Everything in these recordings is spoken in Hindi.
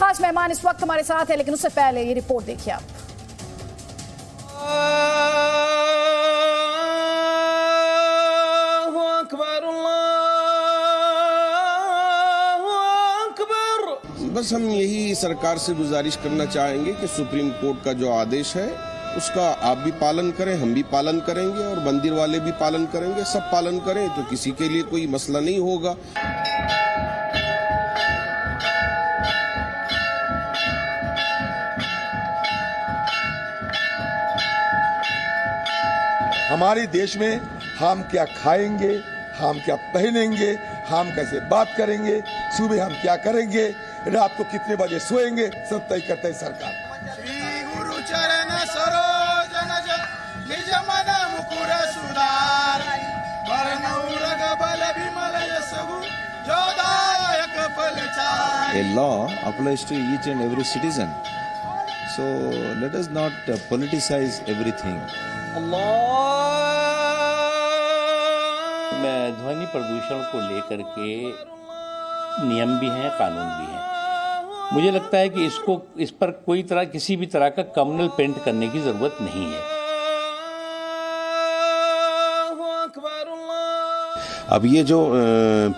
खास मेहमान इस वक्त हमारे साथ है, लेकिन उससे पहले ये रिपोर्ट देखिए आप। बस हम यही सरकार से गुजारिश करना चाहेंगे कि सुप्रीम कोर्ट का जो आदेश है उसका आप भी पालन करें, हम भी पालन करेंगे और मंदिर वाले भी पालन करेंगे। सब पालन करें तो किसी के लिए कोई मसला नहीं होगा। हमारे देश में हम क्या खाएंगे, हम क्या पहनेंगे, हम कैसे बात करेंगे, सुबह हम क्या करेंगे, रात को कितने बजे सोएंगे, सब तय करता है सरकार। श्री गुरु चरण सरोज निज मन मुकुर सुधार बरनउरग बल विमल यसगु जोदायक फलचार। A law applies to each and every citizen. So let us not politicize everything. में ध्वनि प्रदूषण को लेकर के नियम भी हैं, कानून भी हैं। मुझे लगता है कि इस पर कोई तरह किसी भी तरह का कम्युनल पेंट करने की जरूरत नहीं है। अब ये जो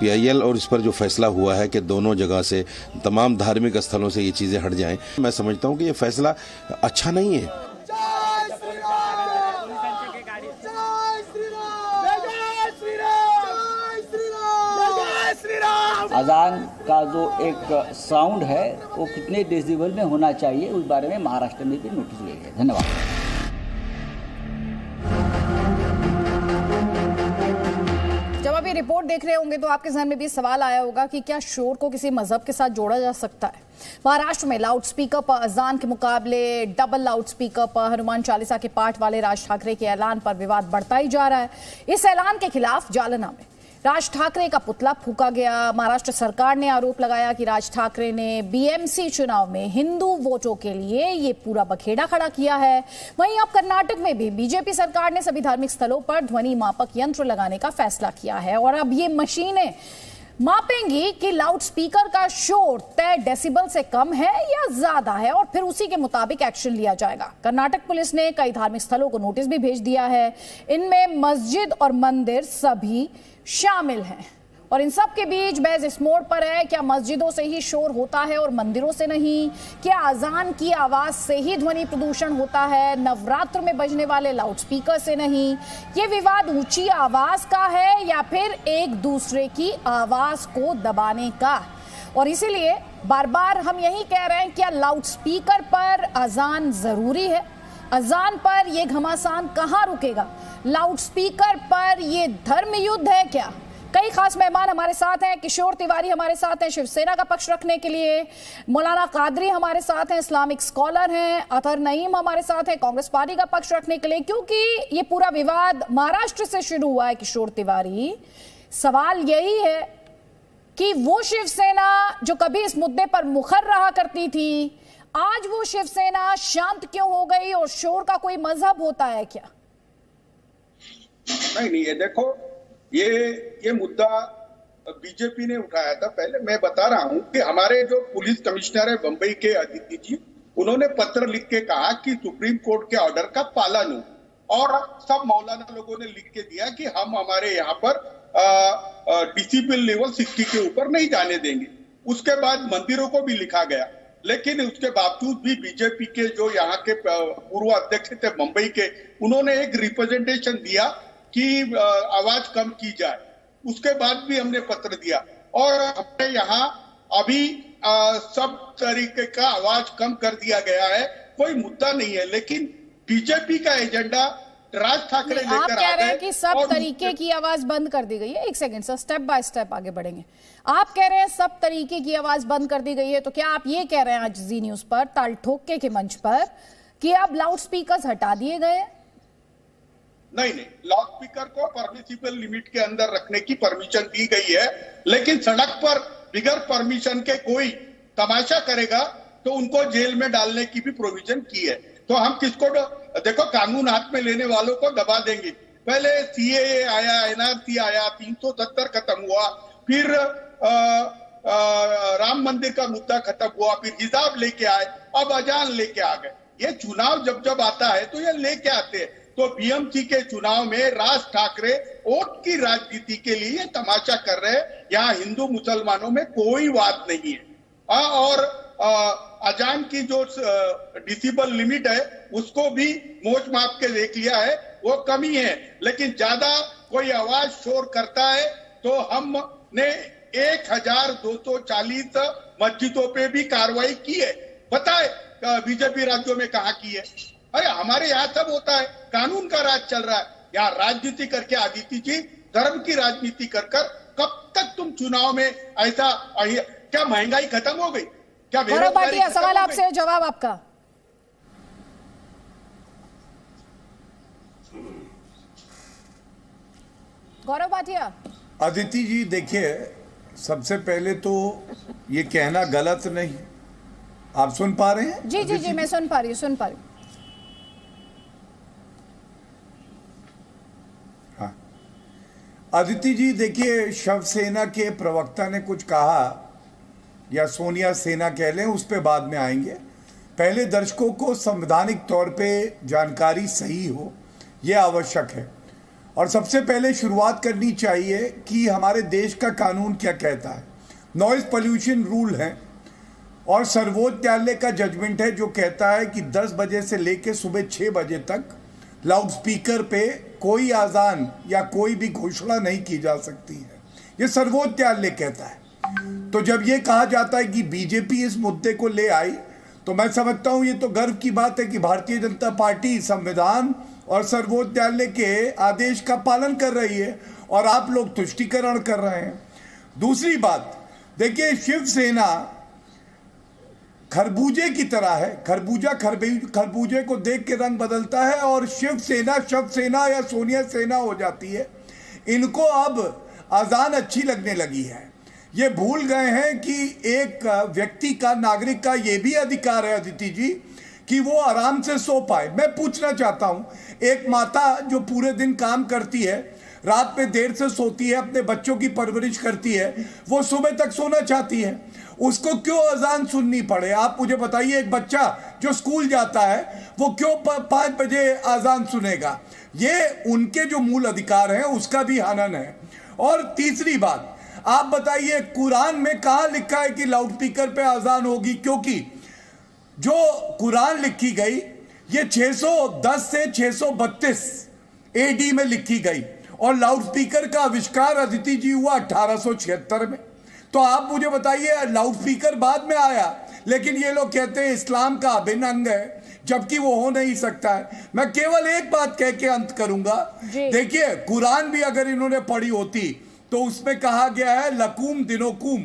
PIL और इस पर जो फैसला हुआ है कि दोनों जगह से तमाम धार्मिक स्थलों से ये चीज़ें हट जाएं, मैं समझता हूँ कि ये फैसला अच्छा नहीं है। अजान का जो एक साउंड है वो कितने डेसिबल में होना चाहिए, उस बारे में महाराष्ट्र में भी नोटिस गई है। धन्यवाद। जब आप ये रिपोर्ट देख रहे होंगे तो आपके ज़हन में भी सवाल आया होगा कि क्या शोर को किसी मजहब के साथ जोड़ा जा सकता है। महाराष्ट्र में लाउड स्पीकर पर अजान के मुकाबले डबल लाउड स्पीकर पर हनुमान चालीसा के पाठ वाले राज ठाकरे के ऐलान पर विवाद बढ़ता ही जा रहा है। इस ऐलान के खिलाफ जालना में राज ठाकरे का पुतला फूंका गया। महाराष्ट्र सरकार ने आरोप लगाया कि राज ठाकरे ने BMC चुनाव में हिंदू वोटों के लिए ये पूरा बखेड़ा खड़ा किया है। वहीं अब कर्नाटक में भी बीजेपी सरकार ने सभी धार्मिक स्थलों पर ध्वनि मापक यंत्र लगाने का फैसला किया है और अब ये मशीनें मापेंगी कि लाउड स्पीकर का शोर तय डेसिबल से कम है या ज्यादा है और फिर उसी के मुताबिक एक्शन लिया जाएगा। कर्नाटक पुलिस ने कई धार्मिक स्थलों को नोटिस भी भेज दिया है। इनमें मस्जिद और मंदिर सभी शामिल हैं और इन सब के बीच बहस इस मोड़ पर है, क्या मस्जिदों से ही शोर होता है और मंदिरों से नहीं? क्या अजान की आवाज से ही ध्वनि प्रदूषण होता है, नवरात्र में बजने वाले लाउड स्पीकर से नहीं? ये विवाद ऊंची आवाज का है या फिर एक दूसरे की आवाज को दबाने का? और इसीलिए बार बार हम यही कह रहे हैं, क्या लाउड स्पीकर पर अजान जरूरी है? अजान पर यह घमासान कहां रुकेगा? लाउड स्पीकर पर यह धर्म युद्ध है क्या? कई खास मेहमान हमारे साथ हैं। किशोर तिवारी हमारे साथ हैं शिवसेना का पक्ष रखने के लिए, मौलाना कादरी हमारे साथ हैं, इस्लामिक स्कॉलर हैं, अतहर नईम हमारे साथ हैं कांग्रेस पार्टी का पक्ष रखने के लिए। क्योंकि ये पूरा विवाद महाराष्ट्र से शुरू हुआ है किशोर तिवारी, सवाल यही है कि वो शिवसेना जो कभी इस मुद्दे पर मुखर रहा करती थी, आज वो शिवसेना शांत क्यों हो गई और शोर का कोई मजहब होता है क्या? नहीं, ये देखो, ये मुद्दा बीजेपी ने उठाया था। पहले मैं बता रहा हूं कि हमारे जो पुलिस कमिश्नर है बंबई के अदिति जी, उन्होंने पत्र लिख के कहा कि सुप्रीम कोर्ट के ऑर्डर का पालन हो और सब मौलाना लोगों ने लिख के दिया कि हम हमारे यहाँ पर डिसिप्लिन लेवल 60 के ऊपर नहीं जाने देंगे। उसके बाद मंदिरों को भी लिखा गया, लेकिन उसके बावजूद भी बीजेपी के जो यहाँ के पूर्व अध्यक्ष थे मुंबई के, उन्होंने एक रिप्रेजेंटेशन दिया कि आवाज कम की जाए। उसके बाद भी हमने पत्र दिया और हमारे यहाँ अभी सब तरीके का आवाज कम कर दिया गया है, कोई मुद्दा नहीं है। लेकिन बीजेपी का एजेंडा राज ठाकरे लेकर आप कह रहे हैं कि सब तरीके की आवाज बंद कर दी गई है। एक second sir, step by step आगे बढ़ेंगे। आप कह रहे हैं सब तरीके की आवाज बंद कर दी गई है, तो क्या आप ये कह रहे हैं आज जी न्यूज पर ताल ठोके के मंच पर कि अब लाउड स्पीकर हटा दिए गए? नहीं, लाउड स्पीकर को परमिसिबल लिमिट के अंदर रखने की परमिशन दी गई है, लेकिन सड़क पर बिगर परमिशन के कोई तमाशा करेगा तो उनको जेल में डालने की भी प्रोविजन की है। तो हम किसको देखो, कानून हाथ में लेने वालों को दबा देंगे। पहले CAA आया, NRC आया, 370 खत्म हुआ, फिर राम मंदिर का मुद्दा खत्म हुआ, फिर हिजाब लेके आए, अब अजान लेके आ गए। ये चुनाव जब आता है तो ये लेके आते हैं। तो बीएमसी के चुनाव में राज ठाकरे वोट की राजनीति के लिए तमाशा कर रहे हैं। यहाँ हिंदू मुसलमानों में कोई बात नहीं है। और अजान की जो डिसिबल लिमिट है उसको भी मोच माप के देख लिया है, वो कमी है। लेकिन ज्यादा कोई आवाज शोर करता है तो हमने 1240 मस्जिदों पे भी कार्रवाई की है। बताए बीजेपी राज्यों में कहा की है? अरे हमारे यहाँ सब होता है, कानून का राज चल रहा है। यहाँ राजनीति करके आदित्य जी, धर्म की राजनीति कर कब तक तुम चुनाव में ऐसा? क्या महंगाई खत्म हो गई? क्या गौरव भाटिया, सवाल आपसे, जवाब आपका। गौरव भाटिया। अदिति जी देखिए, सबसे पहले तो ये कहना गलत नहीं। आप सुन पा रहे हैं? जी जी जी, मैं सुन पा रही हूँ। हाँ, अदिति जी देखिए, शिवसेना के प्रवक्ता ने कुछ कहा, या सोनिया सेना कह लें, उस पे बाद में आएंगे। पहले दर्शकों को संवैधानिक तौर पे जानकारी सही हो, यह आवश्यक है। और सबसे पहले शुरुआत करनी चाहिए कि हमारे देश का कानून क्या कहता है। नॉइज पोल्यूशन रूल है और सर्वोच्च न्यायालय का जजमेंट है जो कहता है कि 10 बजे से लेकर सुबह 6 बजे तक लाउड स्पीकर पे कोई आजान या कोई भी घोषणा नहीं की जा सकती है। ये सर्वोच्च न्यायालय कहता है। तो जब ये कहा जाता है कि बीजेपी इस मुद्दे को ले आई, तो मैं समझता हूं ये तो गर्व की बात है कि भारतीय जनता पार्टी संविधान और सर्वोच्च न्यायालय के आदेश का पालन कर रही है और आप लोग तुष्टीकरण कर रहे हैं। दूसरी बात देखिए, शिवसेना खरबूजे की तरह है। खरबूजे को देख के रंग बदलता है और शिवसेना शिवसेना या सोनिया सेना हो जाती है। इनको अब अजान अच्छी लगने लगी है। ये भूल गए हैं कि एक व्यक्ति का, नागरिक का ये भी अधिकार है अदिति जी कि वो आराम से सो पाए। मैं पूछना चाहता हूं, एक माता जो पूरे दिन काम करती है, रात में देर से सोती है, अपने बच्चों की परवरिश करती है, वो सुबह तक सोना चाहती है, उसको क्यों अजान सुननी पड़े? आप मुझे बताइए। एक बच्चा जो स्कूल जाता है वो क्यों 5 बजे अजान सुनेगा? ये उनके जो मूल अधिकार हैं उसका भी हनन है। और तीसरी बात, आप बताइए कुरान में कहां लिखा है कि लाउडस्पीकर पे अजान होगी? क्योंकि जो कुरान लिखी गई ये 610 से 632 एडी में लिखी गई और लाउडस्पीकर का आविष्कार अदिति जी हुआ 1876 में। तो आप मुझे बताइए, लाउडस्पीकर बाद में आया, लेकिन ये लोग कहते हैं इस्लाम का अभिन्न अंग है, जबकि वो हो नहीं सकता है। मैं केवल एक बात कह के अंत करूंगा। देखिए, कुरान भी अगर इन्होंने पढ़ी होती तो उसमें कहा गया है लकुम दिनोकुम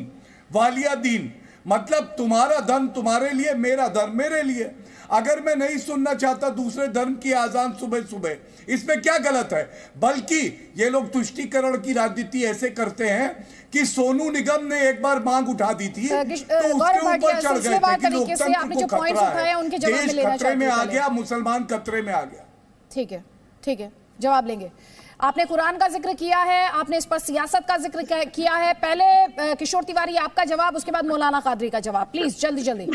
वालिया दीन, मतलब तुम्हारा धर्म तुम्हारे लिए, मेरा धर्म मेरे लिए। अगर मैं नहीं सुनना चाहता दूसरे धर्म की आजान सुबह सुबह, इसमें क्या गलत है? बल्कि ये लोग तुष्टीकरण की राजनीति ऐसे करते हैं कि सोनू निगम ने एक बार मांग उठा दी थी तो उसके ऊपर चढ़ गए थे कि लोकतंत्र को खतरा है, देश खतरे में आ गया, मुसलमान खतरे में आ गया। ठीक है, जवाब लेंगे। आपने कुरान का जिक्र किया है, आपने इस पर सियासत का जिक्र किया है। पहले किशोर तिवारी आपका जवाब, उसके बाद मौलाना कादरी का जवाब, प्लीज जल्दी।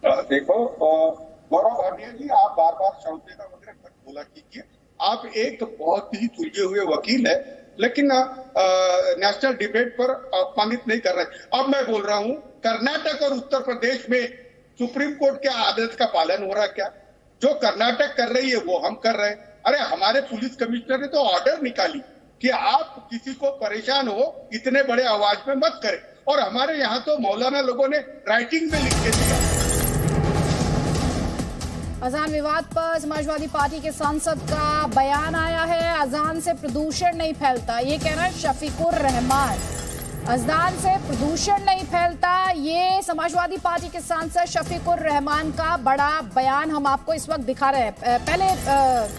देखो गौरव भाटिया जी, आप बार बार शौर्य का वगैरह मत बोला कीजिए। आप एक बहुत ही सुलझे हुए वकील है, लेकिन नेशनल डिबेट पर अपमानित नहीं कर रहे। अब मैं बोल रहा हूं, कर्नाटक और उत्तर प्रदेश में सुप्रीम कोर्ट के आदेश का पालन हो रहा है क्या? जो कर्नाटक कर रही है वो हम कर रहे हैं। अरे हमारे पुलिस कमिश्नर ने तो ऑर्डर निकाली कि आप किसी को परेशान हो इतने बड़े आवाज में मत करें, और हमारे यहाँ तो मौलाना लोगों ने राइटिंग में लिख के दिया। अजान विवाद पर समाजवादी पार्टी के सांसद का बयान आया है। अजान से प्रदूषण नहीं फैलता, ये कह रहा है शफीकुर रहमान। अजान से प्रदूषण नहीं फैलता, ये समाजवादी पार्टी के सांसद शफीकुर रहमान का बड़ा बयान हम आपको इस वक्त दिखा रहे हैं। पहले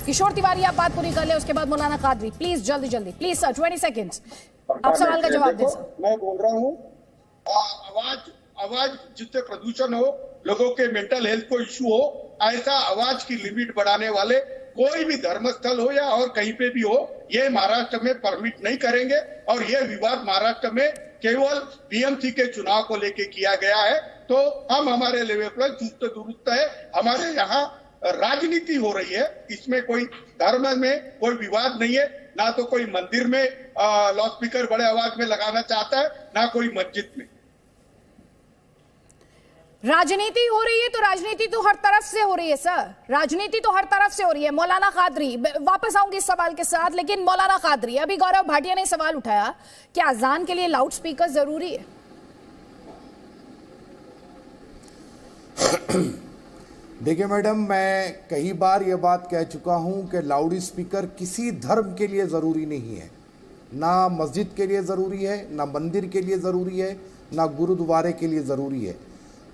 किशोर तिवारी आप बात पूरी कर ले, उसके बाद मौलाना कादरी। प्लीज जल्दी प्लीज सर, 20 सेकेंड्स, आप सवाल का जवाब दें सर। मैं बोल रहा हूँ, आवाज जिससे प्रदूषण हो, लोगों के मेंटल हेल्थ को इश्यू हो, ऐसा आवाज की लिमिट बढ़ाने वाले कोई भी धर्मस्थल हो या और कहीं पे भी हो, ये महाराष्ट्र में परमिट नहीं करेंगे। और ये विवाद महाराष्ट्र में केवल बीएमसी के चुनाव को लेके किया गया है। तो हम हमारे लेवल पर चुस्त दुरुस्त है, हमारे यहाँ राजनीति हो रही है, इसमें कोई धर्म में कोई विवाद नहीं है, ना तो कोई मंदिर में लाउड स्पीकर बड़े आवाज में लगाना चाहता है, ना कोई मस्जिद में। राजनीति हो रही है तो राजनीति तो हर तरफ से हो रही है सर, राजनीति तो हर तरफ से हो रही है। मौलाना कादरी, वापस आऊंगी इस सवाल के साथ, लेकिन मौलाना कादरी, अभी गौरव भाटिया ने सवाल उठाया कि अजान के लिए लाउड स्पीकर जरूरी है। देखिए मैडम, मैं कई बार ये बात कह चुका हूँ कि लाउड स्पीकर किसी धर्म के लिए ज़रूरी नहीं है, ना मस्जिद के लिए ज़रूरी है, ना मंदिर के लिए ज़रूरी है, ना गुरुद्वारे के लिए ज़रूरी है।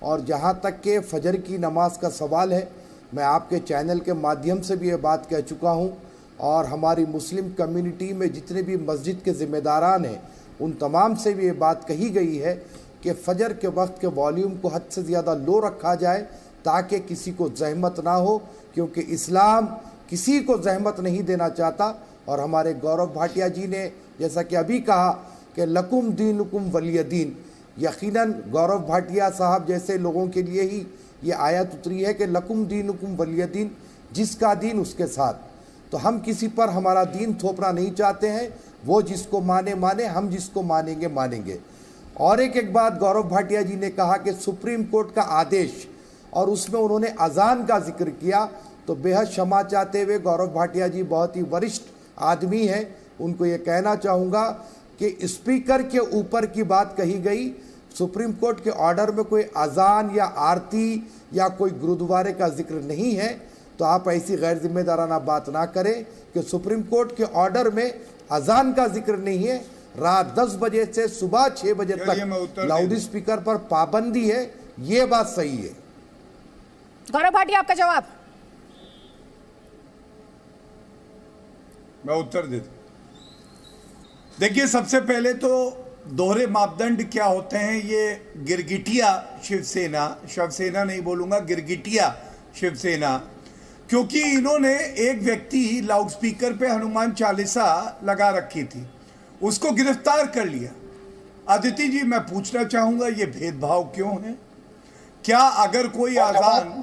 और जहाँ तक के फजर की नमाज का सवाल है, मैं आपके चैनल के माध्यम से भी ये बात कह चुका हूँ, और हमारी मुस्लिम कम्युनिटी में जितने भी मस्जिद के ज़िम्मेदारान हैं उन तमाम से भी ये बात कही गई है कि फ़जर के वक्त के वॉल्यूम को हद से ज़्यादा लो रखा जाए ताकि किसी को जहमत ना हो, क्योंकि इस्लाम किसी को जहमत नहीं देना चाहता। और हमारे गौरव भाटिया जी ने जैसा कि अभी कहा कि लकुम दीनुकुम वलिय दीन, यकीनन गौरव भाटिया साहब जैसे लोगों के लिए ही ये आयत उतरी है कि लकुम दीनुकुम वलिय दीन, जिसका दीन उसके साथ। तो हम किसी पर हमारा दीन थोपना नहीं चाहते हैं, वो जिसको माने माने, हम जिसको मानेंगे मानेंगे। और एक बात गौरव भाटिया जी ने कहा कि सुप्रीम कोर्ट का आदेश, और उसमें उन्होंने अजान का जिक्र किया, तो बेहद क्षमा चाहते हुए गौरव भाटिया जी बहुत ही वरिष्ठ आदमी हैं, उनको ये कहना चाहूँगा कि स्पीकर के ऊपर की बात कही गई। सुप्रीम कोर्ट के ऑर्डर में कोई अजान या आरती या कोई गुरुद्वारे का जिक्र नहीं है, तो आप ऐसी गैर जिम्मेदाराना बात ना करें कि सुप्रीम कोर्ट के ऑर्डर में अजान का जिक्र नहीं है। रात 10 बजे से सुबह 6 बजे तक लाउड स्पीकर पर पाबंदी है, ये बात सही है। गौरव भाटिया, आपका जवाब। मैं उत्तर देता। देखिए, सबसे पहले तो दोहरे मापदंड क्या होते हैं, ये गिरगिटिया शिवसेना नहीं बोलूंगा, गिरगिटिया शिवसेना, क्योंकि इन्होंने एक व्यक्ति लाउड स्पीकर पे हनुमान चालीसा लगा रखी थी, उसको गिरफ्तार कर लिया। अदिति जी, मैं पूछना चाहूंगा ये भेदभाव क्यों है? क्या अगर कोई आजान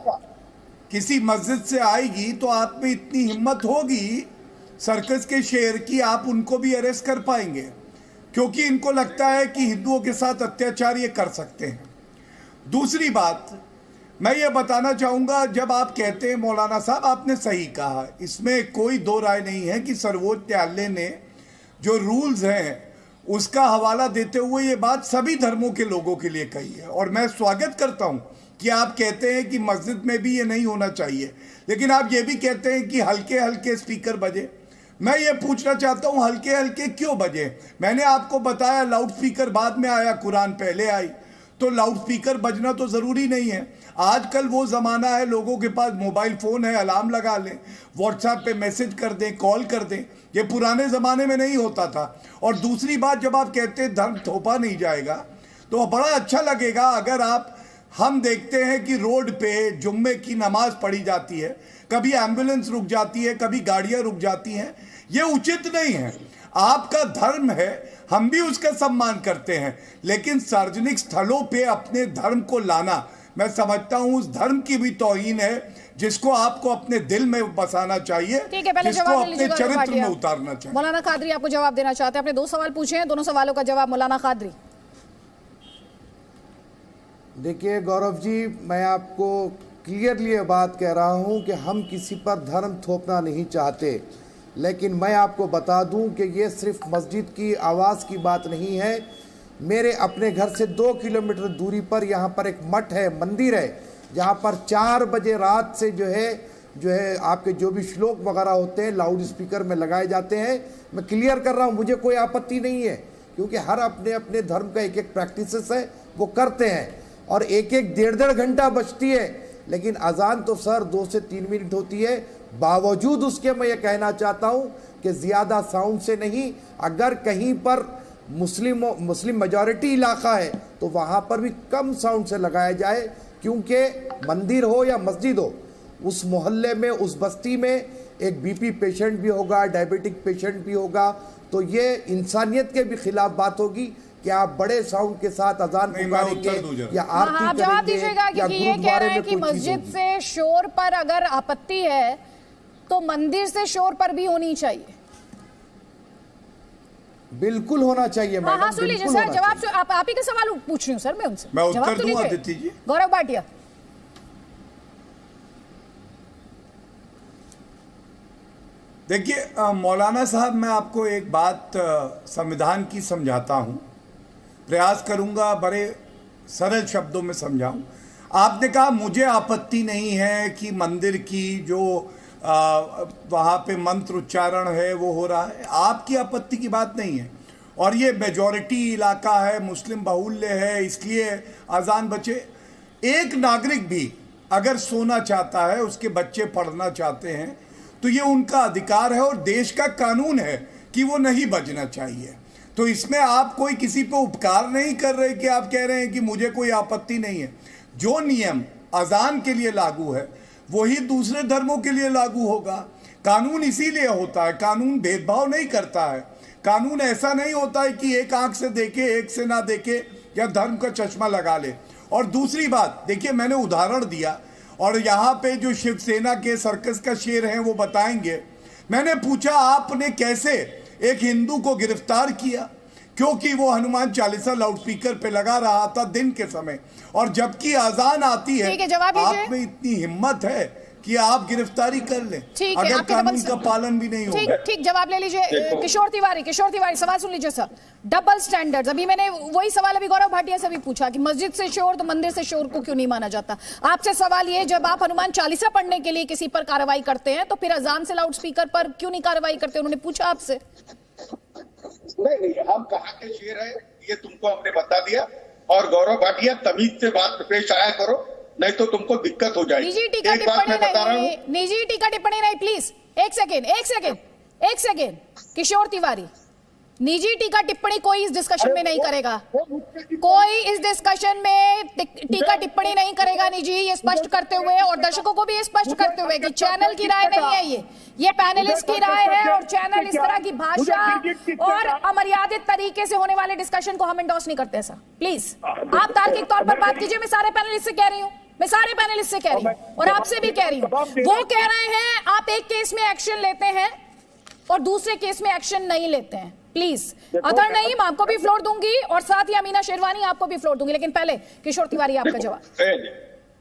किसी मस्जिद से आएगी तो आप में इतनी हिम्मत होगी सर्कस के शेर की, आप उनको भी अरेस्ट कर पाएंगे? क्योंकि इनको लगता है कि हिंदुओं के साथ अत्याचार ये कर सकते हैं। दूसरी बात मैं ये बताना चाहूँगा, जब आप कहते हैं मौलाना साहब, आपने सही कहा, इसमें कोई दो राय नहीं है कि सर्वोच्च न्यायालय ने जो रूल्स हैं उसका हवाला देते हुए ये बात सभी धर्मों के लोगों के लिए कही है। और मैं स्वागत करता हूँ कि आप कहते हैं कि मस्जिद में भी ये नहीं होना चाहिए, लेकिन आप ये भी कहते हैं कि हल्के हल्के स्पीकर बजे। मैं ये पूछना चाहता हूँ, हल्के हल्के क्यों बजे? मैंने आपको बताया लाउड स्पीकर बाद में आया, कुरान पहले आई, तो लाउड स्पीकर बजना तो ज़रूरी नहीं है। आजकल वो ज़माना है, लोगों के पास मोबाइल फ़ोन है, अलार्म लगा लें, व्हाट्सएप पे मैसेज कर दें, कॉल कर दें, ये पुराने ज़माने में नहीं होता था। और दूसरी बात, जब आप कहते हैं धर्म थोपा नहीं जाएगा, तो बड़ा अच्छा लगेगा अगर हम देखते हैं कि रोड पे जुम्मे की नमाज पढ़ी जाती है, कभी एम्बुलेंस रुक जाती है, कभी गाड़ियाँ रुक जाती हैं, ये उचित नहीं है। आपका धर्म है, हम भी उसका सम्मान करते हैं, लेकिन सार्वजनिक स्थलों पे अपने धर्म को लाना, मैं समझता हूं उस धर्म की भी तौहीन है जिसको आपको अपने दिल में बसाना चाहिए, जिसको अपने चरित्र में उतारना चाहिए। मौलाना कादरी आपको जवाब देना चाहते हैं, आपने 2 सवाल पूछे हैं, दोनों सवालों का जवाब मौलाना कादरी। देखिए गौरव जी, मैं आपको क्लियरली ये बात कह रहा हूं कि हम किसी पर धर्म थोपना नहीं चाहते, लेकिन मैं आपको बता दूं कि ये सिर्फ मस्जिद की आवाज़ की बात नहीं है। मेरे अपने घर से 2 किलोमीटर दूरी पर यहाँ पर एक मठ है, मंदिर है, जहाँ पर 4 बजे रात से जो है आपके जो भी श्लोक वगैरह होते हैं लाउड स्पीकर में लगाए जाते हैं। मैं क्लियर कर रहा हूँ, मुझे कोई आपत्ति नहीं है, क्योंकि हर अपने अपने धर्म का एक प्रैक्टिसेस है, वो करते हैं, और एक 1.5 घंटा बजती है, लेकिन अजान तो सर 2 से 3 मिनट होती है। बावजूद उसके मैं ये कहना चाहता हूँ कि ज़्यादा साउंड से नहीं, अगर कहीं पर मुस्लिम मेजॉरिटी इलाका है तो वहाँ पर भी कम साउंड से लगाया जाए, क्योंकि मंदिर हो या मस्जिद हो, उस मोहल्ले में, उस बस्ती में एक बीपी पेशेंट भी होगा, डायबिटिक पेशेंट भी होगा, तो ये इंसानियत के भी खिलाफ बात होगी। क्या आप बड़े साउंड के साथ अजान पुकारेंगे या आरती आप जवाब करेंगे दीजिएगा, या क्योंकि ये कह गुरुद्वारे रहे हैं में कि कोई चीज मस्जिद होगी? से शोर पर अगर आपत्ति है तो मंदिर से शोर पर भी होनी चाहिए। बिल्कुल होना चाहिए मैडम। हाँ सुन लीजिए बिल्कुल सर, होना जवाब चाहिए। आप ही का सवाल पूछ रही हूँ सर मैं उनसे। मैं जवाब उत्तर तो दूंगा लीजिए। अदिति जी। गौरव भाटिया। देखिए मौलाना साहब, मैं आपको एक बात संविधान की समझाता हूं, प्रयास करूंगा बड़े सरल शब्दों में समझाऊं। आपने कहा मुझे आपत्ति नहीं है कि मंदिर की जो वहाँ पे मंत्र उच्चारण है वो हो रहा है, आपकी आपत्ति की बात नहीं है। और ये मेजॉरिटी इलाका है, मुस्लिम बाहुल्य है, इसलिए अजान बचे। एक नागरिक भी अगर सोना चाहता है, उसके बच्चे पढ़ना चाहते हैं, तो ये उनका अधिकार है और देश का कानून है कि वो नहीं बजना चाहिए। तो इसमें आप कोई किसी पे उपकार नहीं कर रहे कि आप कह रहे हैं कि मुझे कोई आपत्ति नहीं है। जो नियम अजान के लिए लागू है वही दूसरे धर्मों के लिए लागू होगा। कानून इसीलिए होता है, कानून भेदभाव नहीं करता है। कानून ऐसा नहीं होता है कि एक आंख से देखे एक से ना देखे या धर्म का चश्मा लगा ले। और दूसरी बात देखिए, मैंने उदाहरण दिया और यहाँ पे जो शिवसेना के सर्कस का शेर हैं वो बताएंगे। मैंने पूछा आपने कैसे एक हिंदू को गिरफ्तार किया, क्योंकि वो हनुमान चालीसा लाउडस्पीकर पे लगा रहा था दिन के समय, और जबकि अजान आती है आप में इतनी हिम्मत है कि आप गिरफ्तारी कर लें अगर कानून का पालन भी नहीं होगा। ठीक जवाब ले लीजिए। किशोर तिवारी सवाल सुन लीजिए सर। डबल स्टैंडर्ड्स, अभी मैंने वही सवाल अभी गौरव भाटिया से भी पूछा कि मस्जिद से शोर तो मंदिर से शोर को क्यों नहीं माना जाता। आपसे सवाल ये, जब आप हनुमान चालीसा पढ़ने के लिए किसी पर कार्रवाई करते हैं तो फिर अजान से लाउड स्पीकर पर क्यों नहीं कार्रवाई करते? उन्होंने पूछा आपसे। नहीं, हम कहाँ के शेर है ये तुमको हमने बता दिया। और गौरव भाटिया, तमीज से बात पेश आया करो, नहीं तो तुमको दिक्कत हो जाएगी। निजी टीका टिप्पणी नहीं, प्लीज। एक सेकेंड। किशोर तिवारी, निजी टीका टिप्पणी कोई इस डिस्कशन में नहीं करेगा। कोई इस डिस्कशन में टीका टिप्पणी नहीं करेगा निजी, ये स्पष्ट करते हुए और दर्शकों को भी ये स्पष्ट करते हुए कि चैनल की राय नहीं है, ये पैनलिस्ट की राय है। और चैनल इस तरह की भाषा और अमर्यादित तरीके से होने वाले डिस्कशन को हम एंडोर्स नहीं करते सर। प्लीज आप तार्किक तौर पर बात कीजिए। मैं सारे पैनलिस्ट से कह रही हूँ, और आपसे भी कह रही हूँ। वो कह रहे हैं आप एक केस में एक्शन लेते हैं और दूसरे केस में एक्शन नहीं लेते हैं। प्लीज अतर नहीं, मैं आपको भी फ्लोर दूंगी और साथ ही अमीना शेरवानी आपको भी फ्लोर दूंगी, लेकिन पहले किशोर तिवारी आपका जवाब।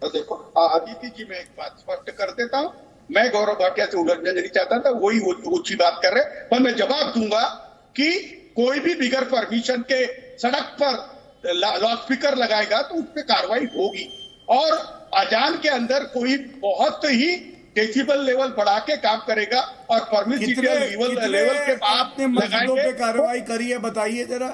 देखो अदिति जी, मैं एक बात स्पष्ट कर देता हूँ। मैं गौरव भाटिया से उलझना नहीं चाहता था, वही ऊंची बात कर रहे, पर मैं जवाब दूंगा कि कोई भी बिगर परमिशन के सड़क पर लाउड स्पीकर लगाएगा तो उस पर कार्रवाई होगी। और अजान के अंदर कोई बहुत ही डेसिबल लेवल बढ़ा के काम करेगा और परमिसिबल लेवल के बाद लगाएंगे। कार्रवाई करिए, बताइए जरा।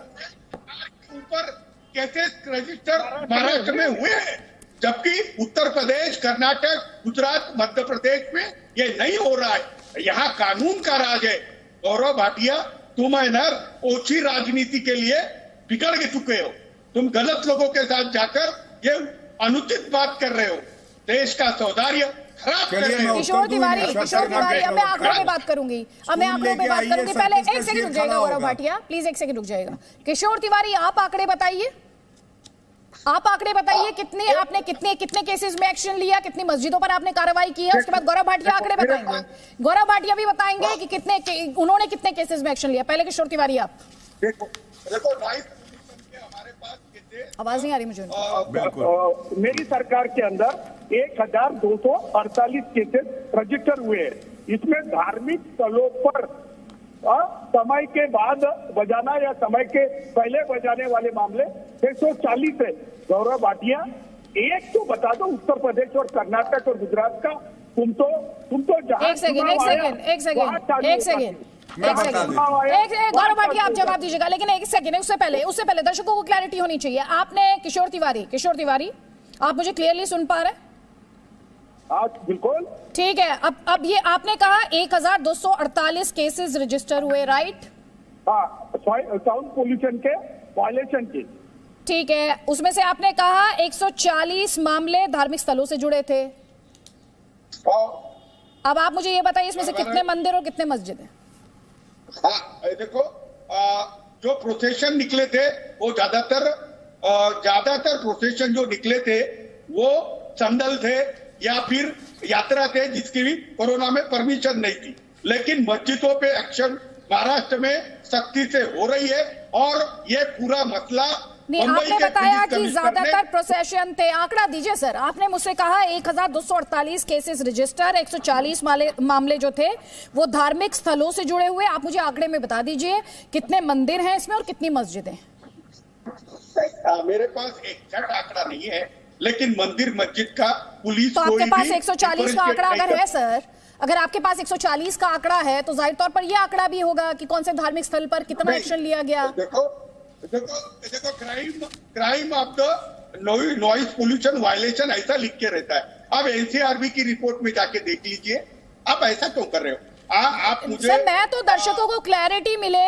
ऊपर केसेस रजिस्टर महाराष्ट्र में हुए हैं, जबकि उत्तर प्रदेश, कर्नाटक, गुजरात, मध्य प्रदेश में ये नहीं हो रहा है। यहाँ कानून का राज है। गौरव भाटिया, तुम है ना ओछी राजनीति के लिए बिगड़ के चुके हो। तुम गलत लोगों के साथ जाकर ये अनुचित बात कर रहे हो, देश का सौंदर्य खराब कर रहे हो। किशोर तिवारी, अब मैं आंकड़ों पे बात करूंगी। पहले एक सेकंड रुक जाएगा गौरव भाटिया, प्लीज एक सेकंड रुक जाएगा। किशोर तिवारी, आप आंकड़े बताइए। कितने केसेस में एक्शन लिया, कितनी मस्जिदों पर आपने कार्रवाई की है। उसके बाद गौरव भाटिया आंकड़े बताएंगे। गौरव भाटिया भी बताएंगे कि उन्होंने कितने केसेस में एक्शन लिया। पहले किशोर तिवारी आप। देखो हमारे पास आवाज नहीं आ रही मुझे। बिल्कुल। मेरी सरकार के अंदर 1248 केसेस रजिस्टर हुए हैं। इसमें धार्मिक स्थलों पर समय के बाद बजाना या समय के पहले बजाने वाले मामले 140 है। गौरव भाटिया, एक तो बता दो उत्तर प्रदेश और कर्नाटक और गुजरात का। तुम तो एक सेकेंड गौरव भाटिया आप जवाब दीजिएगा, लेकिन एक सेकंड, उससे पहले दर्शकों को क्लैरिटी होनी चाहिए। आपने किशोर तिवारी आप मुझे क्लियरली सुन पा रहे हैं? बिल्कुल ठीक है। अब ये आपने कहा 1248 केसेस रजिस्टर हुए, राइट? साउंड पोल्यूशन के वायलेशन के। ठीक है, उसमें से आपने कहा 140 मामले धार्मिक स्थलों से जुड़े थे। अब आप मुझे ये बताइए इसमें से कितने मंदिर और कितने मस्जिद हैं? देखो जो प्रोसेशन निकले थे वो ज्यादातर प्रोसेशन जो निकले थे वो संदल थे या फिर यात्रा थे जिसकी भी कोरोना में परमिशन नहीं थी। लेकिन मस्जिदों पे एक्शन महाराष्ट्र में सख्ती से हो रही है और ये पूरा मसला नहीं, आपने बताया कि ज्यादातर प्रोसेशन थे। आंकड़ा दीजिए सर। आपने मुझसे कहा 1248 केसेस रजिस्टर, 140 मामले जो थे वो धार्मिक स्थलों से जुड़े हुए। आप मुझे आंकड़े में बता दीजिए कितने मंदिर हैं इसमें और कितनी मस्जिदें? मेरे पास एग्जैक्ट आंकड़ा नहीं है, लेकिन मंदिर मस्जिद का पुलिस तो आपके पास 140 का आंकड़ा अगर है सर, अगर आपके पास 140 का आंकड़ा है तो जाहिर तौर पर यह आंकड़ा भी होगा कि कौन से धार्मिक स्थल पर कितना एक्शन लिया गया। देखो crime of the noise pollution violation ऐसा लिख के रहता है। अब एनसीआरबी की रिपोर्ट में जाके देख लीजिए। आप ऐसा क्यों कर रहे हो? आप मुझे सर, मैं तो दर्शकों को क्लैरिटी मिले,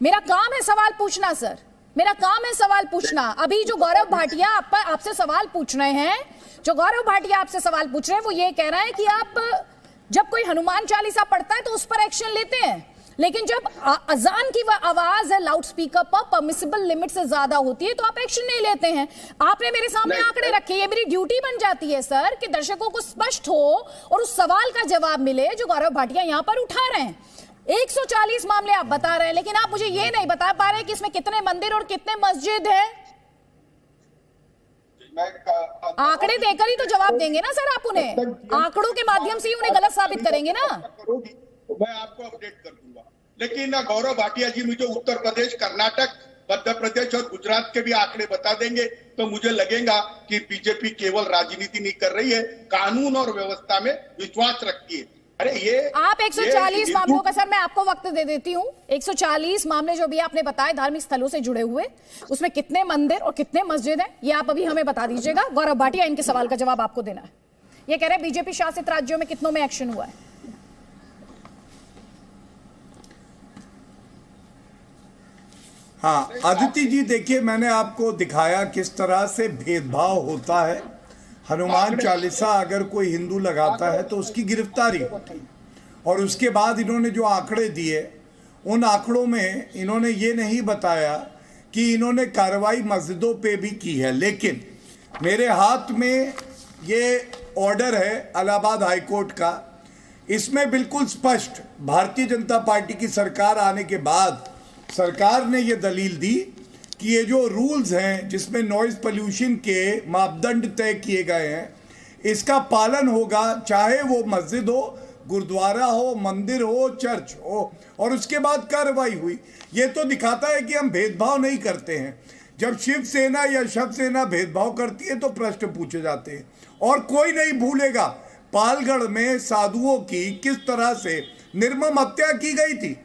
मेरा काम है सवाल पूछना सर, मेरा काम है सवाल पूछना। अभी जो गौरव भाटिया आपसे सवाल पूछ रहे हैं, जो गौरव भाटिया आपसे सवाल पूछ रहे हैं वो ये कह रहे हैं कि आप जब कोई हनुमान चालीसा पढ़ता है तो उस पर एक्शन लेते हैं, लेकिन जब अजान की आवाज है लाउड स्पीकर पर परमिसिबल लिमिट से ज्यादा होती है तो आप एक्शन नहीं लेते हैं। आपने मेरे सामने आंकड़े रखे, ये मेरी ड्यूटी बन जाती है सर कि दर्शकों को स्पष्ट हो और उस सवाल का जवाब मिले जो गौरव भाटिया यहां पर उठा रहे हैं। 140 मामले आप बता रहे हैं, लेकिन आप मुझे ये नहीं बता पा रहे कि इसमें कितने मंदिर और कितने मस्जिद है। आंकड़े देकर ही तो जवाब देंगे ना सर आप उन्हें, आंकड़ों के माध्यम से ही उन्हें गलत साबित करेंगे ना। तो मैं आपको अपडेट कर दूंगा। लेकिन गौरव भाटिया जी मुझे उत्तर प्रदेश, कर्नाटक, मध्य प्रदेश और गुजरात के भी आंकड़े बता देंगे तो मुझे लगेगा कि बीजेपी केवल राजनीति नहीं कर रही है, कानून और व्यवस्था में विश्वास रखती है। अरे ये आप 140 मामलों का सर मैं आपको वक्त दे देती हूँ। 140 मामले जो भी आपने बताए धार्मिक स्थलों से जुड़े हुए, उसमें कितने मंदिर और कितने मस्जिद हैं ये आप अभी हमें बता दीजिएगा। गौरव भाटिया, इनके सवाल का जवाब आपको देना है। ये कह रहे हैं बीजेपी शासित राज्यों में कितनों में एक्शन हुआ है? हाँ अदिति जी, देखिए मैंने आपको दिखाया किस तरह से भेदभाव होता है। हनुमान चालीसा अगर कोई हिंदू लगाता है तो उसकी गिरफ्तारी होती है, और उसके बाद इन्होंने जो आंकड़े दिए उन आंकड़ों में इन्होंने ये नहीं बताया कि इन्होंने कार्रवाई मस्जिदों पे भी की है। लेकिन मेरे हाथ में ये ऑर्डर है इलाहाबाद हाईकोर्ट का, इसमें बिल्कुल स्पष्ट भारतीय जनता पार्टी की सरकार आने के बाद सरकार ने ये दलील दी कि ये जो रूल्स हैं जिसमें नॉइज पोल्यूशन के मापदंड तय किए गए हैं इसका पालन होगा, चाहे वो मस्जिद हो, गुरुद्वारा हो, मंदिर हो, चर्च हो, और उसके बाद कार्रवाई हुई। ये तो दिखाता है कि हम भेदभाव नहीं करते हैं। जब शिवसेना या शिवसेना भेदभाव करती है तो प्रश्न पूछे जाते हैं। और कोई नहीं भूलेगा पालगढ़ में साधुओं की किस तरह से निर्मम हत्या की गई थी।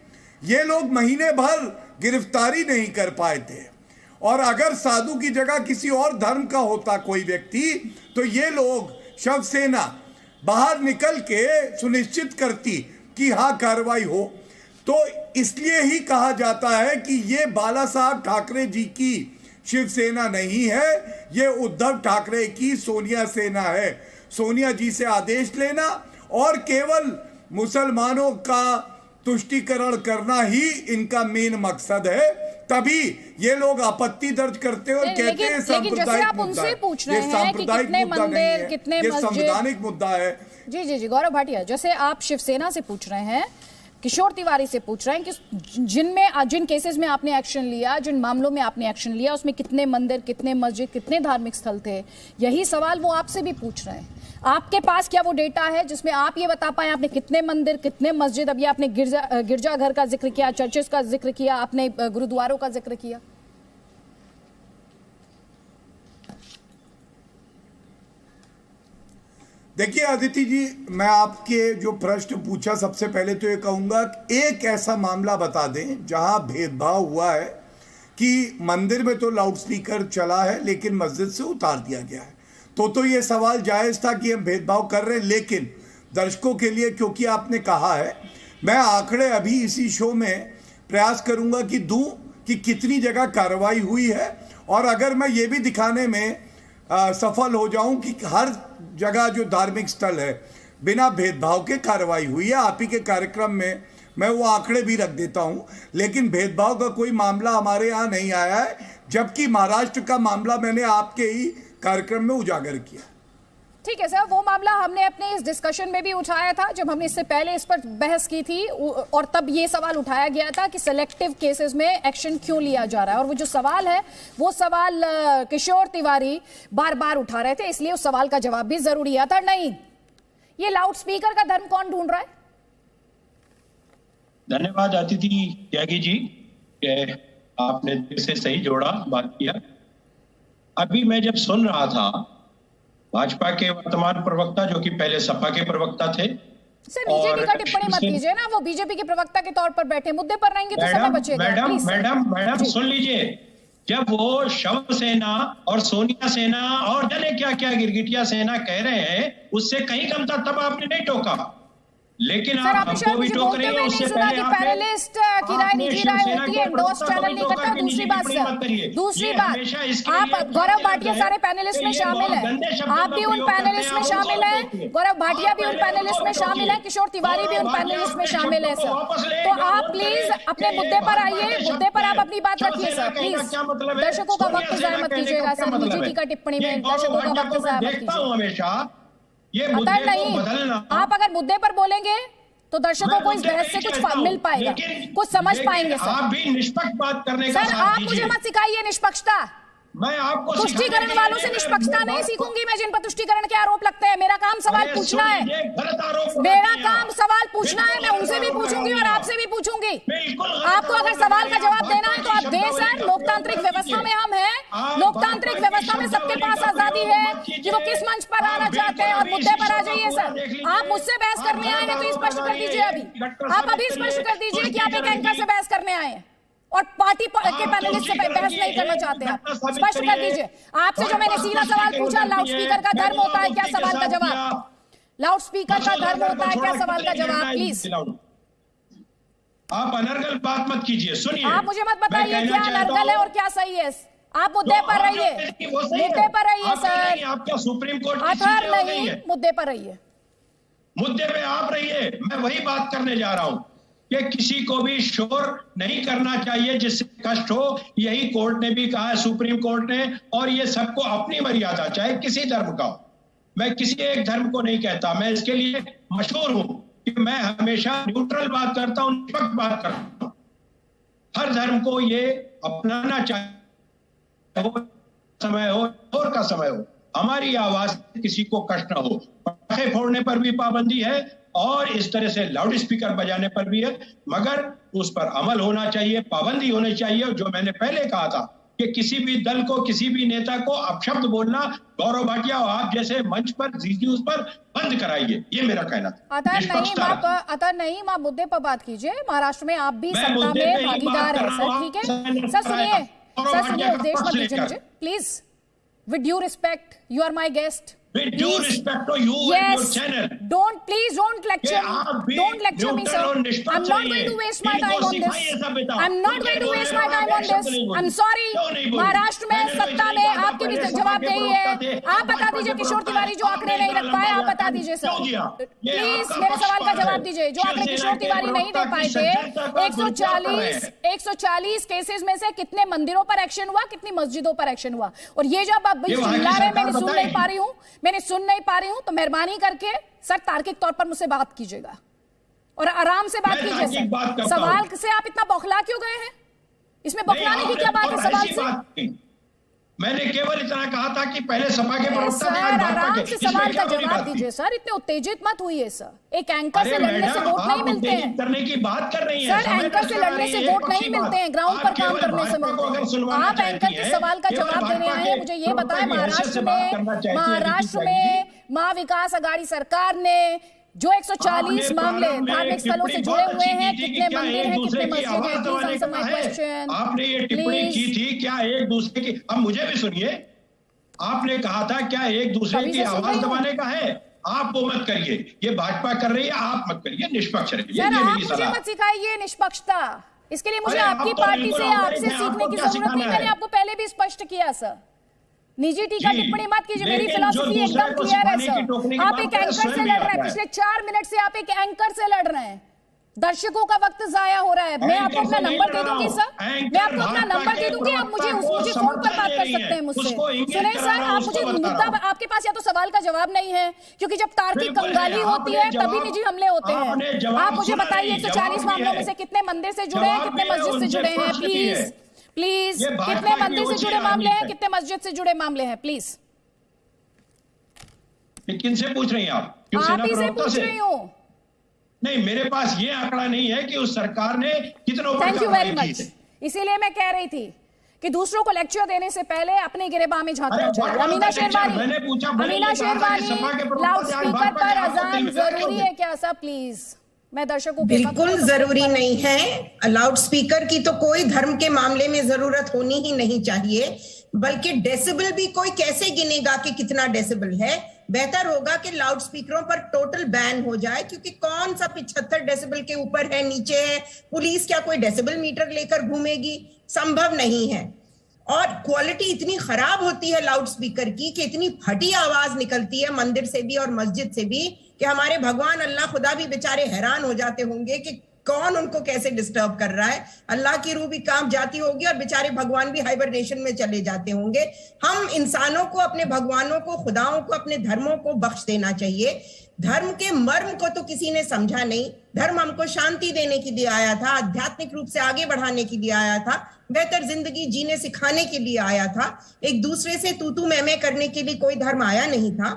ये लोग महीने भर गिरफ्तारी नहीं कर पाए थे, और अगर साधु की जगह किसी और धर्म का होता कोई व्यक्ति तो ये लोग शिवसेना बाहर निकल के सुनिश्चित करती कि हाँ कार्रवाई हो। तो इसलिए ही कहा जाता है कि ये बाला साहब ठाकरे जी की शिवसेना नहीं है, ये उद्धव ठाकरे की सोनिया सेना है। सोनिया जी से आदेश लेना और केवल मुसलमानों का तुष्टीकरण करना ही इनका मेन मकसद है। तभी ये लोग आपत्ति दर्ज करते हैं और कहते हैं सांप्रदायिक मुद्दा है। ये सांप्रदायिक मुद्दा नहीं है, ये संवैधानिक मुद्दा है। जी जी जी गौरव भाटिया, जैसे आप शिवसेना से पूछ रहे हैं, किशोर तिवारी से पूछ रहे हैं कि जिन केसेस में आपने एक्शन लिया, जिन मामलों में आपने एक्शन लिया, उसमें कितने मंदिर, कितने मस्जिद, कितने धार्मिक स्थल थे, यही सवाल वो आपसे भी पूछ रहे हैं। आपके पास क्या वो डेटा है जिसमें आप ये बता पाए आपने कितने मंदिर, कितने मस्जिद, अभी आपने गिरजाघर का जिक्र किया, चर्चेस का जिक्र किया, आपने गुरुद्वारों का जिक्र किया? देखिए अदिति जी, मैं आपके जो प्रश्न पूछा सबसे पहले तो ये कहूंगा एक ऐसा मामला बता दें जहां भेदभाव हुआ है कि मंदिर में तो लाउडस्पीकर चला है लेकिन मस्जिद से उतार दिया गया है। तो ये सवाल जायज था कि हम भेदभाव कर रहे हैं, लेकिन दर्शकों के लिए क्योंकि आपने कहा है, मैं आंकड़े अभी इसी शो में प्रयास करूंगा कि दूं कि कितनी जगह कार्रवाई हुई है, और अगर मैं ये भी दिखाने में सफल हो जाऊं कि हर जगह जो धार्मिक स्थल है बिना भेदभाव के कार्रवाई हुई है। आप ही के कार्यक्रम में मैं वो आंकड़े भी रख देता हूं, लेकिन भेदभाव का कोई मामला हमारे यहां नहीं आया है, जबकि महाराष्ट्र का मामला मैंने आपके ही कार्यक्रम में उजागर किया। ठीक है सर, वो मामला हमने अपने इस डिस्कशन में भी उठाया था जब हमने इससे पहले इस पर बहस की थी, और तब ये सवाल उठाया गया था कि सिलेक्टिव केसेस में एक्शन क्यों लिया जा रहा है। और वो जो सवाल है वो सवाल किशोर तिवारी बार बार उठा रहे थे, इसलिए उस सवाल का जवाब भी जरूरी है। था नहीं, ये लाउड स्पीकर का धर्म कौन ढूंढ रहा है? धन्यवाद अतिथि त्यागी जी कि आपने दिल से सही जोड़ा, बात किया। अभी मैं जब सुन रहा था भाजपा के वर्तमान प्रवक्ता, जो कि पहले सपा के प्रवक्ता थे, सर बीजेपी का टिप्पणी मत कीजिए ना, वो बीजेपी के प्रवक्ता के तौर पर बैठे, मुद्दे पर रहेंगे तो समय बचेगा। मैडम सुन लीजिए, जब वो शव सेना और सोनिया सेना और जाने क्या क्या गिरगिटिया सेना कह रहे हैं, उससे कहीं कम था, तब आपने नहीं टोका। लेकिन सर, आप शायद मुझे बोलते हुए नहीं सुना कि पैनलिस्ट की राय निजी राय होती है, एंडोर्स चैनल नहीं करता। दूसरी बात सर, दूसरी बात, आप गौरव भाटिया सारे पैनलिस्ट में शामिल हैं, आप भी उन पैनलिस्ट में शामिल हैं, गौरव भाटिया भी उन पैनलिस्ट में शामिल हैं, किशोर तिवारी भी उन पैनलिस्ट में शामिल है सर। तो आप प्लीज अपने मुद्दे पर आइए, मुद्दे पर आप अपनी बात रखिए सर, प्लीज। दर्शकों का वक्त जाया मत कीजिएगा सर, बीजेपी का टिप्पणी में दर्शकों का वक्त जाया मत कीजिए। पता नहीं, आप अगर मुद्दे पर बोलेंगे तो दर्शकों को इस बहस से कुछ मिल पाएगा, कुछ समझ पाएंगे सर। आप भी निष्पक्ष बात करने का सर, आप मुझे मत सिखाइए निष्पक्षता। मैं आपको तुष्टिकरण वालों से निष्पक्षता नहीं सीखूंगी मैं, जिन पर तुष्टिकरण के आरोप लगते हैं। मेरा काम सवाल पूछना है, मेरा काम सवाल पूछना है। मैं उनसे भी पूछूंगी और आपसे भी पूछूंगी। आपको अगर सवाल का जवाब देना है तो आप दें सर। लोकतांत्रिक व्यवस्था में हम हैं, लोकतांत्रिक व्यवस्था में सबके पास आजादी है कि वो किस मंच पर आना चाहते हैं, और मुद्दे पर आ जाइए सर। आप मुझसे बहस करने आए हैं तो स्पष्ट कर दीजिए, अभी आप अभी स्पष्ट कर दीजिए कि आप एक एंकर से बहस करने आए हैं और पार्टी के पैनलिस्ट से बहस नहीं करना चाहते। आप स्पष्ट कर दीजिए। आपसे जो मैंने सीधा सवाल पूछा, लाउड स्पीकर का धर्म होता है क्या, सवाल का जवाब। लाउड स्पीकर का धर्म होता है क्या, सवाल का जवाब प्लीज। आप अनर्गल बात मत कीजिए, सुनिए। आप मुझे मत बताइए क्या अनर्गल है और क्या सही है। आप मुद्दे पर रहिए, मुद्दे पर रहिए सर। आपका सुप्रीम कोर्ट अथर नहीं, मुद्दे पर रहिए, मुद्दे पे आप रहिए। मैं वही बात करने जा रहा हूं कि किसी को भी शोर नहीं करना चाहिए जिससे कष्ट हो। यही कोर्ट ने भी कहा है, सुप्रीम कोर्ट ने, और ये सबको अपनी मर्यादा, चाहे किसी धर्म का हो। मैं किसी एक धर्म को नहीं कहता, मैं इसके लिए मशहूर हूं कि मैं हमेशा न्यूट्रल बात करता हूं, निष्पक्ष बात करता हूं। हर धर्म को ये अपनाना चाहिए, समय हो और का समय हो, हमारी आवाज किसी को कष्ट न हो। पटाखे फोड़ने पर भी पाबंदी है और इस तरह से लाउड स्पीकर बजाने पर भी है, मगर उस पर अमल होना चाहिए, पाबंदी होनी चाहिए। जो मैंने पहले कहा था कि किसी भी दल को, किसी भी नेता को अपशब्द बोलना, गौरव भाटिया और आप जैसे मंच पर जीती उस पर बंद कराइए, ये मेरा कहना था। अतर नहीं, मां मुद्दे पर बात कीजिए। महाराष्ट्र में आप भी सत्ता में भागीदार है सर, ठीक है सर। सुनिए सर, सुनिए, उपदेश मत दीजिए मुझे please. With due respect, you are my guest. With due respect to you and your channel. Don't lecture me. Don't lecture me, sir. I'm not going to waste my time on this. I'm not going to waste my time on this. I'm sorry. Maharashtra में सत्ता में आपके भी जवाब यही है। आप बता दीजिए किशोर तिवारी जो आंकड़े नहीं रख पाए, आप बता दीजिए सर। प्लीज मेरे सवाल का जवाब दीजिए। जो आंकड़े किशोर तिवारी नहीं दे पाए थे, 140 केसेस में से कितने मंदिरों पर एक्शन हुआ, कितनी मस्जिदों पर एक्शन हुआ। और ये जब आप चिल्ला रहे, मैंने सुन नहीं पा रही हूं, तो मेहरबानी करके सर तार्किक तौर पर मुझसे बात कीजिएगा और आराम से बात कीजिए सर। सवाल से आप इतना बौखला क्यों गए हैं? इसमें बौखलाने की क्या बात है सवाल से? मैंने केवल इतना कहा था कि पहले सपा के प्रवक्ता ने आराम से सवाल का जवाब दीजिए सर, इतने उत्तेजित मत होइए सर। एक एंकर से लड़ने से वोट नहीं मिलते हैं करने की बात कर रही है सर। एंकर से लड़ने से वोट नहीं मिलते हैं, ग्राउंड पर काम करने से मिलते हैं। आप एंकर के सवाल का जवाब देने आए हैं। मुझे ये बताएं, महाराष्ट्र में महा विकास आघाड़ी सरकार ने जो 140 मामले धार्मिक स्थलों से जुड़े हुए हैं, कितने मंदिर हैं, कितने मस्जिद हैं? आपने ये टिप्पणी की थी क्या एक दूसरे की? अब मुझे भी सुनिए, आपने कहा था क्या एक दूसरे की आवाज दबाने का है? आप वो मत करिए, ये भाजपा कर रही है, आप मत करिए, निष्पक्ष रहिए। आप मुझे मत सिखाइए निष्पक्षता। इसके लिए मुझे आपकी पार्टी से, आपसे सीखने की जरूरत नहीं। मैंने आपको पहले भी स्पष्ट किया सर। निजी टीका टिप्पणी मत कीजिए, मेरी फिलॉसफी एकदम क्लियर है सर। आप एक एंकर से लड़ रहे हैं, पिछले 4 मिनट से आप एक एंकर से लड़ रहे हैं। दर्शकों का वक्त जाया हो रहा है। मैं आपको अपना नंबर दे दूंगी सर, मैं आपको अपना नंबर दे दूंगी, आप मुझे फोन पर बात कर सकते हैं मुझसे। सुने सर, आप मुझे मुद्दा, आपके पास या तो सवाल का जवाब नहीं है, क्योंकि जब तार्किक कंगाली होती है तभी निजी हमले होते हैं। आप मुझे बताइए 140 मामलों में से कितने मंदिर से जुड़े हैं, कितने मस्जिद से जुड़े हैं? प्लीज प्लीज, कितने मंदिर से जुड़े मामले हैं, कितने मस्जिद से जुड़े मामले हैं? प्लीज। किनसे पूछ रही हैं आप? आप ही से पूछ रही हूँ। नहीं, मेरे पास ये आंकड़ा नहीं है कि उस सरकार ने कितनों पर थैंक यू वेरी कार्रवाई मच। की है। इसीलिए मैं कह रही थी कि दूसरों को लेक्चर देने से पहले अपने गिरेबान में झांकना चाहिए। अमीना शेरवानी, अमीना शेरवानी, लाउड स्पीकर पर अजान जरूरी है क्या सर? प्लीज, मैं दर्शकों के बिल्कुल जरूरी नहीं है। लाउड स्पीकर की तो कोई धर्म के मामले में जरूरत होनी ही नहीं चाहिए, बल्कि डेसिबल भी कोई कैसे गिनेगा कि कितना डेसिबल है? बेहतर होगा कि लाउड स्पीकरों पर टोटल बैन हो जाए, क्योंकि कौन सा 75 डेसिबल के ऊपर है, नीचे है? पुलिस क्या कोई डेसिबल मीटर लेकर घूमेगी? संभव नहीं है। और क्वालिटी इतनी खराब होती है लाउड स्पीकर की कि इतनी फटी आवाज निकलती है मंदिर से भी और मस्जिद से भी कि हमारे भगवान अल्लाह खुदा भी बेचारे हैरान हो जाते होंगे कि कौन उनको कैसे डिस्टर्ब कर रहा है। अल्लाह की रूह भी कांप जाती होगी और बेचारे भगवान भी हाइबरनेशन में चले जाते होंगे। हम इंसानों को, अपने भगवानों को, खुदाओं को, अपने धर्मों को बख्श देना चाहिए। धर्म के मर्म को तो किसी ने समझा नहीं। धर्म हमको शांति देने के लिए आया था, आध्यात्मिक रूप से आगे बढ़ाने के लिए आया था, बेहतर जिंदगी जीने सिखाने के लिए आया था। एक दूसरे से तू तू मैं मैं करने के लिए कोई धर्म आया नहीं था।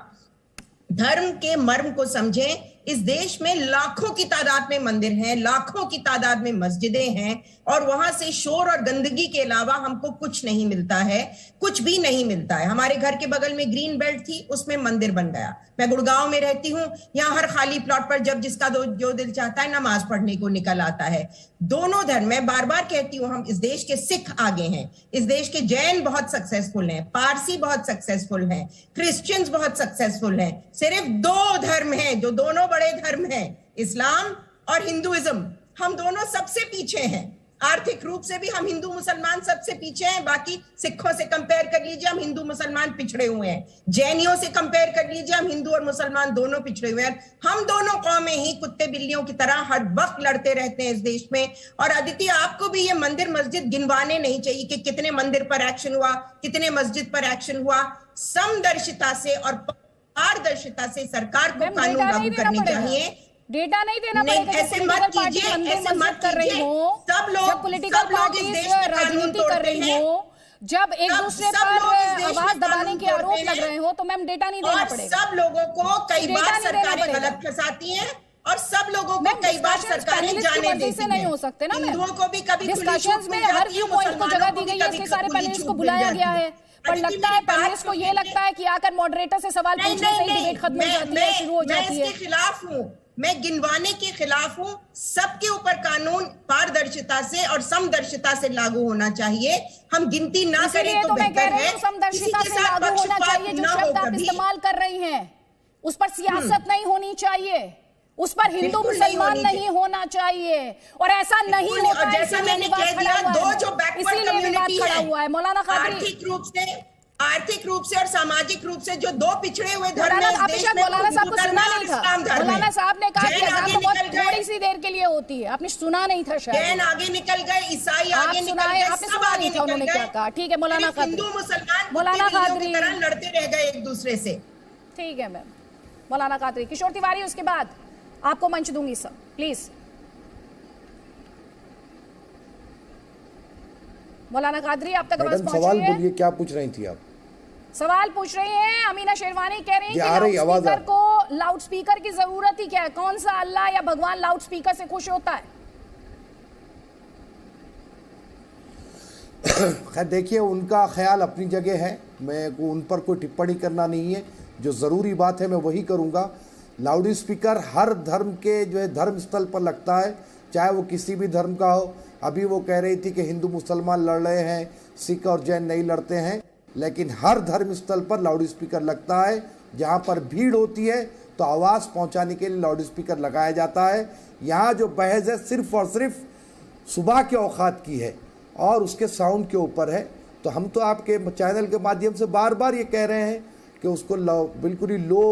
धर्म के मर्म को समझें। इस देश में लाखों की तादाद में मंदिर हैं, लाखों की तादाद में मस्जिदें हैं, और वहां से शोर और गंदगी के अलावा हमको कुछ नहीं मिलता है, कुछ भी नहीं मिलता है। हमारे घर के बगल में ग्रीन बेल्ट थी, उसमें मंदिर बन गया। मैं गुड़गांव में रहती हूँ, यहाँ हर खाली प्लॉट पर जब जिसका जो दिल चाहता है नमाज पढ़ने को निकल आता है। दोनों धर्म, मैं बार बार कहती हूँ, हम इस देश के सिख आगे हैं, इस देश के जैन बहुत सक्सेसफुल हैं, पारसी बहुत सक्सेसफुल हैं, क्रिश्चियंस बहुत सक्सेसफुल हैं। सिर्फ दो धर्म हैं जो दोनों बड़े धर्म हैं, इस्लाम और हिंदुइज्म। हम दोनों सबसे पीछे हैं। आर्थिक रूप से भी हम हिंदू मुसलमान सबसे पीछे हैं। बाकी सिखों से कंपेयर कर लीजिए, हम हिंदू मुसलमान पिछड़े हुए हैं। जैनियों से कंपेयर कर लीजिए, हम हिंदू और मुसलमान दोनों पिछड़े हुए हैं। हम दोनों कौमें ही कुत्ते बिल्लियों की तरह हर वक्त लड़ते रहते हैं इस देश में। और अदिति, आपको भी ये मंदिर मस्जिद गिनवाने नहीं चाहिए कि कितने मंदिर पर एक्शन हुआ, कितने मस्जिद पर एक्शन हुआ। समदर्शिता से और पारदर्शिता से सरकार को कानून लागू करने चाहिए। डेटा नहीं देना पड़ेगा। ऐसे मत कीजिए, ऐसे मत कर रही हो, सब लोग पॉलिटिकल पार्टीज राजनीति कर रही हो, जब एक दूसरे पर आवाज दबाने के आरोप लग रहे हो, तो मैम डेटा नहीं देना पड़ेगा। सब लोगों को कई बार सरकारें गलत फंसाती हैं, और सब लोगों को कई बार सरकारें जाने देती हैं। नहीं हो सकते ना मैम, हिंदुओं को भी कभी डिस्कशंस में हर व्यू पॉइंट को जगह दी गई है, इसलिए सारे पैनलिस्ट को बुलाया गया है। पर लगता है पैनलिस्ट को ये लगता है कि आकर मॉडरेटर से सवाल पूछने से ही डिबेट खत्म हो जाती है, शुरू हो जाती है। मैं इसके खिलाफ हूँ, मैं गिनवाने के खिलाफ हूँ। सबके ऊपर कानून पारदर्शिता से और समदर्शिता से लागू होना चाहिए। हम गिनती ना करें तो बेहतर है। समदर्शिता से लागू होना चाहिए। जो शब्द आप इस्तेमाल कर रही हैं, उस पर सियासत नहीं होनी चाहिए, उस पर हिंदू मुसलमान नहीं होना चाहिए, और ऐसा नहीं होता है। जैसा मैंने कह दिया, दो जो बैकवर्ड कम्युनिटी खड़ा हुआ है मौलाना कादरी, आर्थिक रूप से और सामाजिक रूप से जो दो पिछड़े हुए धर्म मौलाना साहब को सुना नहीं था। मौलाना साहब ने कहा कि अज़ान तो बहुत थोड़ी सी देर के लिए होती है, आपने सुना नहीं था शायद। जैन आगे निकल गए, ईसाई आगे निकल गए, आपने सुना नहीं था उन्होंने क्या कहा। ठीक है मौलाना कादरी, हिंदू मुसलमान मौलाना कादरी लड़ते रह गए एक दूसरे से। ठीक है मैम, मौलाना कादरी। किशोर तिवारी, उसके बाद आपको मंच दूंगी सर, प्लीज। मौलाना कादरी, आप तक आवाज पहुंच रही है? सवाल बोलिए, क्या पूछ रही थी आप? सवाल पूछ रही हैं अमीना शेरवानी, कह रही हैं कि लाउड स्पीकर की जरूरत ही क्या है? कौन सा अल्लाह या भगवान लाउड स्पीकर से खुश होता है? खैर देखिए, उनका ख्याल अपनी जगह है, मैं उन पर कोई टिप्पणी करना नहीं है। जो ज़रूरी बात है मैं वही करूँगा। लाउड स्पीकर हर धर्म के जो है धर्म स्थल पर लगता है, चाहे वो किसी भी धर्म का हो। अभी वो कह रही थी कि हिंदू मुसलमान लड़ रहे हैं, सिख और जैन नहीं लड़ते हैं, लेकिन हर धर्म स्थल पर लाउड स्पीकर लगता है। जहाँ पर भीड़ होती है तो आवाज़ पहुँचाने के लिए लाउड स्पीकर लगाया जाता है। यहाँ जो बहस है सिर्फ़ और सिर्फ सुबह के औकात की है और उसके साउंड के ऊपर है। तो हम तो आपके चैनल के माध्यम से बार बार ये कह रहे हैं कि उसको बिल्कुल ही लो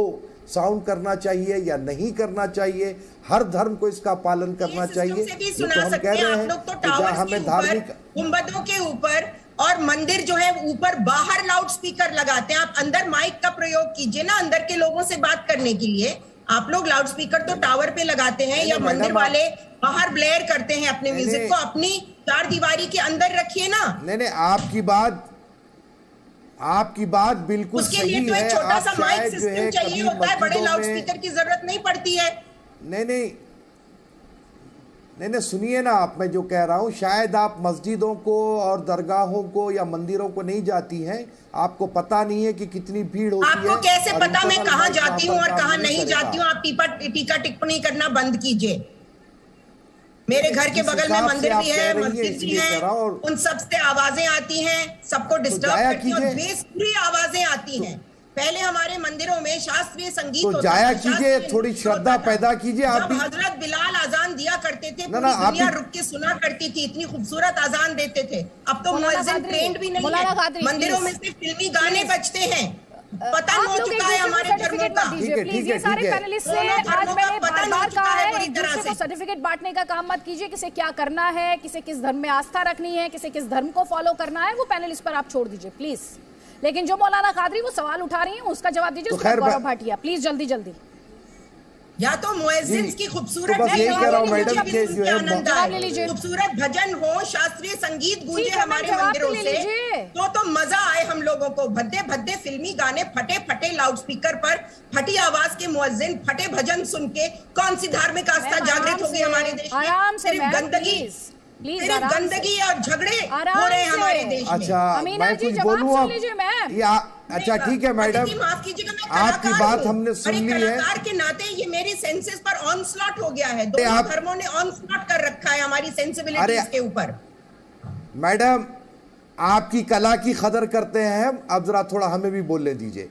साउंड करना चाहिए या नहीं करना चाहिए, हर धर्म को इसका पालन करना चाहिए। भी सुना हम सकते कह हैं रहे आप हैं लोग तो कि जहाँ टावर्स हमें के धार्मिक ऊपर, गुंबदों के ऊपर और मंदिर जो है ऊपर बाहर लाउड स्पीकर लगाते हैं। आप अंदर माइक का प्रयोग कीजिए ना, अंदर के लोगों से बात करने के लिए। आप लोग लाउड स्पीकर तो टावर पे लगाते हैं या मंदिर वाले बाहर ब्लेयर करते हैं अपने म्यूजिक को, अपनी चार दीवारी के अंदर रखिए ना। नहीं, आपकी बात बिल्कुल उसके सही लिए तो है। एक छोटा सा माइक शायद जो सिस्टम है चाहिए कभी होता है, बड़े मस्जिदों लाउड में- स्पीकर की जरूरत नहीं पड़ती है। नहीं, सुनिए ना, आप मैं जो कह रहा हूँ, शायद आप मस्जिदों को और दरगाहों को या मंदिरों को नहीं जाती हैं, आपको पता नहीं है कि कितनी भीड़ होती है। आपको कैसे और पता मैं इंटरनल कहाँ माइक जाती हूँ वहाँ और पर कहाँ काम नहीं करेगा। जाती हूँ? आप टीका टिप्पणी करना बंद कीजिए। मेरे घर के जिस बगल में हिसाब से मंदिर आप भी कह है, रही हैं, मस्जिद भी इसलिए है, कह रहा हूं। और उन सब से आवाजें आती हैं, सबको डिस्टर्ब जाया करती हैं और कीजिए। बेसुरी आवाजें आती हैं। पहले हमारे मंदिरों में शास्त्रीय संगीत तो होता जाया था, कीजिए, शास्त्रीय थोड़ी नृत्य श्रद्धा होता था। पैदा कीजिए। आप जब भी हजरत बिलाल अजान दिया करते थे, ना, पूरी आप दुनिया भी- रुक के सुना करती थी, इतनी खूबसूरत अजान देते थे। अब तो मौलाना मुअज्जिन कादरी, ट्रेंड भी नहीं मौलाना है, कादरी, मंदिरों please। में सिर्फ फिल्मी गाने बजते हैं। पतन आप हो लोग एक चुका है दूसरे को हमारे धर्मों सर्टिफिकेट का। मत दीजिए ठीक है, प्लीज। ठीक ये है, सारे ठीक है। पैनलिस्ट से दोनों आज धर्मों मैंने का पतन हो बार चुका कहा है है, बुरी एक तरह दूसरे को से। सर्टिफिकेट बांटने का काम मत कीजिए। किसे क्या करना है, किसे किस धर्म में आस्था रखनी है, किसे किस धर्म को फॉलो करना है, वो पैनलिस्ट पर आप छोड़ दीजिए प्लीज। लेकिन जो मौलाना कादरी वो सवाल उठा रही हैं, उसका जवाब दीजिए। तो उसके बाद खैर, गौरव भाटिया प्लीज जल्दी जल्दी। या तो मुअज्जिन जी, की खूबसूरत तो बस यही कह रहा हूं मैडम कि कि जो है आनंद जवाब ले आए, लीजिए। खूबसूरत भजन हो, शास्त्रीय संगीत गूंजे ठीक है, मैम, हमारे जवाब मंदिरों ले से, लीजिए। तो मजा आए हम लोगों को। भद्दे भद्दे फिल्मी गाने, फटे फटे लाउड स्पीकर पर फटी आवाज के मुअज्जिन, फटे भजन सुन के कौन सी धार्मिक आस्था मैम, जागृत आराम होगी से, हमारे देश में? आराम से सिर्फ मैम, गंदगी, प्लीज सिर्फ आराम से। गंदगी और झगड़े आराम हो रहे हैं से। हमारे देश में। अच्छा, अमीना मैं जी, कुछ जवाब बोलूं सुन अब? लीजिए मैम। या अच्छा, ठीक है मैडम, अदिति, माफ कीजिएगा, मैं आपकी कलाकार बात हूं। हमने सुन और एक ली है। कलाकार के नाते ये मेरी सेंसेस पर ऑनस्लॉट हो गया है। दोनों आप- धर्मों ने ऑनस्लॉट कर रखा है हमारी सेंसिबिलिटीज के ऊपर। मैडम, आपकी कला की कदर करते हैं हम, अब जरा थोड़ा हमें भी बोलने दीजिए,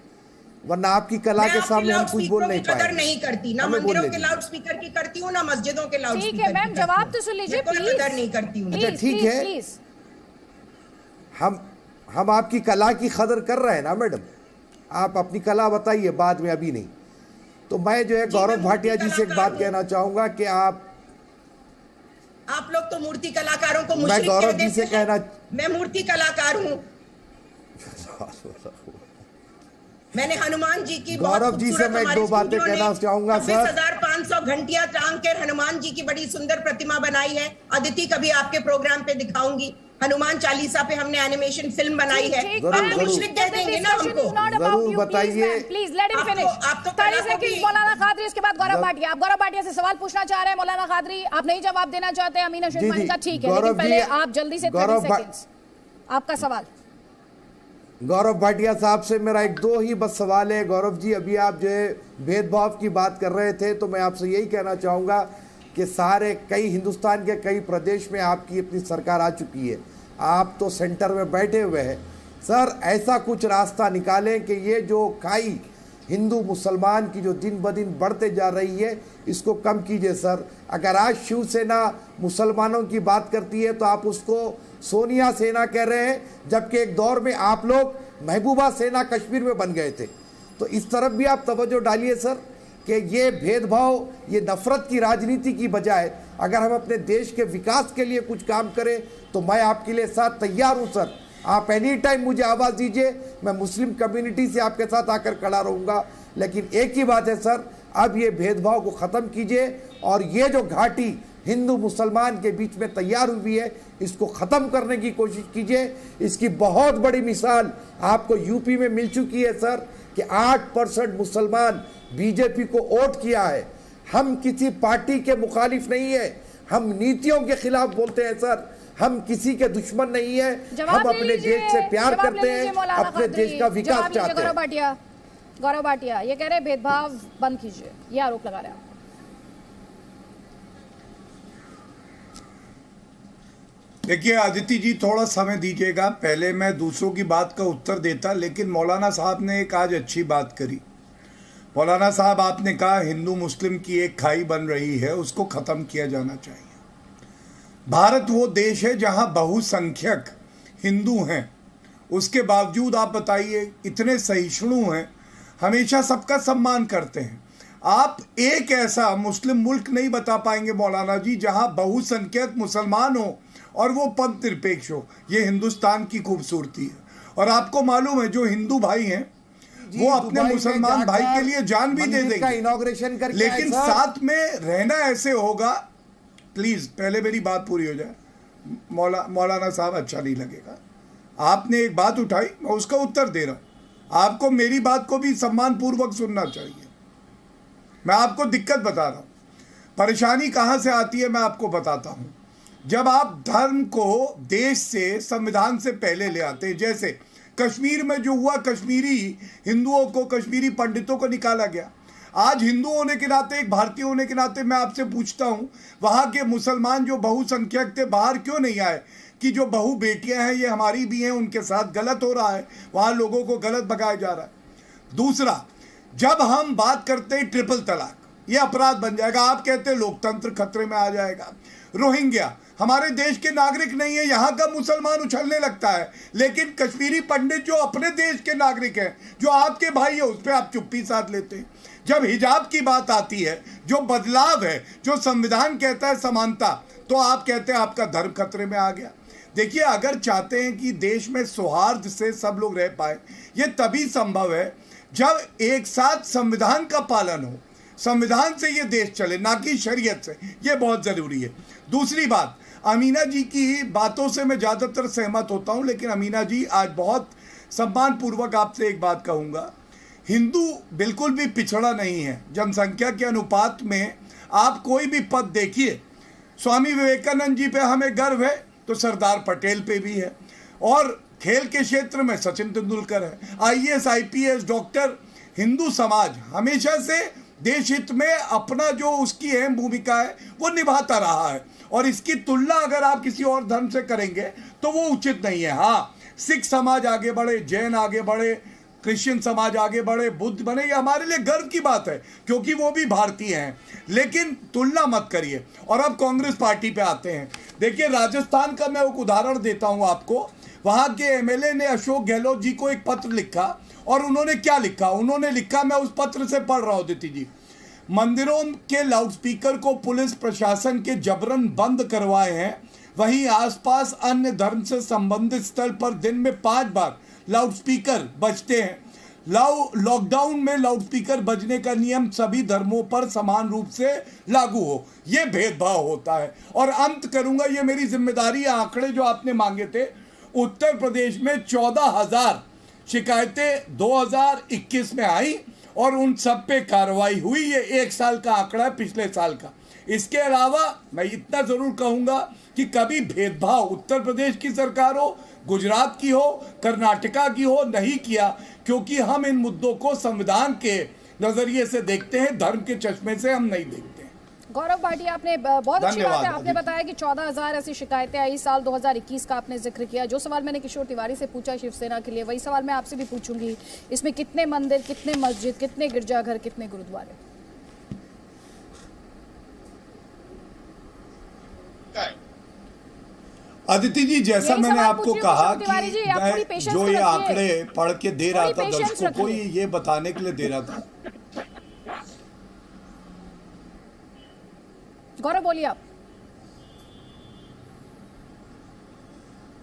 वरना आपकी कला मैं के आपके सामने हम लाउड कुछ स्पीकरों बोल नहीं की कदर पाएंगे। नहीं करती, ना हमें मंदिरों बोलने के दीजिए। लाउड स्पीकर की करती हूँ, ना मस्जिदों के लाउड ठीक स्पीकर है मैम, जवाब तो सुन लीजिए कोई प्लीज। कदर नहीं करती हूँ। अच्छा, ठीक है। प्लीज। हम आपकी कला की कदर कर रहे हैं ना मैडम, आप अपनी कला बताइए, बाद में, अभी नहीं। तो मैं जो है गौरव भाटिया जी से एक बात कहना चाहूंगा कि आप लोग तो मूर्ति कलाकारों को मैं मुशरिक गौरव कह जी से देते हैं। कहना मैं मूर्ति कलाकार हूँ। मैंने हनुमान जी की बहुत गौरव जी से खूबसूरत मैं एक हमारे दो बातें स्टूडियो ने कहना चाहूंगा, सर। 26,500 घंटियां टांग कर हनुमान जी की बड़ी सुंदर प्रतिमा बनाई है। अदिति, कभी आपके प्रोग्राम पे दिखाऊंगी। हनुमान चालीसा पे हमने एनिमेशन फिल्म बनाई है। ठीक, आप जरूर, तो जरूर। मुशरिक कह देंगे ना हमको। जरूर बताइए। प्लीज लेट हिम आप तो- फिनिश। आप तो 30 कला को भी- सेकंड मौलाना कादरी, उसके बाद गौरव भाटिया। आप गौरव भाटिया से सवाल पूछना चाह रहे हैं मौलाना कादरी, आप नहीं जवाब देना चाहते हैं अमीना जी, शेखवानी जी। का, ठीक है, गौरव लेकिन पहले जी, आप जल्दी से 30 गौरव भा- सेकंड्स आपका सवाल। गौरव भाटिया साहब से मेरा एक दो ही बस सवाल है। गौरव जी, अभी आप जो है भेदभाव की बात कर रहे थे, तो मैं आपसे यही कहना चाहूँगा कि सारे कई हिंदुस्तान के कई प्रदेश में आपकी अपनी सरकार आ चुकी है, आप तो सेंटर में बैठे हुए हैं। सर, ऐसा कुछ रास्ता निकालें कि ये जो खाई हिंदू मुसलमान की जो दिन ब दिन बढ़ते जा रही है, इसको कम कीजिए सर। अगर आज शिवसेना मुसलमानों की बात करती है तो आप उसको सोनिया सेना कह रहे हैं, जबकि एक दौर में आप लोग महबूबा सेना कश्मीर में बन गए थे। तो इस तरफ भी आप तवज्जो डालिए सर कि ये भेदभाव, ये नफरत की राजनीति की बजाय अगर हम अपने देश के विकास के लिए कुछ काम करें तो मैं आपके लिए साथ तैयार हूँ सर। आप एनी टाइम मुझे आवाज़ दीजिए, मैं मुस्लिम कम्युनिटी से आपके साथ आकर खड़ा रहूँगा। लेकिन एक ही बात है सर, अब ये भेदभाव को ख़त्म कीजिए और ये जो घाटी हिंदू मुसलमान के बीच में तैयार हुई है, इसको ख़त्म करने की कोशिश कीजिए। इसकी बहुत बड़ी मिसाल आपको यूपी में मिल चुकी है सर कि 8% मुसलमान बीजेपी को वोट किया है। हम किसी पार्टी के मुखालिफ नहीं है, हम नीतियों के खिलाफ बोलते हैं सर, हम किसी के दुश्मन नहीं है, हम अपने देश से प्यार करते हैं, अपने देश का विकास चाहते हैं। गौरव भाटिया ये कह रहे हैं भेदभाव बंद कीजिए, ये आरोप लगा रहे हैं। देखिए अदिति जी, थोड़ा समय दीजिएगा, पहले मैं दूसरों की बात का उत्तर देता, लेकिन मौलाना साहब ने एक आज अच्छी बात करी। मौलाना साहब, आपने कहा हिंदू मुस्लिम की एक खाई बन रही है, उसको ख़त्म किया जाना चाहिए। भारत वो देश है जहां बहुसंख्यक हिंदू हैं, उसके बावजूद आप बताइए इतने सहिष्णु हैं। हमेशा सबका सम्मान करते हैं। आप एक ऐसा मुस्लिम मुल्क नहीं बता पाएंगे मौलाना जी जहां बहुसंख्यक मुसलमान हो और वो पंथ निरपेक्ष हो। ये हिंदुस्तान की खूबसूरती है। और आपको मालूम है जो हिंदू भाई हैं वो अपने मुसलमान भाई के लिए जान भी दे देंगे, इनॉग्रेशन करके, लेकिन साथ में रहना ऐसे होगा। प्लीज पहले मेरी बात पूरी हो जाए। मौलाना साहब अच्छा नहीं लगेगा, आपने एक बात उठाई, मैं उसका उत्तर दे रहा हूं। आपको मेरी बात को भी सम्मान पूर्वक सुनना चाहिए। मैं आपको दिक्कत बता रहा हूं, परेशानी कहां से आती है मैं आपको बताता हूं। जब आप धर्म को देश से, संविधान से पहले ले आते हैं, जैसे कश्मीर में जो हुआ, कश्मीरी हिंदुओं को, कश्मीरी पंडितों को निकाला गया। आज हिंदू होने के नाते, एक भारतीय होने के नाते मैं आपसे पूछता हूं, वहां के मुसलमान जो बहुसंख्यक थे बाहर क्यों नहीं आए कि जो बहु बेटियां हैं ये हमारी भी हैं, उनके साथ गलत हो रहा है, वहां लोगों को गलत भगाया जा रहा है। दूसरा, जब हम बात करते हैं ट्रिपल तलाक, ये अपराध बन जाएगा। आप कहते हैं लोकतंत्र खतरे में आ जाएगा। रोहिंग्या हमारे देश के नागरिक नहीं है, यहाँ का मुसलमान उछलने लगता है, लेकिन कश्मीरी पंडित जो अपने देश के नागरिक हैं, जो आपके भाई है, उस पर आप चुप्पी साध लेते हैं। जब हिजाब की बात आती है, जो बदलाव है, जो संविधान कहता है समानता, तो आप कहते हैं आपका धर्म खतरे में आ गया। देखिए, अगर चाहते हैं कि देश में सौहार्द से सब लोग रह पाए, ये तभी संभव है जब एक साथ संविधान का पालन हो, संविधान से ये देश चले, ना कि शरीयत से। ये बहुत जरूरी है। दूसरी बात, अमीना जी की बातों से मैं ज़्यादातर सहमत होता हूं, लेकिन अमीना जी आज बहुत सम्मानपूर्वक आपसे एक बात कहूँगा, हिंदू बिल्कुल भी पिछड़ा नहीं है। जनसंख्या के अनुपात में आप कोई भी पद देखिए, स्वामी विवेकानंद जी पे हमें गर्व है तो सरदार पटेल पे भी है, और खेल के क्षेत्र में सचिन तेंदुलकर है, IAS IPS डॉक्टर। हिंदू समाज हमेशा से देश हित में अपना जो उसकी अहम भूमिका है वो निभाता रहा है, और इसकी तुलना अगर आप किसी और धर्म से करेंगे तो वो उचित नहीं है। हाँ, सिख समाज आगे बढ़े, जैन आगे बढ़े, क्रिश्चियन समाज आगे बढ़े, बुद्ध बने, ये हमारे लिए गर्व की बात है क्योंकि वो भी भारतीय हैं, लेकिन तुलना मत करिए। और अब कांग्रेस पार्टी पे आते हैं। देखिए, राजस्थान का मैं एक उदाहरण देता हूं आपको। वहां के MLA ने अशोक गहलोत जी को एक पत्र लिखा, और उन्होंने क्या लिखा, उन्होंने लिखा, मैं उस पत्र से पढ़ रहा हूं दीदी जी, मंदिरों के लाउडस्पीकर को पुलिस प्रशासन के जबरन बंद करवाए हैं, वहीं आसपास अन्य धर्म से संबंधित स्थल पर दिन में 5 बार लाउडस्पीकर बजते हैं। लॉकडाउन में लाउडस्पीकर बजने का नियम सभी धर्मों पर समान रूप से लागू हो, ये भेदभाव होता है। और अंत करूंगा, ये मेरी जिम्मेदारी है, आंकड़े जो आपने मांगे थे, उत्तर प्रदेश में 14,000 शिकायतें 2021 में आई और उन सब पे कार्रवाई हुई। ये 1 साल का आंकड़ा है, पिछले साल का। इसके अलावा मैं इतना जरूर कहूंगा कि कभी भेदभाव उत्तर प्रदेश की सरकार हो, गुजरात की हो, कर्नाटका की हो, नहीं किया, क्योंकि हम इन मुद्दों को संविधान के नजरिए से देखते हैं, धर्म के चश्मे से हम नहीं देखते। गौरव भाटिया, आपने बहुत अच्छी बात है, आपने बताया कि 14,000 ऐसी शिकायतें आई साल 2021 का आपने जिक्र किया। जो सवाल मैंने किशोर तिवारी से पूछा शिवसेना के लिए, वही सवाल मैं आपसे भी पूछूंगी। इसमें कितने मंदिर, कितने मस्जिद, कितने गिरजाघर, कितने गुरुद्वारे? अदिति जी, जैसा मैंने आपको कहा कि जो ये आंकड़े पढ़ के दे रहा था दर्शकों को, ये बताने के लिए दे रहा था। गौरव बोलिए आप।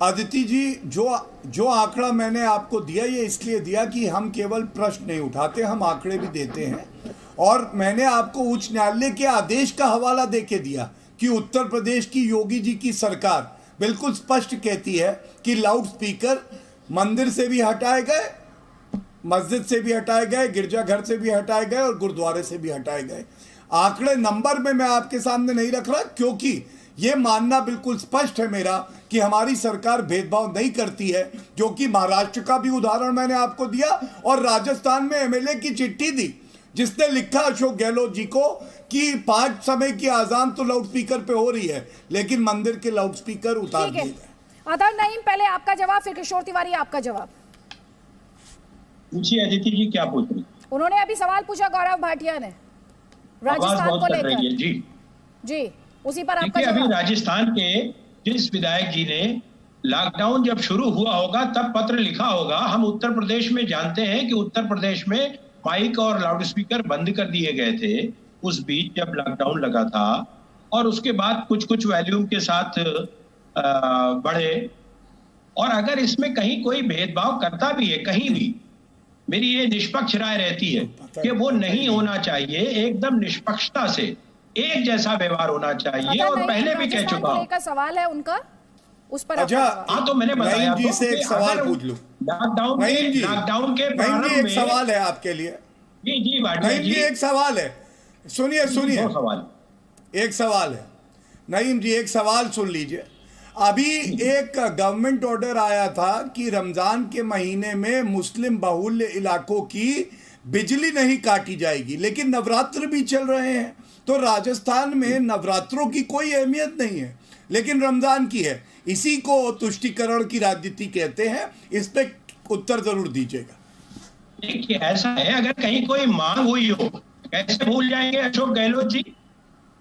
अदिति जी, जो आंकड़ा मैंने आपको दिया, ये इसलिए दिया कि हम केवल प्रश्न नहीं उठाते, हम आंकड़े भी देते हैं। और मैंने आपको उच्च न्यायालय के आदेश का हवाला देके दिया कि उत्तर प्रदेश की योगी जी की सरकार बिल्कुल स्पष्ट कहती है कि लाउड स्पीकर मंदिर से भी हटाए गए, मस्जिद से भी हटाए गए, गिरजाघर से भी हटाए गए और गुरुद्वारे से भी हटाए गए। आंकड़े नंबर में मैं आपके सामने नहीं रख रहा, क्योंकि ये मानना बिल्कुल स्पष्ट है मेरा कि हमारी सरकार भेदभाव नहीं करती है, जो कि महाराष्ट्र का भी उदाहरण मैंने आपको दिया, और राजस्थान में MLA की चिट्ठी दी जिसने लिखा अशोक गहलोत जी को कि 5 समय की आजान तो लाउड स्पीकर पे हो रही है, लेकिन मंदिर के लाउड स्पीकर उतार दिए गए। अदर नईम, पहले आपका जवाब, फिर किशोर तिवारी आपका जवाब। पूछिए अदिति जी, क्या पूछ रही? उन्होंने अभी सवाल पूछा गौरव भाटिया ने राजस्थान को लेकर। जी, उसी पर आपका अभी राजस्थान के जिस विधायक जी ने लॉकडाउन जब शुरू हुआ होगा तब पत्र लिखा होगा। हम उत्तर प्रदेश में जानते हैं कि उत्तर प्रदेश में माइक और लाउड स्पीकर बंद कर दिए गए थे उस बीच जब लॉकडाउन लगा था, और उसके बाद कुछ कुछ वॉल्यूम के साथ बढ़े। और अगर इसमें कहीं कोई भेदभाव करता भी है कहीं भी, मेरी ये निष्पक्ष राय रहती है कि वो नहीं होना चाहिए। एकदम निष्पक्षता से एक जैसा व्यवहार होना चाहिए। और पहले भी कह चुका हूँ, का सवाल है उनका, उस पर अच्छा, हाँ तो मैंने बताया जी से एक सवाल पूछ लूं। लॉकडाउन के प्रारंभ में एक सवाल है आपके लिए। जी नईम जी एक सवाल है, सुनिए एक सवाल है नईम जी, एक सवाल सुन लीजिए। अभी एक गवर्नमेंट ऑर्डर आया था कि रमजान के महीने में मुस्लिम बहुल्य इलाकों की बिजली नहीं काटी जाएगी, लेकिन नवरात्र भी चल रहे हैं। तो राजस्थान में नवरात्रों की कोई अहमियत नहीं है, लेकिन रमजान की है। इसी को तुष्टीकरण की राजनीति कहते हैं। इस पे उत्तर जरूर दीजिएगा। देखिए ऐसा है, अगर कहीं कोई मांग हुई हो, कैसे भूल जाएंगे अशोक गहलोत जी?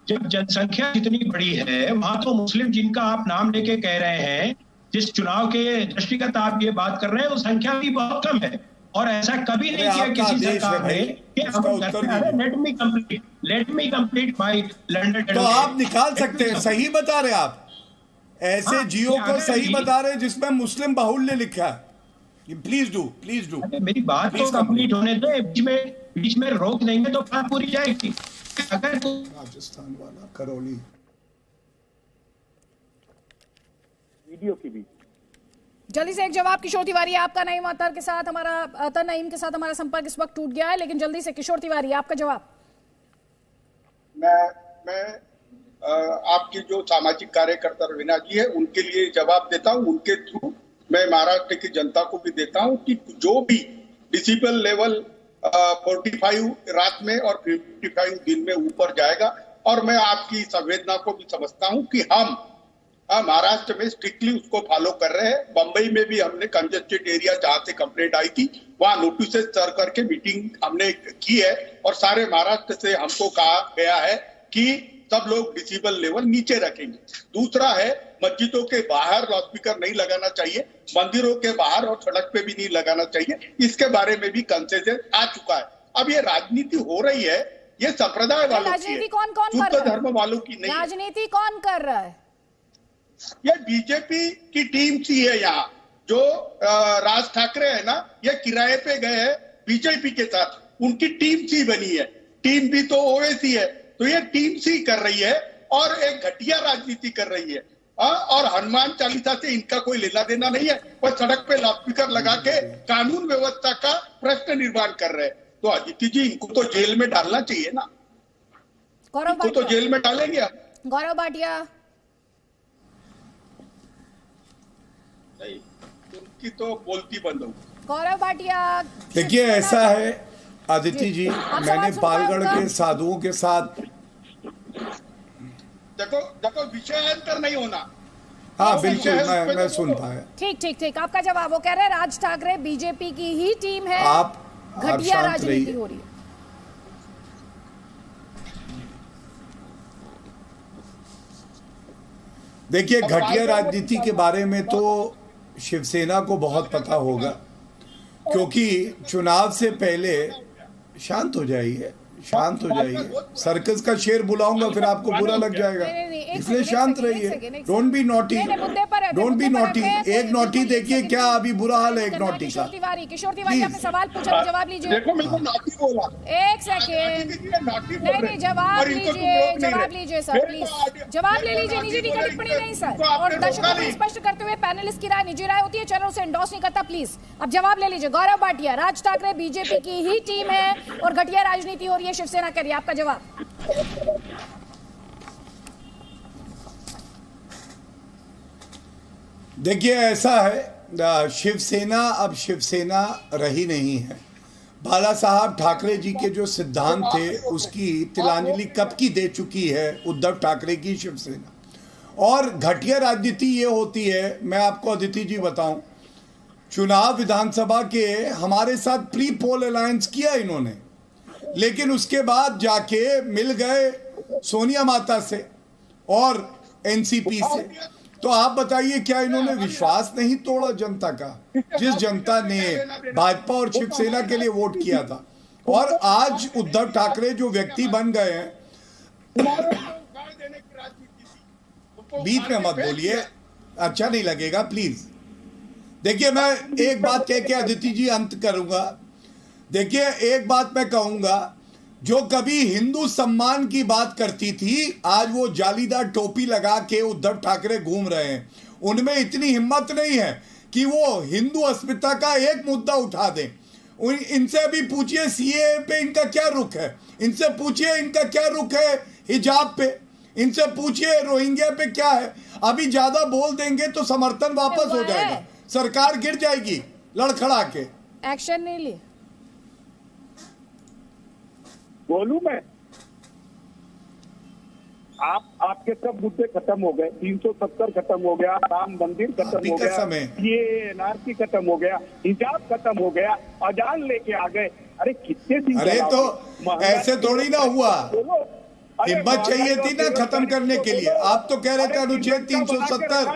जब जनसंख्या जितनी बड़ी है वहां तो मुस्लिम जिनका आप नाम लेके कह रहे हैं, जिस चुनाव के दृष्टिगत आप ये बात कर रहे हैं, वो संख्या भी बहुत कम है। और ऐसा कभी नहीं किया किसी सरकार ने कि let me complete my London. तो आप निकाल सकते हैं, सही बता रहे आप, ऐसे जियो को सही बता रहे जिसमें मुस्लिम बाहुल्य लिखा है। प्लीज डू मेरी बात तो कंप्लीट होने दे, बीच में रोक देंगे तो बात पूरी जाएगी। अगर राजस्थान वाला करौली वीडियो की भी जल्दी से एक जवाब। किशोर तिवारी आपका, नईम अतर के साथ नईम के साथ हमारा संपर्क इस वक्त टूट गया है, लेकिन जल्दी से किशोर तिवारी आपका जवाब। मैं आपकी जो सामाजिक कार्यकर्ता रवीना जी है उनके लिए जवाब देता हूं। उनके थ्रू मैं महाराष्ट्र की जनता को भी देता हूं कि जो भी डिसिबल लेवल 45 रात में और 55 दिन में ऊपर जाएगा, और मैं आपकी संवेदना को भी समझता हूं कि हम महाराष्ट्र में स्ट्रिक्टली उसको फॉलो कर रहे हैं। बंबई में भी हमने कंजेस्टेड एरिया जहां से कंप्लेंट आई थी वहां नोटिस सर्व करके मीटिंग हमने की है, और सारे महाराष्ट्र से हमको कहा गया है कि सब लोग डिसिबल लेवल नीचे रखेंगे। दूसरा है, मस्जिदों के बाहर लाउडस्पीकर नहीं लगाना चाहिए, मंदिरों के बाहर और सड़क पे भी नहीं लगाना चाहिए। इसके बारे में भी कंसेंसस आ चुका है। अब ये राजनीति हो रही है, ये संप्रदाय वालों की है, राजनीति कौन कर रहा है? धर्म वालों की नहीं। राजनीति कौन कर रहा है? ये बीजेपी की टीम सी है यहाँ। जो राज ठाकरे है ना, ये किराए पे गए हैं बीजेपी के साथ, उनकी टीम सी बनी है। टीम भी तो ओवैसी है, तो ये टीम सी कर रही है और एक घटिया राजनीति कर रही है। और हनुमान चालीसा से इनका कोई लेना देना नहीं है। वो सड़क पे लाउडस्पीकर लगा के कानून व्यवस्था का प्रश्न निर्माण कर रहे हैं। तो अदिति जी, इनको तो जेल में डालना चाहिए ना। इनको तो जेल में डालेंगे आप। गौरव भाटिया नहीं, उनकी तो बोलती बंद हो। गौरव भाटिया, देखिए ऐसा है आदित्य जी, मैंने पालगढ़ के साधुओं के साथ देखो विषयांतर नहीं होना। हाँ बिल्कुल, मैं सुन पाया। ठीक आपका जवाब। वो कह रहे हैं राज ठाकरे बीजेपी की ही टीम है, आप घटिया राजनीति हो रही है। देखिए घटिया राजनीति के बारे में तो शिवसेना को बहुत पता होगा, क्योंकि चुनाव से पहले शांत हो जाइए। सर्कस का शेर बुलाऊंगा फिर आपको बुरा लग जाएगा, इसलिए शांत रहिए। Don't be naughty. एक नॉटी देखिए क्या अभी बुरा हाल है एक नॉटी का। किशोर तिवारी आपने सवाल पूछा, जवाब लीजिए। देखो मैं नॉटी बोला। एक सेकेंड, नहीं जवाब लीजिए सर, प्लीज जवाब ले लीजिए। निजी टिप्पणी नहीं सर, और दर्शकों को स्पष्ट करते हुए पैनलिस्ट की राय निजी राय होती है, चलो उसे एंडोर्स नहीं करता। प्लीज अब जवाब ले लीजिए। गौरव भाटिया, राज ठाकरे बीजेपी की ही टीम है और घटिया राजनीति हो रही है शिवसेना के लिए, आपका जवाब। देखिए ऐसा है, शिवसेना अब शिवसेना रही नहीं है। बाला साहब ठाकरे जी के जो सिद्धांत थे उसकी तिलांजलि कब की दे चुकी है उद्धव ठाकरे की शिवसेना। और घटिया राजनीति ये होती है, मैं आपको अदिति जी बताऊं, चुनाव विधानसभा के हमारे साथ प्री पोल अलायंस किया इन्होंने, लेकिन उसके बाद जाके मिल गए सोनिया माता से और एनसीपी से। तो आप बताइए क्या इन्होंने विश्वास नहीं तोड़ा जनता का? जिस जनता ने भाजपा और शिवसेना के लिए वोट किया था और आज उद्धव ठाकरे जो व्यक्ति बन गए हैं, बीच में मत बोलिए, अच्छा नहीं लगेगा प्लीज। देखिए मैं एक बात कह के अदिति जी अंत करूंगा। देखिए एक बात मैं कहूंगा, जो कभी हिंदू सम्मान की बात करती थी, आज वो जालीदार टोपी लगा के उद्धव ठाकरे घूम रहे हैं। उनमें इतनी हिम्मत नहीं है कि वो हिंदू अस्मिता का एक मुद्दा उठा दें। इनसे अभी पूछिए सीएए पे इनका क्या रुख है, इनसे पूछिए इनका क्या रुख है हिजाब पे, इनसे पूछिए रोहिंग्या पे क्या है। अभी ज्यादा बोल देंगे तो समर्थन वापस हो जाएगा, सरकार गिर जाएगी लड़खड़ा के। एक्शन नहीं लिए। बोलूं मैं, आपके सब मुद्दे खत्म हो गए। 370 खत्म हो गया, राम मंदिर खत्म हो गया, ये एनआरसी खत्म हो गया, हिजाब खत्म हो गया, अजान लेके आ गए। अरे कितने दिन, अरे तो ऐसे थोड़ी ना हुआ, हिम्मत चाहिए थी ना खत्म करने के लिए। आप तो कह रहे थे अनुच्छेद 370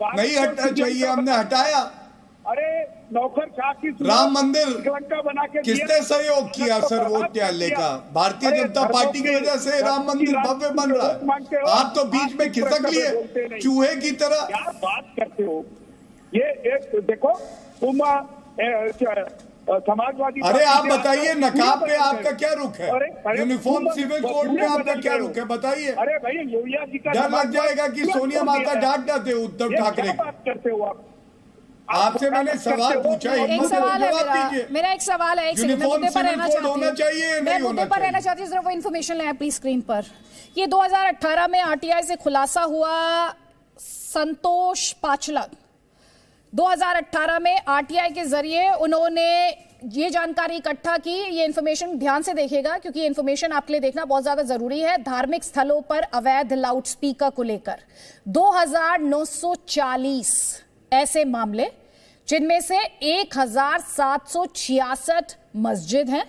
नहीं हटना चाहिए, हमने हटाया। अरे नौकर शाह की राम मंदिर बना के किसने सहयोग किया सर्वोच्च न्यायालय का? भारतीय जनता पार्टी की वजह से राम मंदिर भव्य बन रहा है। आप तो बीच में खिसक लिए चूहे की तरह। क्या बात करते हो? ये एक देखो, तुम समाजवादी, अरे आप बताइए नकाब पे आपका क्या रुख है, यूनिफॉर्म सिविल कोड में आपका क्या रुख है बताइए। अरे भाई योगिया जी का डर लग जाएगा कि सोनिया माता डांट ना दे उद्धव ठाकरे। बात करते हो आप? आपसे मैंने सवाल पूछा, एक सवाल है मेरा एक सवाल है, एक सेकंड, मैं मुद्दे पर रहना चाहती हूं, मैं मुद्दे पर रहना चाहती हूं। सिर्फ वो इन्फॉर्मेशन लें प्लीज स्क्रीन पर। ये 2018 में आरटीआई से खुलासा हुआ, संतोष पाचलग 2018 में आरटीआई के जरिए उन्होंने ये जानकारी इकट्ठा की। ये इन्फॉर्मेशन ध्यान से देखिएगा क्योंकि ये इन्फॉर्मेशन आपके लिए देखना बहुत ज्यादा जरूरी है। धार्मिक स्थलों पर अवैध लाउडस्पीकर को लेकर 2940 ऐसे मामले, जिनमें से 1766 मस्जिद हैं।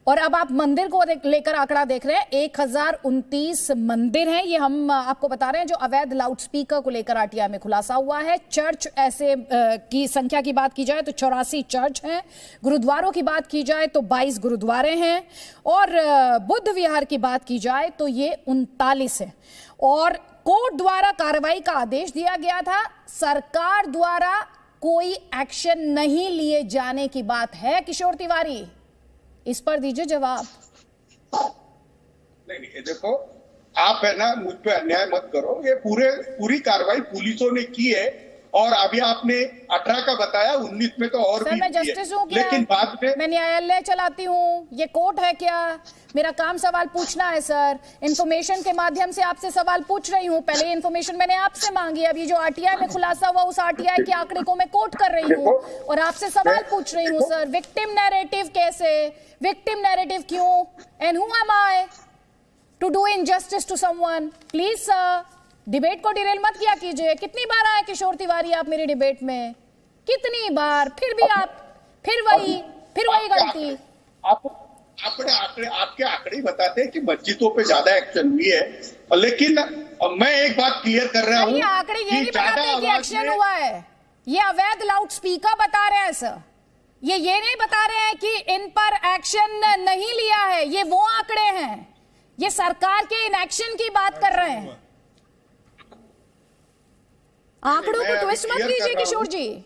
और अब आप मंदिर को लेकर आंकड़ा देख रहे हैं, 1029 मंदिर हैं। ये हम आपको बता रहे हैं जो अवैध लाउडस्पीकर को लेकर आरटीआई में खुलासा हुआ है। चर्च ऐसे की संख्या की बात की जाए तो 84 चर्च हैं। गुरुद्वारों की बात की जाए तो 22 गुरुद्वारे हैं। और बुद्ध विहार की बात की जाए तो ये 39 है। और कोर्ट द्वारा कार्रवाई का आदेश दिया गया था, सरकार द्वारा कोई एक्शन नहीं लिए जाने की बात है। किशोर तिवारी, इस पर दीजिए जवाब। नहीं देखो, आप है ना मुझ पे अन्याय मत करो। ये पूरी कार्रवाई पुलिसों ने की है और अभी आपने 18 का बताया, 19 में तो और सर, भी मैं जस्टिस हूँ क्या? लेकिन बाद में मैं न्यायालय चलाती हूँ, ये कोर्ट है क्या? मेरा काम सवाल पूछना है सर। इंफॉर्मेशन के माध्यम से आपसे सवाल पूछ रही हूँ। पहले इंफॉर्मेशन मैंने आपसे मांगी, अभी जो आरटीआई में खुलासा हुआ उस आरटीआई के आंकड़े को मैं कोट कर रही हूँ और आपसे सवाल पूछ रही हूँ सर। विक्टिम नैरेटिव कैसे, विक्टिम नैरेटिव क्यों, and who am I to do injustice to someone? Please sir, debate को डिरेल मत किया कीजिए। कितनी बार आए किशोर तिवारी आप मेरी डिबेट में, कितनी बार? फिर भी आप फिर वही गलती। आपके आंकड़े बताते हैं कि मस्जिदों पे ज्यादा एक्शन हुई है, लेकिन मैं एक बात क्लियर कर रहा हूँ, आंकड़े ये नहीं बताते कि एक्शन हुआ है। ये अवैध लाउडस्पीकर बता रहे हैं सर, ये नहीं बता रहे हैं कि इन पर एक्शन नहीं लिया है। ये वो आंकड़े हैं, ये सरकार के इनएक्शन की बात कर रहे हैं। आंकड़ों को ट्विस्ट मत कीजिए किशोर जी।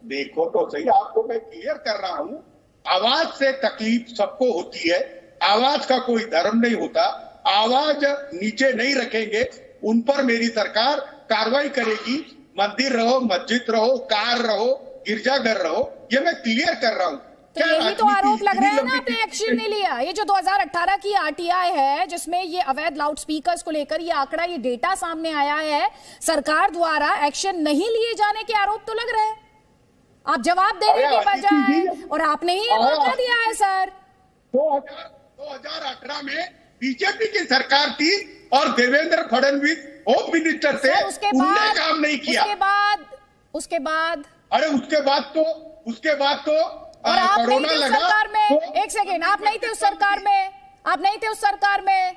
देखो तो सही, आपको मैं क्लियर कर रहा हूं, आवाज से तकलीफ सबको होती है, आवाज का कोई धर्म नहीं होता। आवाज नीचे नहीं रखेंगे, उन पर मेरी सरकार कार्रवाई करेगी। मंदिर रहो, मस्जिद रहो, कार रहो, गिरजाघर रहो, ये मैं क्लियर कर रहा हूं। तो यही तो आरोप लग रहा है ना, आपने एक्शन नहीं लिया। ये जो 2018 की आरटीआई है जिसमें ये अवैध लाउडस्पीकर्स को लेकर ये आंकड़ा, ये डेटा सामने आया है, सरकार द्वारा एक्शन नहीं लिए जाने के आरोप तो लग रहे हैं। आप जवाब देने के बजाय, और आपने ही ये मौका दिया है सर। 2018 में बीजेपी की सरकार थी और देवेंद्र फडणवीस होम मिनिस्टर थे, उन्होंने काम नहीं किया। उसके बाद अरे उसके बाद तो और आप नहीं थे उस सरकार में। एक सेकेंड, आप नहीं थे उस सरकार में, आप नहीं थे उस सरकार में,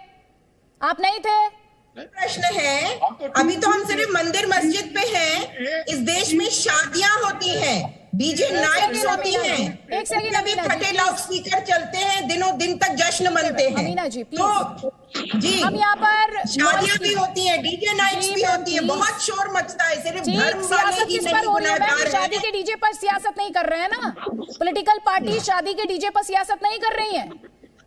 आप नहीं थे। प्रश्न है, अभी तो हम सिर्फ मंदिर मस्जिद पे हैं। इस देश में शादियां होती हैं, डीजे नाइट्स होती हैं, एक सेकंड कभी फटे लाउड स्पीकर चलते हैं, दिनों दिन तक जश्न मनते हैं। अमीना जी तो जी हम यहाँ पर शादियां भी होती हैं, डीजे नाइट्स भी होती है, बहुत शोर मचता है। सिर्फ धर्म वाले ही नहीं गुनाहगार हैं। शादी के डीजे पर सियासत नहीं कर रहे हैं ना, पॉलिटिकल पार्टी शादी के डीजे पर सियासत नहीं कर रही है,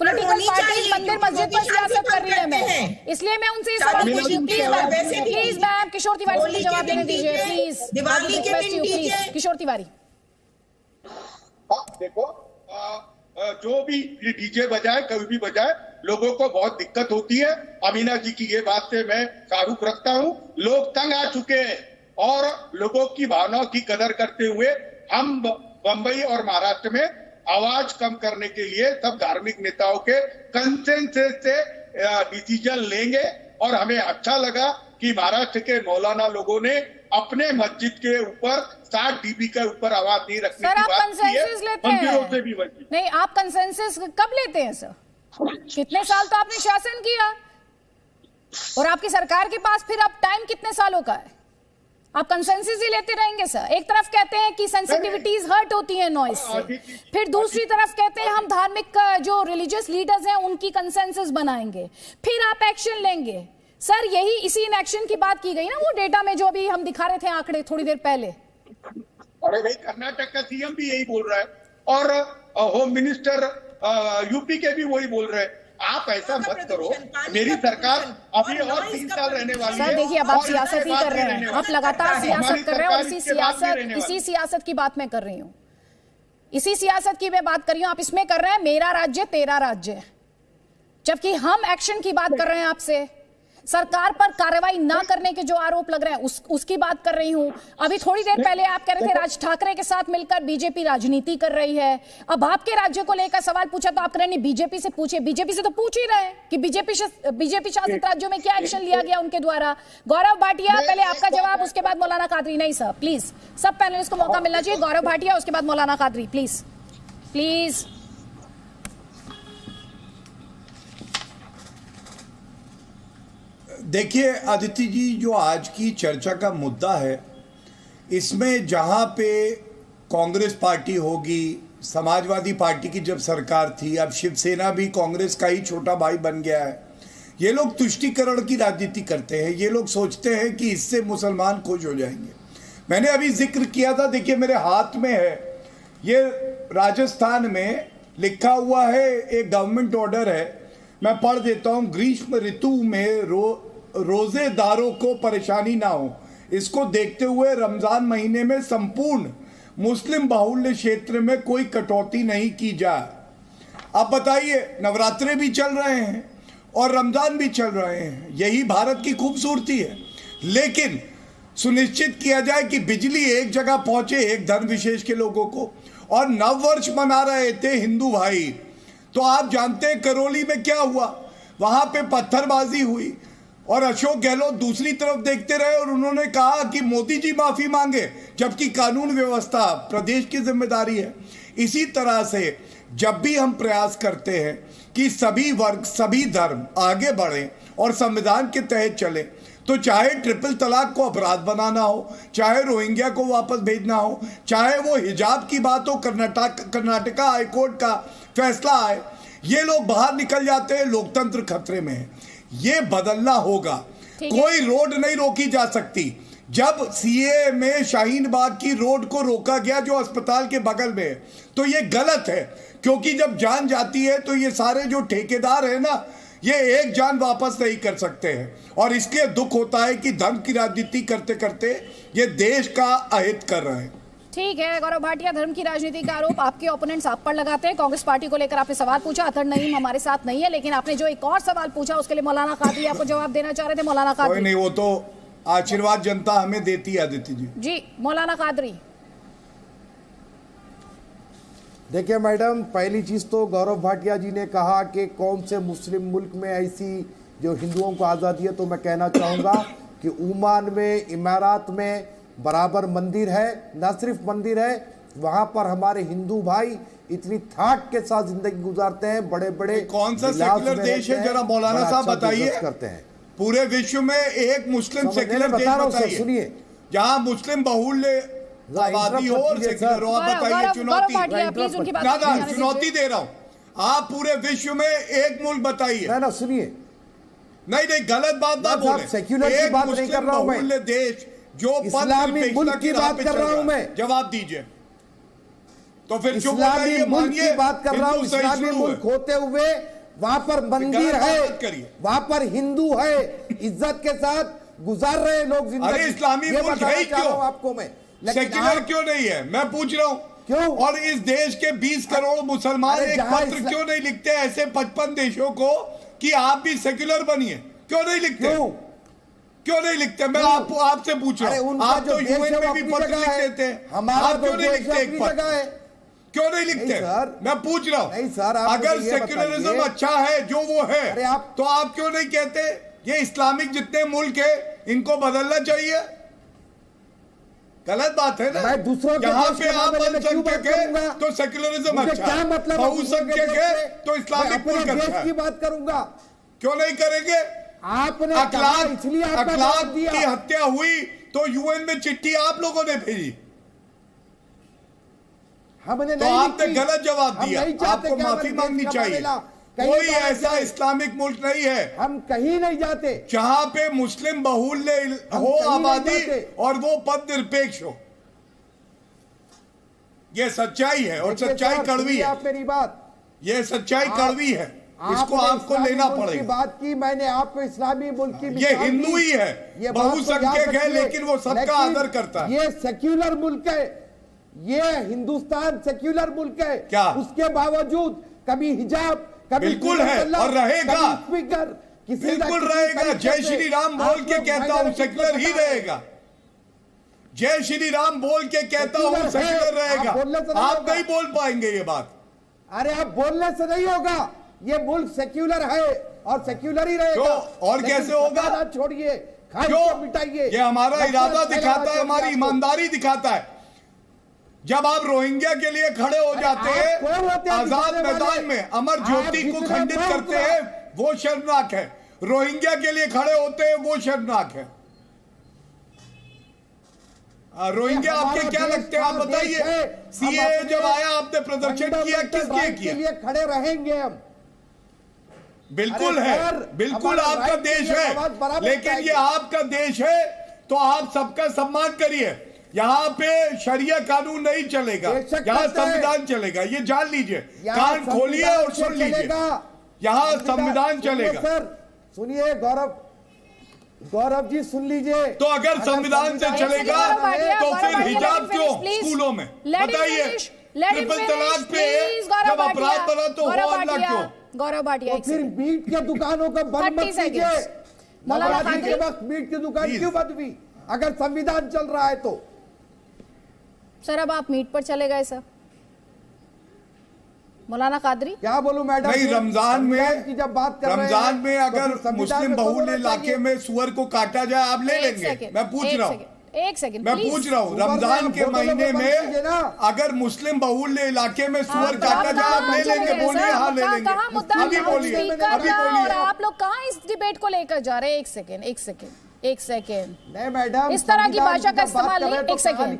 पॉलिटिकल पार्टी मंदिर मस्जिद पर सियासत कर रही है। मैं इसलिए मैं उनसे सवाल पूछती हूँ, प्लीज मैम किशोर तिवारी से जवाब देने दीजिए प्लीज। दिवाली के दिन डीजे, किशोर तिवारी देखो जो भी डीजे बजाए कभी भी बजाए लोगों को बहुत दिक्कत होती है। अमीना जी की ये बात से मैं तारुफ रखता हूँ। लोग तंग आ चुके हैं और लोगों की भावनाओं की कदर करते हुए हम बंबई और महाराष्ट्र में आवाज कम करने के लिए सब धार्मिक नेताओं के कंसेंसस से डिसीजन लेंगे। और हमें अच्छा लगा कि महाराष्ट्र के मौलाना लोगों ने अपने मस्जिद के ऊपर 60 dB के ऊपर आवाज नहीं रखने की बात की है। मंदिरों से भी नहीं, आप कंसेंसस कब लेते हैं सर? कितने साल तो आपने शासन किया और आपकी सरकार के पास फिर अब टाइम कितने सालों का है? आप कंसेंसस ही लेते रहेंगे सर। एक तरफ कहते हैं कि सेंसिटिविटीज हर्ट होती है नॉइज से, फिर दूसरी तरफ कहते हैं हम धार्मिक जो रिलीजियस लीडर्स हैं उनकी कंसेंसस बनाएंगे, फिर आप एक्शन लेंगे। सर यही इसी इनएक्शन की बात की गई ना वो डेटा में जो अभी हम दिखा रहे थे आंकड़े थोड़ी देर पहले। अरे भाई कर्नाटक का सीएम भी यही बोल रहा है और होम मिनिस्टर यूपी के भी वही बोल रहे हैं। आप ऐसा मत करो, मेरी सरकार अभी और 3 साल रहने वाली है। सर देखिए अब आप सियासत ही कर रहे हैं, आप लगातार सियासत कर रहे हैं और इसी सियासत की बात मैं कर रही हूँ, इसी सियासत की मैं बात कर रही हूँ। आप इसमें कर रहे हैं मेरा राज्य तेरा राज्य, जबकि हम एक्शन की बात कर रहे हैं आपसे। सरकार पर कार्रवाई ना करने के जो आरोप लग रहे हैं उसकी बात कर रही हूं। अभी थोड़ी देर पहले आप कह रहे थे राज ठाकरे के साथ मिलकर बीजेपी राजनीति कर रही है। अब आपके राज्य को लेकर सवाल पूछा तो आप कह रहे हैं बीजेपी से पूछिए। बीजेपी से तो पूछ ही रहे हैं कि बीजेपी शासित राज्यों में क्या एक्शन लिया गया उनके द्वारा। गौरव भाटिया पहले आपका जवाब, उसके बाद मौलाना कादरी। नहीं सर प्लीज, सब पैनलिस्ट को मौका मिलना चाहिए। गौरव भाटिया उसके बाद मौलाना कादरी, प्लीज प्लीज। देखिए आदित्य जी, जो आज की चर्चा का मुद्दा है इसमें जहां पे कांग्रेस पार्टी होगी, समाजवादी पार्टी की जब सरकार थी, अब शिवसेना भी कांग्रेस का ही छोटा भाई बन गया है। ये लोग तुष्टीकरण की राजनीति करते हैं। ये लोग सोचते हैं कि इससे मुसलमान खुश हो जाएंगे। मैंने अभी जिक्र किया था, देखिए मेरे हाथ में है, ये राजस्थान में लिखा हुआ है, एक गवर्नमेंट ऑर्डर है, मैं पढ़ देता हूँ। ग्रीष्म ऋतु में रोजेदारों को परेशानी ना हो, इसको देखते हुए रमजान महीने में संपूर्ण मुस्लिम बाहुल्य क्षेत्र में कोई कटौती नहीं की जाए। अब बताइए, नवरात्रे भी चल रहे हैं और रमजान भी चल रहे हैं, यही भारत की खूबसूरती है। लेकिन सुनिश्चित किया जाए कि बिजली एक जगह पहुंचे, एक धर्म विशेष के लोगों को। और नववर्ष मना रहे थे हिंदू भाई, तो आप जानते हैं करौली में क्या हुआ, वहां पे पत्थरबाजी हुई और अशोक गहलोत दूसरी तरफ देखते रहे और उन्होंने कहा कि मोदी जी माफी मांगे, जबकि कानून व्यवस्था प्रदेश की जिम्मेदारी है। इसी तरह से जब भी हम प्रयास करते हैं कि सभी वर्ग सभी धर्म आगे बढ़े और संविधान के तहत चले, तो चाहे ट्रिपल तलाक को अपराध बनाना हो, चाहे रोहिंग्या को वापस भेजना हो, चाहे वो हिजाब की बात हो, कर्नाटका हाईकोर्ट का फैसला आए, ये लोग बाहर निकल जाते हैं, लोकतंत्र खतरे में है। ये बदलना होगा। कोई रोड नहीं रोकी जा सकती। जब सीए में शाहीन बाग की रोड को रोका गया जो अस्पताल के बगल में है, तो ये गलत है, क्योंकि जब जान जाती है तो ये सारे जो ठेकेदार है ना, ये एक जान वापस नहीं कर सकते हैं। और इसलिए दुख होता है कि धर्म की राजनीति करते करते ये देश का अहित कर रहे हैं। ठीक है गौरव भाटिया, धर्म की राजनीति का आरोप आपके ओपोनेंट्स आप पर लगाते हैं। कांग्रेस पार्टी को लेकर आपने सवाल पूछा, अतड़ नईम हमारे साथ नहीं है, लेकिन आपने जो एक और सवाल पूछा उसके लिए मौलाना कादरी आपको जवाब देना चाह रहे थे। मौलाना कादरी। नहीं, वो तो आशीर्वाद जनता हमें देती है आदित्य जी। जी मौलाना कादरी। देखिए मैडम, पहली चीज तो गौरव भाटिया जी ने कहा कि कौन से मुस्लिम मुल्क में ऐसी जो हिंदुओं को आज़ादी है, तो मैं कहना चाहूँगा कि ओमान में, इमारात में बराबर मंदिर है। न सिर्फ मंदिर है, वहाँ पर हमारे हिंदू भाई इतनी ठाट के साथ जिंदगी गुजारते हैं। बड़े बड़े कौन सा सेकुलर देश है, जरा मौलाना साहब बताइए। करते हैं पूरे पूरे विश्व में एक मुस्लिम सेकुलर देश बताइए, सुनिए, जहाँ मुस्लिम बहुल्य आबादी हो और सेक्युलर हो। आप बताइए चुनौती, ना चुनौती दे रहा हूं, आप पूरे विश्व में एक मुल्क बताइए। ना सुनिए, नहीं गलत बात ना बोले, सेक्युलर की बात नहीं कर रहा हूं मैं, देश जो इस्लामी मुल्क की बात कर रहा हूं मैं। जवाब दीजिए। तो फिर इस्लामी मुल्क की बात कर रहा हूं। इस्लामी मुल्क होते हुए वहां पर मंदिर है, वहां पर हिंदू है, इज्जत के साथ गुजार रहे लोग जिंदगी। अरे इस्लामी मुल्क है ही क्यों आपको मैं, सेक्युलर क्यों नहीं है मैं पूछ रहा हूं क्यों? और इस देश के 20 करोड़ मुसलमान एक पत्र क्यों नहीं लिखते ऐसे 55 देशों को कि आप भी सेक्युलर बनिए? क्यों नहीं लिखते? क्यों नहीं लिखते? मैं आपसे पूछ रहा हूं। आप तो यूएन में भी पत्र लिख देते हैं, आप क्यों नहीं लिखते एक पत्र? क्यों नहीं लिखते? मैं पूछ रहा हूं। अगर सेक्युलरिज्म अच्छा है जो वो है, तो आप क्यों नहीं कहते ये इस्लामिक जितने मुल्क है इनको बदलना चाहिए? गलत बात है ना। मैं दूसरों के यहाँ देश पे के आप बारे में क्यों बात अल्पसंख्यक है करूंगा? तो सेक्युलरिज्म मुझे अच्छा क्या है, मतलब है? बहुसंख्यक है तो इस्लामिक मुल्क अच्छा देश है। की बात करूंगा। क्यों नहीं करेंगे? आपने कहा, इसलिए आपका अखलाक जवाब दिया। की हत्या हुई तो यूएन में चिट्ठी आप लोगों ने भेजी, हमने तो नहीं आपने लिखी। गलत जवाब हम दिया। नहीं चाहते आपको कि माफी हमारे मांगनी देश का चाहिए। मामला कहीं कोई बाहर ऐसा जाए। इस्लामिक मुल्क नहीं है हम कहीं नहीं जाते जहां पे मुस्लिम बहुल्य हो कहीं नहीं आबादी जाते। और वो पद निरपेक्ष हो। ये सच्चाई है और देखिए सच्चाई सर, कड़वी सुनिए है। आप मेरी बात, ये सच्चाई कड़वी है, इसको आपने आपको इस्लामी लेना मुल्क की पड़ेगा। बात की, मैंने आपको इस्लामी मुल्क की ये मिसाल हिंदू दी। ही है, ये बात तो बहुसंख्यक याद है, रखिए। लेकिन वो सबका लेकिन आदर करता है। ये सेक्युलर मुल्क है, ये हिंदुस्तान सेक्युलर मुल्क है। क्या? उसके बावजूद कभी हिजाब, कभी बिल्कुल है और रहेगा, स्पीकर, किसी बिल्कुल रहेगा। जय श्री राम बोल के कहता हूं सेक्युलर ही रहेगा। जय श्री राम बोल के कहता हूं सेक्युलर रहेगा। आप नहीं बोल पाएंगे ये बात। अरे आप बोलने से नहीं होगा, ये मुल्क सेक्युलर है और सेक्युलर ही रहेगा। और कैसे होगा? छोड़िए, क्यों? मिटाइए। ये हमारा इरादा दिखाता है, हमारी ईमानदारी दिखाता है। जब आप रोहिंग्या के लिए खड़े हो जाते हैं आजाद मैदान में, अमर ज्योति को खंडित करते हैं, वो शर्मनाक है। रोहिंग्या के लिए खड़े होते हैं, वो शर्मनाक है। रोहिंग्या आपके क्या लगते हैं? आप बताइए। सीए जब आया आपने प्रदर्शन किया, किस लिए किया? खड़े रहेंगे हम। बिल्कुल है, बिल्कुल आपका देश है, लेकिन ये आपका देश है तो आप सबका सम्मान करिए। यहाँ पे शरिया कानून नहीं चलेगा, यहाँ संविधान चलेगा। ये जान लीजिए, कान खोलिए और सुन लीजिए, यहाँ संविधान चलेगा। सर सुनिए, गौरव जी सुन लीजिए। तो अगर संविधान से चलेगा तो फिर हिजाब क्यों स्कूलों में? बताइए। ट्रिपल तलाक पे जब अपराध बना तो हुआ क्यों? गौरव भाटिया, फिर मीट के दुकानों को बंद मत कीजिए। नवरात्रि के वक्त मीट की दुकान क्यों बंद हुई अगर संविधान चल रहा है तो? सर अब आप मीट पर चले गए सर। मौलाना कादरी, क्या बोलूं मैडम? नहीं, रमजान में की जब बात कर रमजान में अगर मुस्लिम बहुल्य इलाके में सुअर को काटा जाए आप ले लेंगे? मैं पूछ रहा हूँ, एक सेकंड मैं पूछ रहा हूँ, रमजान के महीने में अगर मुस्लिम बहुल्य इलाके में सुअर काटा जाए आप ले लेंगे? बोलिए हाँ ले लेंगे। अभी बोलिए, अभी बोलिए। आप लोग कहाँ इस डिबेट को लेकर जा रहे हैं? एक सेकेंड नहीं मैडम, इस तरह की भाषा का इस्तेमाल नहीं। एक सेकेंड,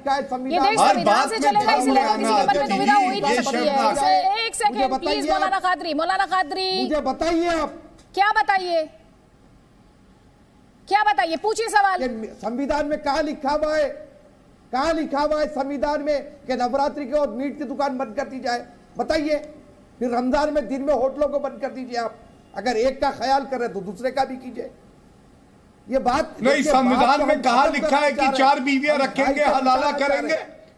ये देश संविधान से चलेगा, इसलिए किसी के मन में दुविधा हो ही नहीं सकती है। एक सेकेंड प्लीज। मौलाना कादरी, मुझे बताइए आप। क्या बताइए, पूछिए सवाल। संविधान में कहा लिखा हुआ है, संविधान में कि नवरात्रि के और मीट की दुकान बंद कर दी जाए? बताइए। फिर रमजान में दिन में होटलों को बंद कर दीजिए। आप अगर एक का ख्याल करें तो दूसरे का भी कीजिए। ये बात नहीं, संविधान में कहा लिखा है कि 4 बीवियां रखेंगे, हलाला करेंगे?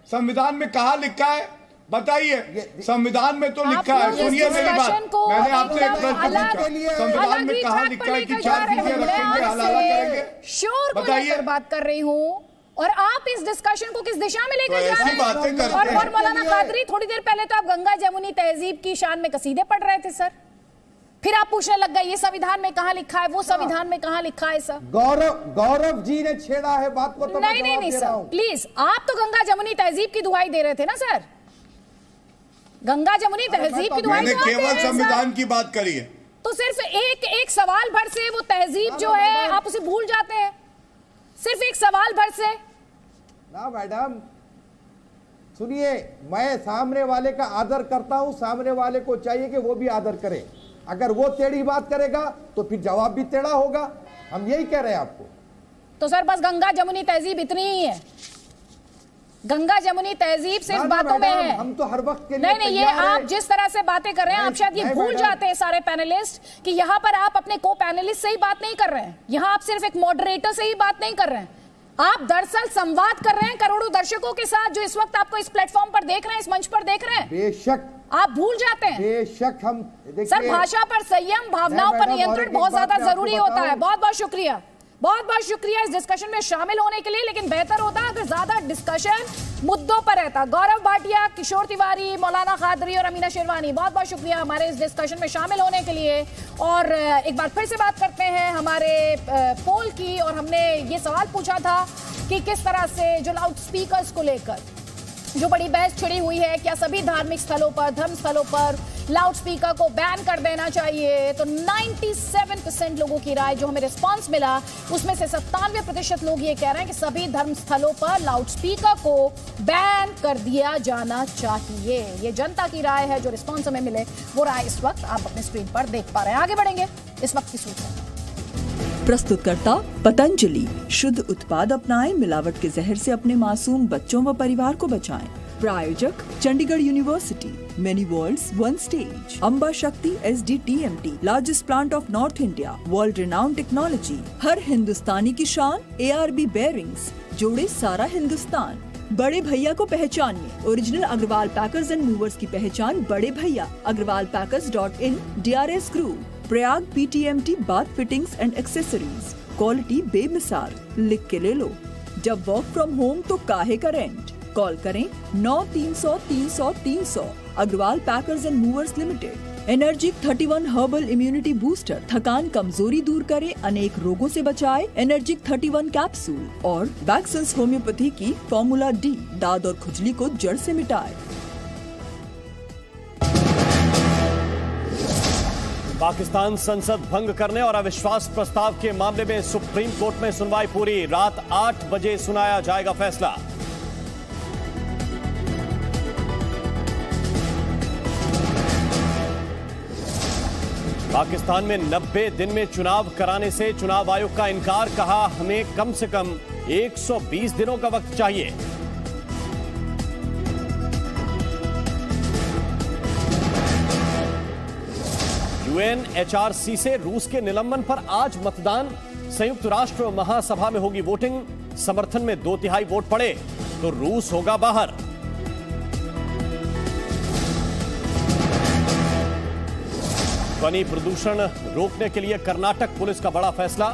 संविधान में कहा लिखा है? बताइए। संविधान में तो लिखा है, सुनिए मेरी बात, मैंने आपसे एक प्रश्न पूछा, संविधान में कहा लिखा है कि 4 बीवियां रखेंगे, हलाला करेंगे? शोर को लेकर बात कर रही हूँ और आप इस डिस्कशन को किस दिशा में लेकर जा रहे हैं? और मौलाना कादरी, थोड़ी देर पहले तो आप गंगा जमुनी तहजीब की शान में कसीदे पढ़ रहे थे सर, फिर आप पूछने लग गए ये संविधान में कहां लिखा है, वो संविधान में कहां लिखा है सर? गौरव जी ने छेड़ा है बात को, तो नहीं सर प्लीज। आप तो गंगा जमुनी तहजीब की दुहाई दे रहे थे ना सर, गंगा जमुनी तहजीब की दुहाई। मैंने केवल संविधान की बात करी है। तो सिर्फ एक सवाल भर से वो तहजीब जो है आप उसे भूल जाते हैं, सिर्फ एक सवाल भर से। ना मैडम, सुनिए, मैं सामने वाले का आदर करता हूं, सामने वाले को चाहिए कि वो भी आदर करे। अगर वो टेढ़ी बात करेगा तो फिर जवाब भी टेढ़ा होगा। हम यही कह रहे हैं आपको। तो सर बस गंगा जमुनी तहजीब इतनी ही है, गंगा जमुनी तहजीब सिर्फ बातों में है। हम तो हर वक्त के लिए नहीं, ये आप जिस तरह से बातें कर रहे हैं, आप शायद ये भूल जाते हैं सारे पैनलिस्ट कि यहाँ पर आप अपने को पैनलिस्ट से ही बात नहीं कर रहे हैं, यहाँ आप सिर्फ एक मॉडरेटर से ही बात नहीं कर रहे हैं, आप दरअसल संवाद कर रहे हैं करोड़ों दर्शकों के साथ जो इस वक्त आपको इस प्लेटफॉर्म पर देख रहे हैं, इस मंच पर देख रहे हैं। बेशक आप भूल जाते हैं। बेशक हम सर, भाषा पर संयम, भावनाओं पर नियंत्रण बहुत ज्यादा जरूरी होता है। बहुत बहुत शुक्रिया, बहुत बहुत शुक्रिया इस डिस्कशन में शामिल होने के लिए। लेकिन बेहतर होता अगर ज्यादा डिस्कशन मुद्दों पर रहता। गौरव भाटिया, किशोर तिवारी, मौलाना कादरी और अमीना शेरवानी, बहुत बहुत शुक्रिया हमारे इस डिस्कशन में शामिल होने के लिए। और एक बार फिर से बात करते हैं हमारे पोल की। और हमने ये सवाल पूछा था कि किस तरह से जो लाउड स्पीकर्स को लेकर जो बड़ी बहस छिड़ी हुई है, क्या सभी धार्मिक स्थलों पर, धर्म स्थलों पर लाउड स्पीकर को बैन कर देना चाहिए। तो 97% लोगों की राय जो हमें रिस्पांस मिला, उसमें से 97% लोग ये कह रहे हैं कि सभी धर्म स्थलों पर लाउड स्पीकर को बैन कर दिया जाना चाहिए। ये जनता की राय है, जो रिस्पांस हमें मिले वो राय इस वक्त आप अपने स्क्रीन पर देख पा रहे हैं। आगे बढ़ेंगे इस वक्त की सूचना। प्रस्तुतकर्ता पतंजलि। शुद्ध उत्पाद अपनाएं, मिलावट के जहर से अपने मासूम बच्चों व परिवार को बचाएं। प्रायोजक Chandigarh university, many world's one stage. Amba Shakti SDTMT, largest plant of north India, world renowned technology. हर हिंदुस्तानी की शान ARB बेयरिंग्स, जोड़े सारा हिंदुस्तान। बड़े भैया को पहचानिए, original Agarwal packers and movers की पहचान बड़े भैया। agrwalpackers.in, DRS group. Prayag PTMT bath fittings and accessories, quality बेमिसाल। लिख के ले लो, जब वर्क फ्रॉम होम तो काहे का रेंट। कॉल करें 9300 300 300। Agarwal packers and movers limited. Energic 31 herbal immunity booster, थकान कमजोरी दूर करे, अनेक रोगों से बचाए। Energic 31 capsule. और वैक्सन्स होम्योपैथी की फॉर्मूला D, दाद और खुजली को जड़ से मिटाए। पाकिस्तान संसद भंग करने और अविश्वास प्रस्ताव के मामले में सुप्रीम कोर्ट में सुनवाई पूरी। रात 8 बजे सुनाया जाएगा फैसला। पाकिस्तान में 90 दिन में चुनाव कराने से चुनाव आयोग का इनकार। कहा, हमें कम से कम 120 दिनों का वक्त चाहिए। UNHRC से रूस के निलंबन पर आज मतदान। संयुक्त राष्ट्र महासभा में होगी वोटिंग। समर्थन में 2/3 वोट पड़े तो रूस होगा बाहर। ध्वनि प्रदूषण रोकने के लिए कर्नाटक पुलिस का बड़ा फैसला।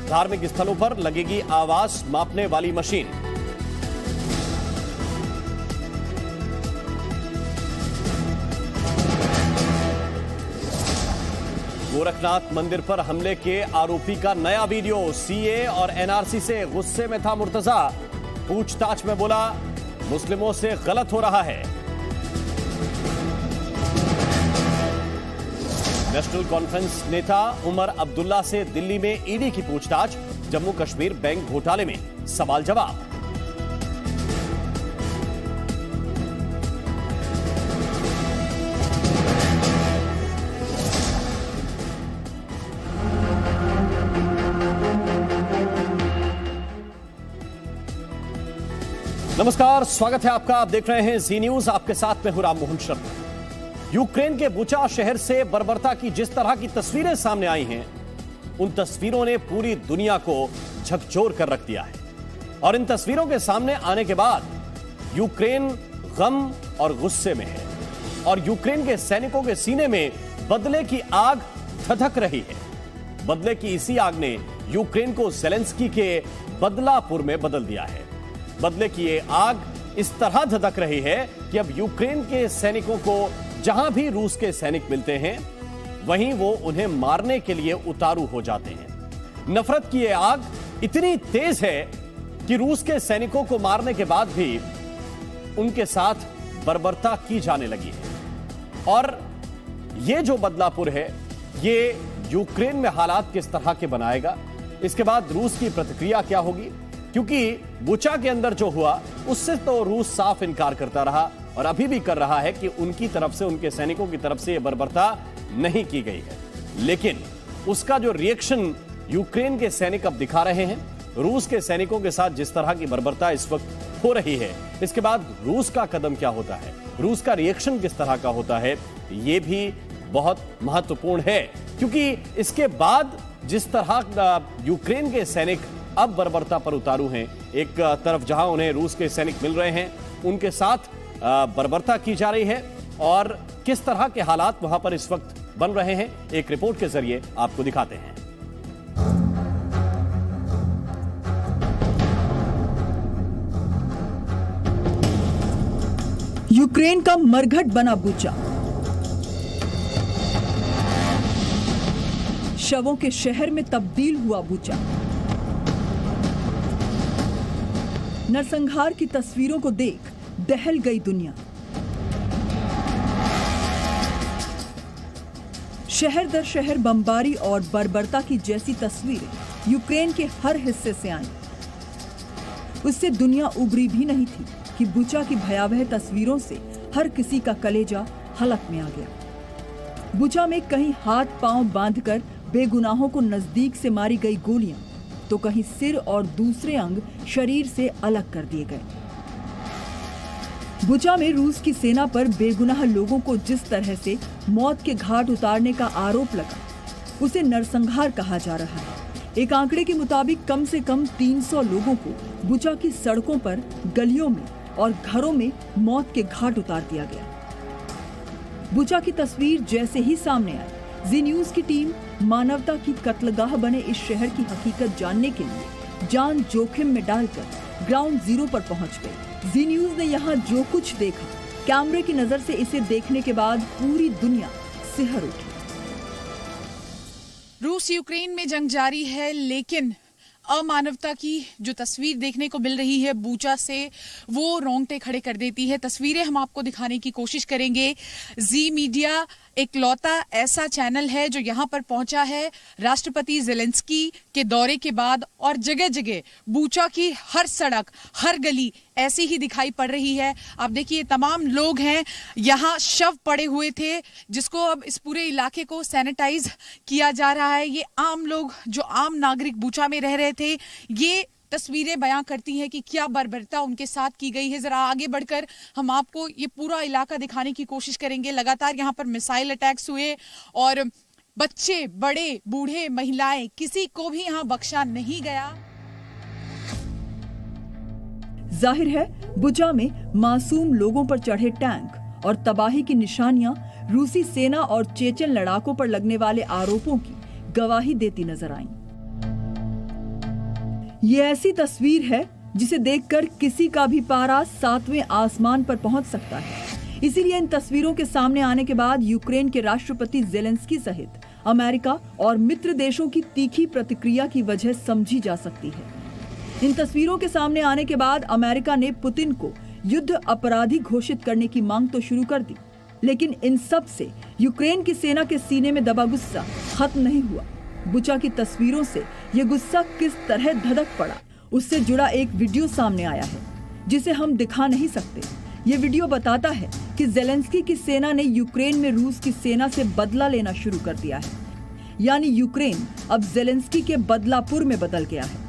धार्मिक स्थलों पर लगेगी आवाज मापने वाली मशीन। गोरखनाथ मंदिर पर हमले के आरोपी का नया वीडियो। CA और NRC से गुस्से में था मुर्तजा। पूछताछ में बोला, मुस्लिमों से गलत हो रहा है। नेशनल कॉन्फ्रेंस नेता उमर अब्दुल्ला से दिल्ली में ED की पूछताछ। जम्मू कश्मीर बैंक घोटाले में सवाल जवाब। नमस्कार, स्वागत है आपका। आप देख रहे हैं जी न्यूज। आपके साथ में हूं राम मोहन शर्मा। यूक्रेन के बुचा शहर से बर्बरता की जिस तरह की तस्वीरें सामने आई हैं, उन तस्वीरों ने पूरी दुनिया को झकझोर कर रख दिया है। और इन तस्वीरों के सामने आने के बाद यूक्रेन गम और गुस्से में है और यूक्रेन के सैनिकों के सीने में बदले की आग धधक रही है। बदले की इसी आग ने यूक्रेन को ज़ेलेंस्की के बदलापुर में बदल दिया है। बदले की ये आग इस तरह धधक रही है कि अब यूक्रेन के सैनिकों को जहां भी रूस के सैनिक मिलते हैं, वहीं वो उन्हें मारने के लिए उतारू हो जाते हैं। नफरत की ये आग इतनी तेज है कि रूस के सैनिकों को मारने के बाद भी उनके साथ बर्बरता की जाने लगी है। और ये जो बदलापुर है, ये यूक्रेन में हालात किस तरह के बनाएगा, इसके बाद रूस की प्रतिक्रिया क्या होगी, क्योंकि बुचा के अंदर जो हुआ उससे तो रूस साफ इनकार करता रहा और अभी भी कर रहा है कि उनकी तरफ से, उनके सैनिकों की तरफ से यह बर्बरता नहीं की गई है। लेकिन उसका जो रिएक्शन यूक्रेन के सैनिक अब दिखा रहे हैं, रूस के सैनिकों के साथ जिस तरह की बर्बरता इस वक्त हो रही है, इसके बाद रूस का कदम क्या होता है, रूस का रिएक्शन किस तरह का होता है, यह भी बहुत महत्वपूर्ण है। क्योंकि इसके बाद जिस तरह यूक्रेन के सैनिक अब बर्बरता पर उतारू हैं, एक तरफ जहां उन्हें रूस के सैनिक मिल रहे हैं, उनके साथ बर्बरता की जा रही है और किस तरह के हालात वहां पर इस वक्त बन रहे हैं, एक रिपोर्ट के जरिए आपको दिखाते हैं। यूक्रेन का मरघट बना बुचा, शवों के शहर में तब्दील हुआ बुचा। नरसंहार की तस्वीरों को देख दहल गई दुनिया। शहर दर शहर बमबारी और बर्बरता की जैसी तस्वीरें यूक्रेन के हर हिस्से से आईं। उससे दुनिया उबरी भी नहीं थी कि बुचा की भयावह तस्वीरों से हर किसी का कलेजा हलक में आ गया। बुचा में कहीं हाथ पांव बांधकर बेगुनाहों को नजदीक से मारी गई गोलियां, तो कहीं सिर और दूसरे अंग शरीर से अलग कर दिए गए। बुचा में रूस की सेना पर बेगुनाह लोगों को जिस तरह से मौत के घाट उतारने का आरोप लगा, उसे नरसंहार कहा जा रहा है। एक आंकड़े के मुताबिक कम से कम 300 लोगों को बुचा की सड़कों पर, गलियों में और घरों में मौत के घाट उतार दिया गया। बुचा की तस्वीर जैसे ही सामने आई, जी न्यूज की टीम मानवता की कत्लगाह बने इस शहर की हकीकत जानने के लिए जान जोखिम में डालकर ग्राउंड जीरो पर पहुंच गई। जी न्यूज ने यहाँ जो कुछ देखा, कैमरे की नजर से इसे देखने के बाद पूरी दुनिया सिहर उठी। रूस यूक्रेन में जंग जारी है, लेकिन अमानवता की जो तस्वीर देखने को मिल रही है बुचा से, वो रोंगटे खड़े कर देती है। तस्वीरें हम आपको दिखाने की कोशिश करेंगे। जी मीडिया इकलौता ऐसा चैनल है जो यहाँ पर पहुंचा है राष्ट्रपति ज़ेलेंस्की के दौरे के बाद, और जगह जगह बुचा की हर सड़क, हर गली ऐसी ही दिखाई पड़ रही है। आप देखिए, तमाम लोग हैं यहाँ, शव पड़े हुए थे जिसको अब इस पूरे इलाके को सैनिटाइज किया जा रहा है। ये आम लोग, जो आम नागरिक बुचा में रह रहे थे, ये तस्वीरें बयां करती हैं कि क्या बर्बरता उनके साथ की गई है। जरा आगे बढ़कर हम आपको ये पूरा इलाका दिखाने की कोशिश करेंगे। लगातार यहाँ पर मिसाइल अटैक्स हुए और बच्चे, बड़े, बूढ़े, महिलाएं, किसी को भी यहाँ बख्शा नहीं गया। जाहिर है बुचा में मासूम लोगों पर चढ़े टैंक और तबाही की निशानियां रूसी सेना और चेचन लड़ाकों पर लगने वाले आरोपों की गवाही देती नजर आईं। ये ऐसी तस्वीर है जिसे देखकर किसी का भी पारा 7वें आसमान पर पहुंच सकता है। इसीलिए इन तस्वीरों के सामने आने के बाद यूक्रेन के राष्ट्रपति ज़ेलेंस्की सहित अमेरिका और मित्र देशों की तीखी प्रतिक्रिया की वजह समझी जा सकती है। इन तस्वीरों के सामने आने के बाद अमेरिका ने पुतिन को युद्ध अपराधी घोषित करने की मांग तो शुरू कर दी, लेकिन इन सब से यूक्रेन की सेना के सीने में दबा गुस्सा खत्म नहीं हुआ। बुचा की तस्वीरों से ये गुस्सा किस तरह धधक पड़ा, उससे जुड़ा एक वीडियो सामने आया है जिसे हम दिखा नहीं सकते। ये वीडियो बताता है कि ज़ेलेंस्की की सेना ने यूक्रेन में रूस की सेना से बदला लेना शुरू कर दिया है, यानी यूक्रेन अब ज़ेलेंस्की के बदलापुर में बदल गया है।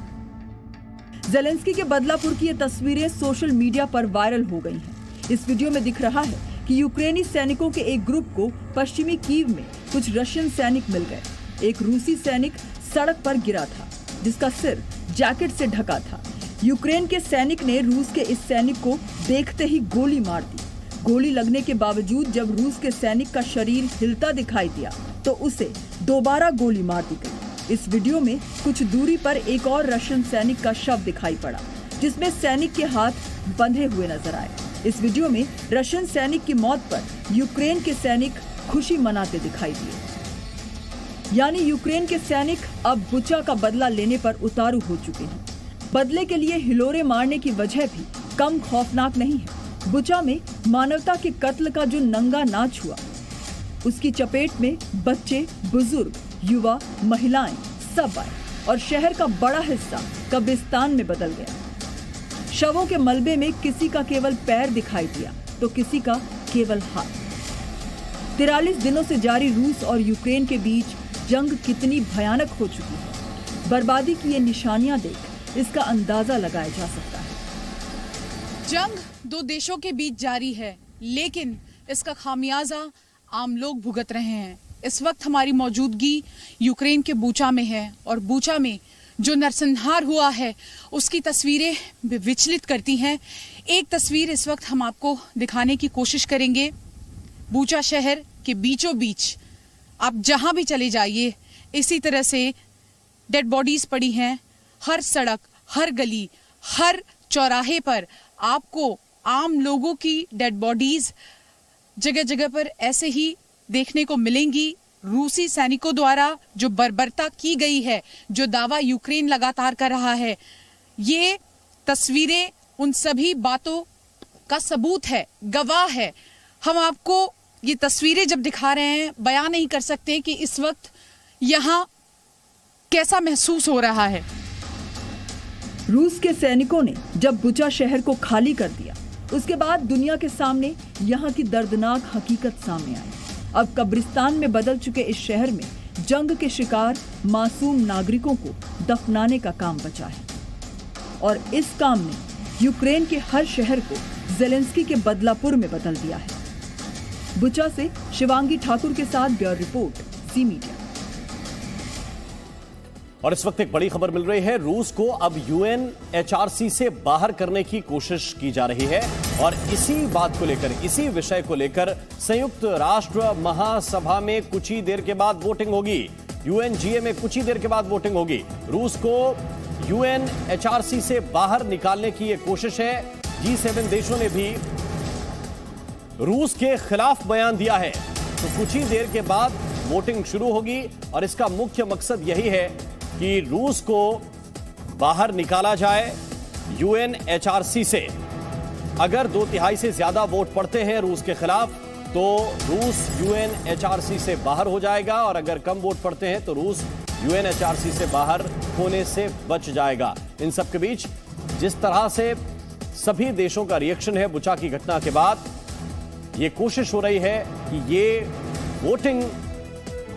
ज़ेलेंस्की के बदलापुर की ये तस्वीरें सोशल मीडिया पर वायरल हो गई हैं। इस वीडियो में दिख रहा है कि यूक्रेनी सैनिकों के एक ग्रुप को पश्चिमी कीव में कुछ रशियन सैनिक मिल गए। एक रूसी सैनिक सड़क पर गिरा था जिसका सिर जैकेट से ढका था। यूक्रेन के सैनिक ने रूस के इस सैनिक को देखते ही गोली मार दी। गोली लगने के बावजूद जब रूस के सैनिक का शरीर हिलता दिखाई दिया तो उसे दोबारा गोली मार दी गई। इस वीडियो में कुछ दूरी पर एक और रशियन सैनिक का शव दिखाई पड़ा जिसमें सैनिक के हाथ बंधे हुए नजर आए। इस वीडियो में रशियन सैनिक की मौत पर यूक्रेन के सैनिक खुशी मनाते दिखाई दिए। यानी यूक्रेन के सैनिक अब बुचा का बदला लेने पर उतारू हो चुके हैं। बदले के लिए हिलोरे मारने की वजह भी कम खौफनाक नहीं है। बुचा में मानवता के कत्ल का जो नंगा नाच हुआ, उसकी चपेट में बच्चे, बुजुर्ग, युवा, महिलाएं सब आए और शहर का बड़ा हिस्सा कब्रिस्तान में बदल गया। शवों के मलबे में किसी का केवल पैर दिखाई दिया तो किसी का केवल हाथ। 43 दिनों से जारी रूस और यूक्रेन के बीच जंग कितनी भयानक हो चुकी है, बर्बादी की ये निशानियां देख इसका अंदाजा लगाया जा सकता है। जंग दो देशों के बीच जारी है, लेकिन इसका खामियाजा आम लोग भुगत रहे हैं। इस वक्त हमारी मौजूदगी यूक्रेन के बूचा में है और बूचा में जो नरसंहार हुआ है उसकी तस्वीरें विचलित करती हैं। एक तस्वीर इस वक्त हम आपको दिखाने की कोशिश करेंगे। बूचा शहर के बीचों बीच आप जहां भी चले जाइए, इसी तरह से डेड बॉडीज पड़ी हैं। हर सड़क, हर गली, हर चौराहे पर आपको आम लोगों की डेड बॉडीज जगह जगह पर ऐसे ही देखने को मिलेंगी। रूसी सैनिकों द्वारा जो बर्बरता की गई है, जो दावा यूक्रेन लगातार कर रहा है, ये तस्वीरें उन सभी बातों का सबूत है, गवाह है। हम आपको ये तस्वीरें जब दिखा रहे हैं, बयान नहीं कर सकते कि इस वक्त यहाँ कैसा महसूस हो रहा है। रूस के सैनिकों ने जब बुचा शहर को खाली कर दिया, उसके बाद दुनिया के सामने यहाँ की दर्दनाक हकीकत सामने आई। अब कब्रिस्तान में बदल चुके इस शहर में जंग के शिकार मासूम नागरिकों को दफनाने का काम बचा है और इस काम ने यूक्रेन के हर शहर को ज़ेलेंस्की के बदलापुर में बदल दिया है। बुचा से शिवांगी ठाकुर के साथ ब्यूरो रिपोर्ट, सी मीडिया। और इस वक्त एक बड़ी खबर मिल रही है। रूस को अब UNHRC से बाहर करने की कोशिश की जा रही है और इसी बात को लेकर, इसी विषय को लेकर संयुक्त राष्ट्र महासभा में कुछ ही देर के बाद वोटिंग होगी। UNGA में कुछ ही देर के बाद वोटिंग होगी। रूस को UNHRC से बाहर निकालने की यह कोशिश है। G7 देशों ने भी रूस के खिलाफ बयान दिया है। तो कुछ ही देर के बाद वोटिंग शुरू होगी और इसका मुख्य मकसद यही है कि रूस को बाहर निकाला जाए UNHRC से। अगर 2/3 से ज्यादा वोट पड़ते हैं रूस के खिलाफ तो रूस UNHRC से बाहर हो जाएगा और अगर कम वोट पड़ते हैं तो रूस UNHRC से बाहर होने से बच जाएगा। इन सब के बीच जिस तरह से सभी देशों का रिएक्शन है बुचा की घटना के बाद, ये कोशिश हो रही है कि ये वोटिंग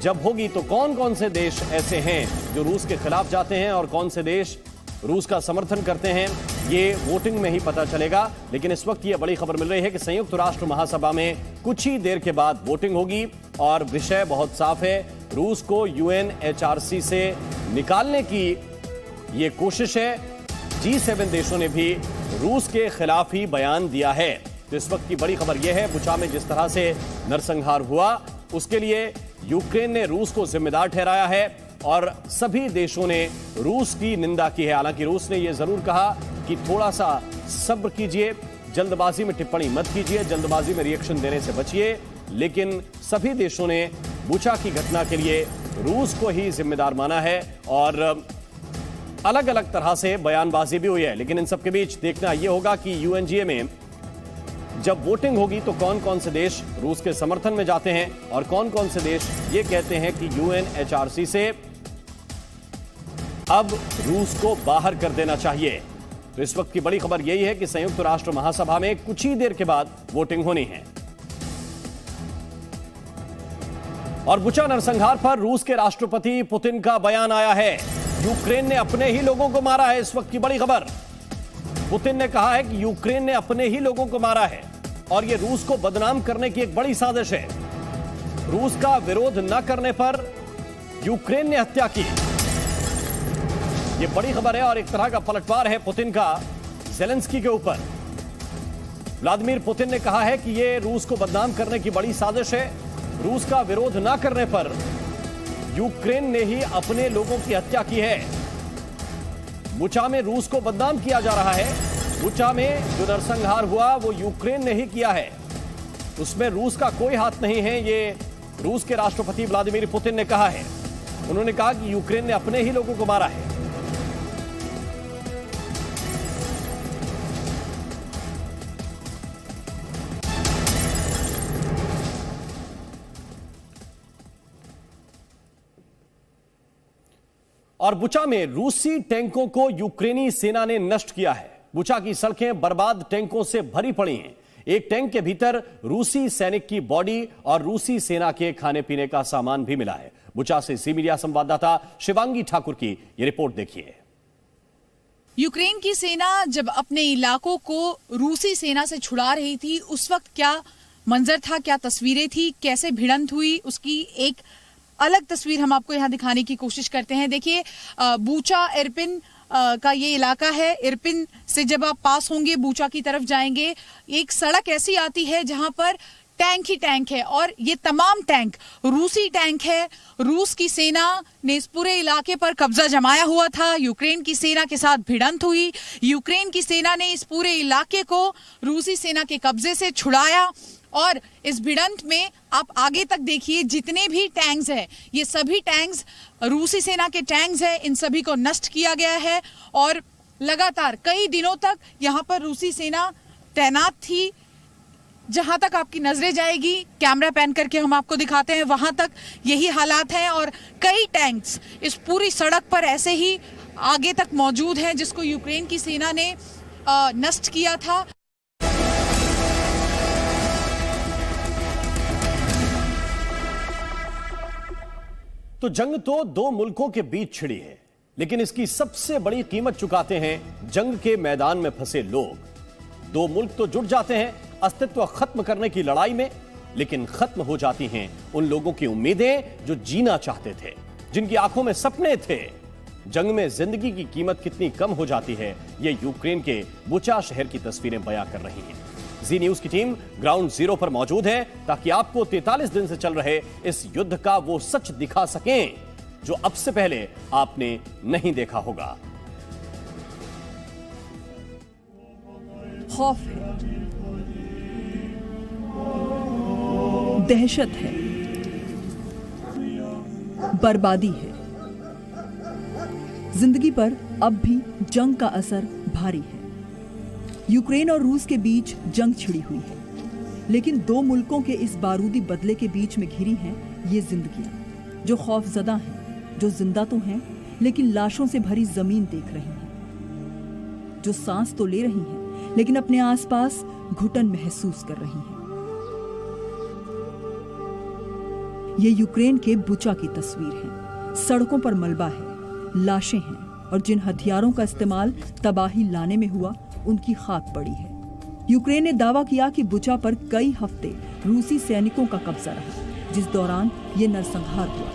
जब होगी तो कौन कौन से देश ऐसे हैं जो रूस के खिलाफ जाते हैं और कौन से देश रूस का समर्थन करते हैं, ये वोटिंग में ही पता चलेगा। लेकिन इस वक्त ये बड़ी खबर मिल रही है कि संयुक्त राष्ट्र महासभा में कुछ ही देर के बाद वोटिंग होगी और विषय बहुत साफ है। रूस को UNHRC से निकालने की ये कोशिश है। G7 देशों ने भी रूस के खिलाफ ही बयान दिया है। तो इस वक्त की बड़ी खबर यह है, बुचा में जिस तरह से नरसंहार हुआ उसके लिए यूक्रेन ने रूस को जिम्मेदार ठहराया है और सभी देशों ने रूस की निंदा की है। हालांकि रूस ने यह जरूर कहा कि थोड़ा सा सब्र कीजिए, जल्दबाजी में टिप्पणी मत कीजिए, जल्दबाजी में रिएक्शन देने से बचिए। लेकिन सभी देशों ने बुचा की घटना के लिए रूस को ही जिम्मेदार माना है और अलग अलग तरह से बयानबाजी भी हुई है। लेकिन इन सबके बीच देखना यह होगा कि UNGA में जब वोटिंग होगी तो कौन कौन से देश रूस के समर्थन में जाते हैं और कौन कौन से देश ये कहते हैं कि UNHRC से अब रूस को बाहर कर देना चाहिए। तो इस वक्त की बड़ी खबर यही है कि संयुक्त राष्ट्र महासभा में कुछ ही देर के बाद वोटिंग होनी है। और बुचा नरसंहार पर रूस के राष्ट्रपति पुतिन का बयान आया है। यूक्रेन ने अपने ही लोगों को मारा है। इस वक्त की बड़ी खबर, पुतिन ने कहा है कि यूक्रेन ने अपने ही लोगों को मारा है और यह रूस को बदनाम करने की एक बड़ी साजिश है। रूस का विरोध न करने पर यूक्रेन ने हत्या की। यह बड़ी खबर है और एक तरह का पलटवार है पुतिन का ज़ेलेंस्की के ऊपर। व्लादिमीर पुतिन ने कहा है कि यह रूस को बदनाम करने की बड़ी साजिश है। रूस का विरोध न करने पर यूक्रेन ने ही अपने लोगों की हत्या की है। बुचा में रूस को बदनाम किया जा रहा है। बुचा में जो नरसंहार हुआ वो यूक्रेन ने ही किया है, उसमें रूस का कोई हाथ नहीं है। ये रूस के राष्ट्रपति व्लादिमीर पुतिन ने कहा है। उन्होंने कहा कि यूक्रेन ने अपने ही लोगों को मारा है। और बुचा में रूसी टैंकों को यूक्रेनी सेना ने नष्ट किया है। बुचा की सड़कें बर्बाद टैंकों से भरी पड़ी हैं। एक टैंक के भीतर रूसी सैनिक की बॉडी और रूसी सेना के खाने पीने का सामान भी मिला है। बुचा से ज़ी मीडिया संवाददाता शिवांगी ठाकुर की यह रिपोर्ट देखिए। यूक्रेन की सेना जब अपने इलाकों को रूसी सेना से छुड़ा रही थी, उस वक्त क्या मंजर था, क्या तस्वीरें थी, कैसे भिड़ंत हुई, उसकी एक अलग तस्वीर हम आपको यहां दिखाने की कोशिश करते हैं। देखिए, बूचा इरपिन का ये इलाका है। इरपिन से जब आप पास होंगे, बूचा की तरफ जाएंगे, एक सड़क ऐसी आती है जहां पर टैंक ही टैंक है और ये तमाम टैंक रूसी टैंक है। रूस की सेना ने इस पूरे इलाके पर कब्जा जमाया हुआ था। यूक्रेन की सेना के साथ भिड़ंत हुई। यूक्रेन की सेना ने इस पूरे इलाके को रूसी सेना के कब्जे से छुड़ाया और इस भिड़ंत में आप आगे तक देखिए, जितने भी टैंक्स हैं, ये सभी टैंक्स रूसी सेना के टैंक्स हैं। इन सभी को नष्ट किया गया है और लगातार कई दिनों तक यहाँ पर रूसी सेना तैनात थी। जहां तक आपकी नजरें जाएगी, कैमरा पैन करके हम आपको दिखाते हैं, वहां तक यही हालात हैं और कई टैंक्स इस पूरी सड़क पर ऐसे ही आगे तक मौजूद हैं, जिसको यूक्रेन की सेना ने नष्ट किया था। तो जंग तो दो मुल्कों के बीच छिड़ी है, लेकिन इसकी सबसे बड़ी कीमत चुकाते हैं जंग के मैदान में फंसे लोग। दो मुल्क तो जुट जाते हैं अस्तित्व खत्म करने की लड़ाई में, लेकिन खत्म हो जाती हैं उन लोगों की उम्मीदें जो जीना चाहते थे, जिनकी आंखों में सपने थे। जंग में जिंदगी की कीमत कितनी कम हो जाती है, ये यूक्रेन के बुचा शहर की तस्वीरें बयां कर रही हैं। जी न्यूज की टीम ग्राउंड जीरो पर मौजूद है ताकि आपको 43 दिन से चल रहे इस युद्ध का वो सच दिखा सकें जो अब से पहले आपने नहीं देखा होगा। खौफ है, दहशत है, बर्बादी है। जिंदगी पर अब भी जंग का असर भारी है। यूक्रेन और रूस के बीच जंग छिड़ी हुई है, लेकिन दो मुल्कों के इस बारूदी बदले के बीच में घिरी हैं ये जिंदगियां, जो खौफजदा हैं, जो जिंदा तो हैं लेकिन लाशों से भरी जमीन देख रही हैं, जो सांस तो ले रही हैं लेकिन अपने आसपास घुटन महसूस कर रही हैं। ये यूक्रेन के बुचा की तस्वीर है। सड़कों पर मलबा है, लाशें हैं और जिन हथियारों का इस्तेमाल तबाही लाने में हुआ उनकी खाक पड़ी है। यूक्रेन ने दावा किया कि बुचा पर कई हफ्ते रूसी सैनिकों का कब्जा रहा, जिस दौरान ये नरसंहार हुआ।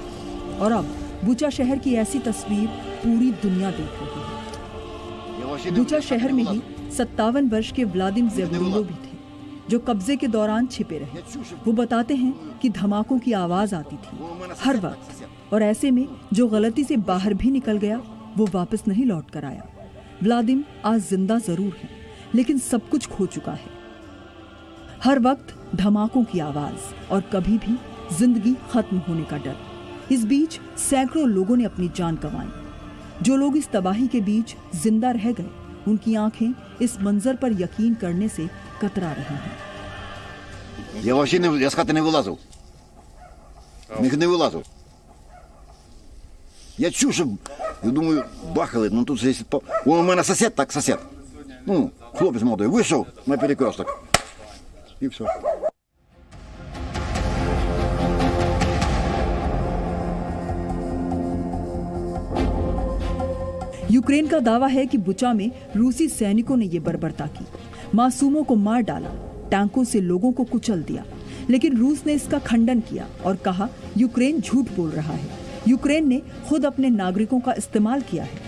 और अब बुचा शहर की ऐसी तस्वीर पूरी दुनिया देख रही है। बुचा शहर में ही 57 वर्ष के व्लादिमीर ज़ेवुरिलो भी थे, जो कब्जे के दौरान छिपे रहे। वो बताते हैं कि धमाकों की आवाज आती थी हर वक्त, और ऐसे में जो गलती से बाहर भी निकल गया वो वापस नहीं लौट कर आया। व्लादिमीर आज जिंदा जरूर है, लेकिन सब कुछ खो चुका है। हर वक्त धमाकों की आवाज और कभी भी जिंदगी खत्म होने का डर। इस बीच सैकड़ों लोगों ने अपनी जान गंवाई। जो लोग इस तबाही के बीच जिंदा रह गए, उनकी आंखें इस मंजर पर यकीन करने से कतरा रही हैं। Я з хати не вилазив. Не вилазив. Я чув, що, я думаю, бахали, ну тут здесь, у мене сосед, так сосед. Ну, хлопець молодий, вийшов на перекресток. І все. यूक्रेन का दावा है कि बुचा में रूसी सैनिकों ने ये बर्बरता की, मासूमों को मार डाला, टैंकों से लोगों को कुचल दिया। लेकिन रूस ने इसका खंडन किया और कहा यूक्रेन झूठ बोल रहा है। यूक्रेन ने खुद अपने नागरिकों का इस्तेमाल किया है।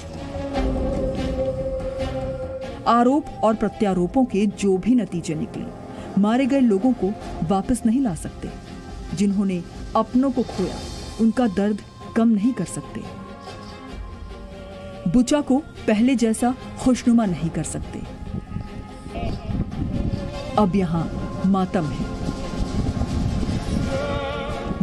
आरोप और प्रत्यारोपों के जो भी नतीजे निकले, मारे गए लोगों को वापस नहीं ला सकते। जिन्होंने अपनों को खोया, उनका दर्द कम नहीं कर सकते। बुचा को पहले जैसा खुशनुमा नहीं कर सकते। अब यहाँ मातम है।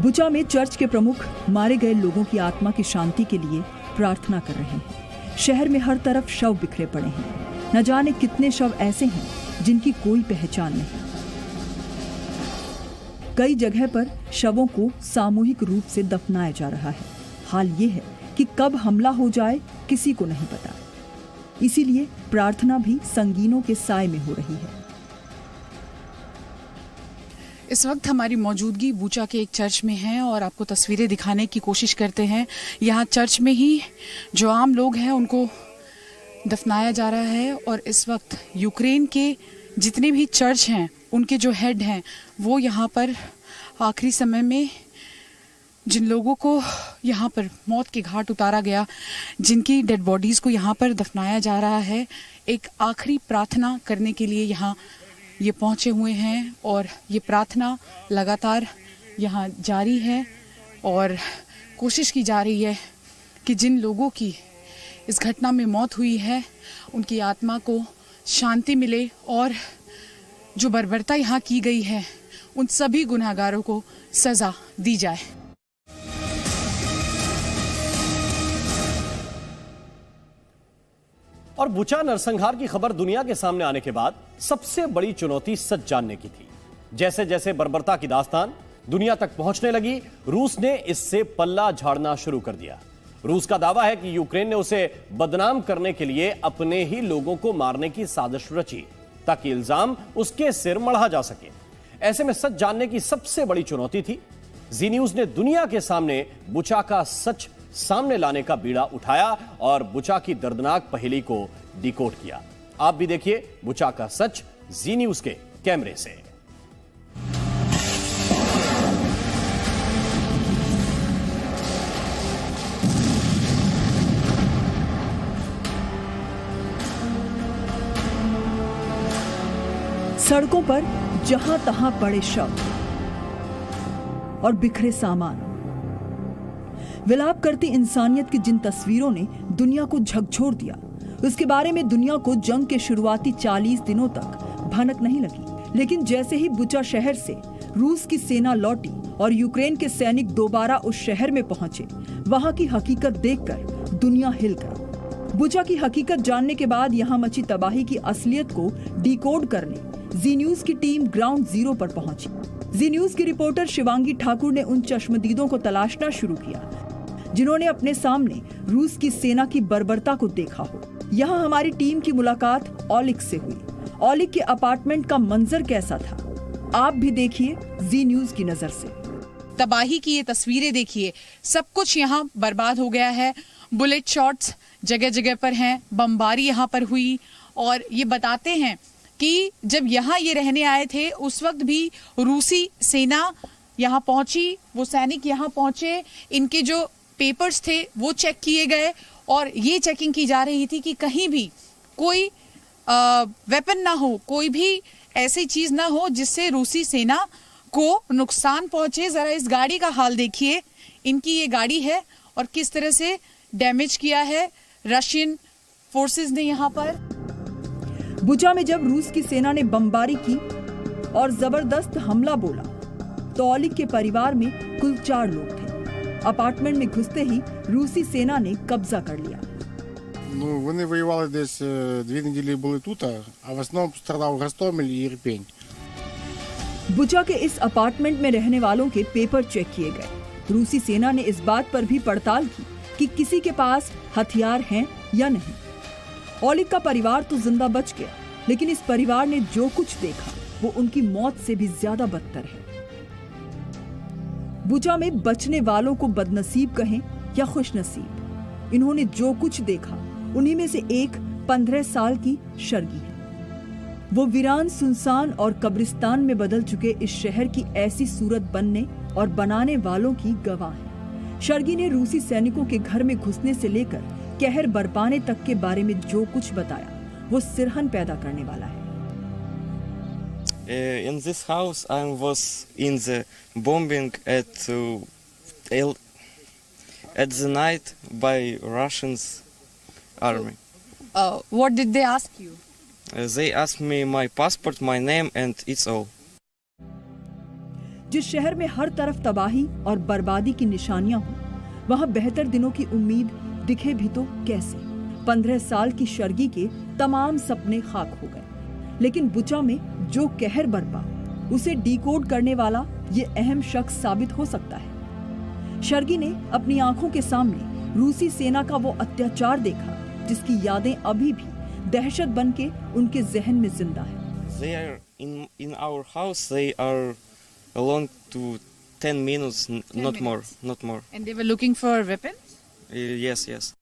बुचा में चर्च के प्रमुख मारे गए लोगों की आत्मा की शांति के लिए प्रार्थना कर रहे हैं। शहर में हर तरफ शव बिखरे पड़े हैं। न जाने कितने शव ऐसे हैं जिनकी कोई पहचान नहीं। कई जगह पर शवों को सामूहिक रूप से दफनाया जा रहा है। हाल ये है कि कब हमला हो जाए किसी को नहीं पता। इसीलिए प्रार्थना भी संगीनों के साए में हो रही है। इस वक्त हमारी मौजूदगी बूचा के एक चर्च में है और आपको तस्वीरें दिखाने की कोशिश करते हैं। यहाँ चर्च में ही जो आम लोग हैं उनको दफनाया जा रहा है और इस वक्त यूक्रेन के जितने भी चर्च हैं उनके जो हेड हैं वो यहाँ पर आखिरी समय में जिन लोगों को यहाँ पर मौत के घाट उतारा गया, जिनकी डेड बॉडीज़ को यहाँ पर दफनाया जा रहा है, एक आखिरी प्रार्थना करने के लिए यहाँ ये पहुँचे हुए हैं और ये प्रार्थना लगातार यहाँ जारी है और कोशिश की जा रही है कि जिन लोगों की इस घटना में मौत हुई है उनकी आत्मा को शांति मिले और जो बर्बरता यहाँ की गई है उन सभी गुनहगारों को सजा दी जाए। और बुचा नरसंहार की खबर दुनिया के सामने आने के बाद सबसे बड़ी चुनौती सच जानने की थी। जैसे जैसे बर्बरता की दास्तान दुनिया तक पहुंचने लगी, रूस ने इससे पल्ला झाड़ना शुरू कर दिया। रूस का दावा है कि यूक्रेन ने उसे बदनाम करने के लिए अपने ही लोगों को मारने की साजिश रची ताकि इल्जाम उसके सिर मढ़ा जा सके। ऐसे में सच जानने की सबसे बड़ी चुनौती थी। जी न्यूज ने दुनिया के सामने बुचा का सच सामने लाने का बीड़ा उठाया और बुचा की दर्दनाक पहेली को डिकोड किया। आप भी देखिए बुचा का सच जी न्यूज के कैमरे से। सड़कों पर जहां तहां पड़े शव और बिखरे सामान, विलाप करती इंसानियत की जिन तस्वीरों ने दुनिया को झकझोर दिया, उसके बारे में दुनिया को जंग के शुरुआती 40 दिनों तक भनक नहीं लगी। लेकिन जैसे ही बुचा शहर से रूस की सेना लौटी और यूक्रेन के सैनिक दोबारा उस शहर में पहुंचे, वहां की हकीकत देखकर दुनिया हिल गई। बुचा की हकीकत जानने के बाद यहां मची तबाही की असलियत को डिकोड करने जी न्यूज की टीम ग्राउंड जीरो पर पहुंची। जी न्यूज की रिपोर्टर शिवांगी ठाकुर ने उन चश्मदीदों को तलाशना शुरू किया जिन्होंने अपने सामने रूस की सेना की बर्बरता को देखा हो। यहाँ हमारी टीम की मुलाकात ओलिग से हुई। ओलिग के अपार्टमेंट का मंजर कैसा था, आप भी देखिए जी न्यूज की नजर से। तबाही की ये तस्वीरें देखिए, सब कुछ यहाँ बर्बाद हो गया है। बुलेट शॉट्स जगह जगह पर हैं, बमबारी यहाँ पर हुई और ये बताते हैं कि जब यहाँ ये रहने आए थे उस वक्त भी रूसी सेना यहाँ पहुंची, वो सैनिक यहाँ पहुंचे, इनके जो पेपर्स थे वो चेक किए गए और ये चेकिंग की जा रही थी कि कहीं भी कोई वेपन ना हो, कोई भी ऐसी चीज ना हो जिससे रूसी सेना को नुकसान पहुंचे। जरा इस गाड़ी का हाल देखिए, इनकी ये गाड़ी है और किस तरह से डैमेज किया है रशियन फोर्सेस ने यहाँ पर। बुचा में जब रूस की सेना ने बमबारी की और जबरदस्त हमला बोला तो ओलिग के परिवार में कुल 4 लोग थे। अपार्टमेंट में घुसते ही रूसी सेना ने कब्जा कर लिया। Ну, вони воювали десь 2 неділі були тут, а в основному пострадав Гостомель і Ірпінь. बुचा के इस अपार्टमेंट में रहने वालों के पेपर चेक किए गए। रूसी सेना ने इस बात पर भी पड़ताल की कि किसी के पास हथियार हैं या नहीं। ओलिग का परिवार तो जिंदा बच गया, लेकिन इस परिवार ने जो कुछ देखा वो उनकी मौत से भी ज्यादा बदतर है। बुचा में बचने वालों को बदनसीब कहें या खुशनसीब, इन्होंने जो कुछ देखा उन्हीं में से एक 15 साल की शर्गी है। वो वीरान, सुनसान और कब्रिस्तान में बदल चुके इस शहर की ऐसी सूरत बनने और बनाने वालों की गवाह है। शर्गी ने रूसी सैनिकों के घर में घुसने से लेकर कहर बरपाने तक के बारे में जो कुछ बताया वो सिरहन पैदा करने वाला है। In this house I was in the bombing at the night by Russians army. What did they ask you? They asked me my passport, my name and it's all. जिस शहर में हर तरफ तबाही और बर्बादी की निशानियां हों, वहां बेहतर दिनों की उम्मीद दिखे भी तो कैसे। 15 साल की शर्गी के तमाम सपने खाक हो गए, लेकिन बुचा में जो कहर बरपा उसे डिकोड करने वाला ये अहम शख्स साबित हो सकता है। शर्गी ने अपनी आंखों के सामने रूसी सेना का वो अत्याचार देखा जिसकी यादें अभी भी दहशत बन के उनके जहन में जिंदा है। They are in our house. They are along to 10 minutes, not more, not more. And they were looking for weapons? Yes, yes.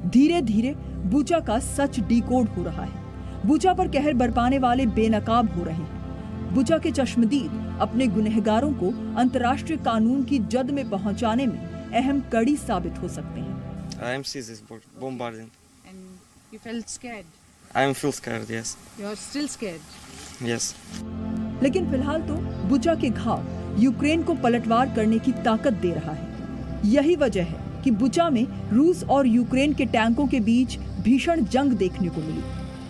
धीरे धीरे बुचा का सच डिकोड हो रहा है। बुचा पर कहर बरपाने वाले बेनकाब हो रहे हैं। बुचा के चश्मदीद अपने गुनहगारों को अंतर्राष्ट्रीय कानून की जद में पहुंचाने में अहम कड़ी साबित हो सकते हैं। I am see this bombarding. And you felt scared? I am feel scared. Yes. You are still scared? Yes. लेकिन फिलहाल तो बुचा के घाव यूक्रेन को पलटवार करने की ताकत दे रहा है। यही वजह है कि बुचा में रूस और यूक्रेन के टैंकों के बीच भीषण जंग देखने को मिली।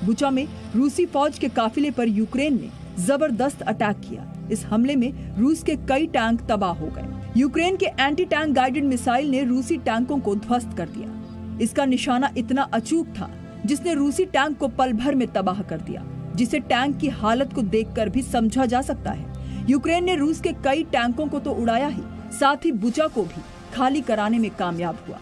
बुचा में रूसी फौज के काफिले पर यूक्रेन ने जबरदस्त अटैक किया। इस हमले में रूस के कई टैंक तबाह हो गए। यूक्रेन के एंटी टैंक गाइडेड मिसाइल ने रूसी टैंकों को ध्वस्त कर दिया। इसका निशाना इतना अचूक था जिसने रूसी टैंक को पल भर में तबाह कर दिया, जिसे टैंक की हालत को देखकर भी समझा जा सकता है। यूक्रेन ने रूस के कई टैंकों को तो उड़ाया ही, साथ ही बुचा को भी खाली कराने में कामयाब हुआ।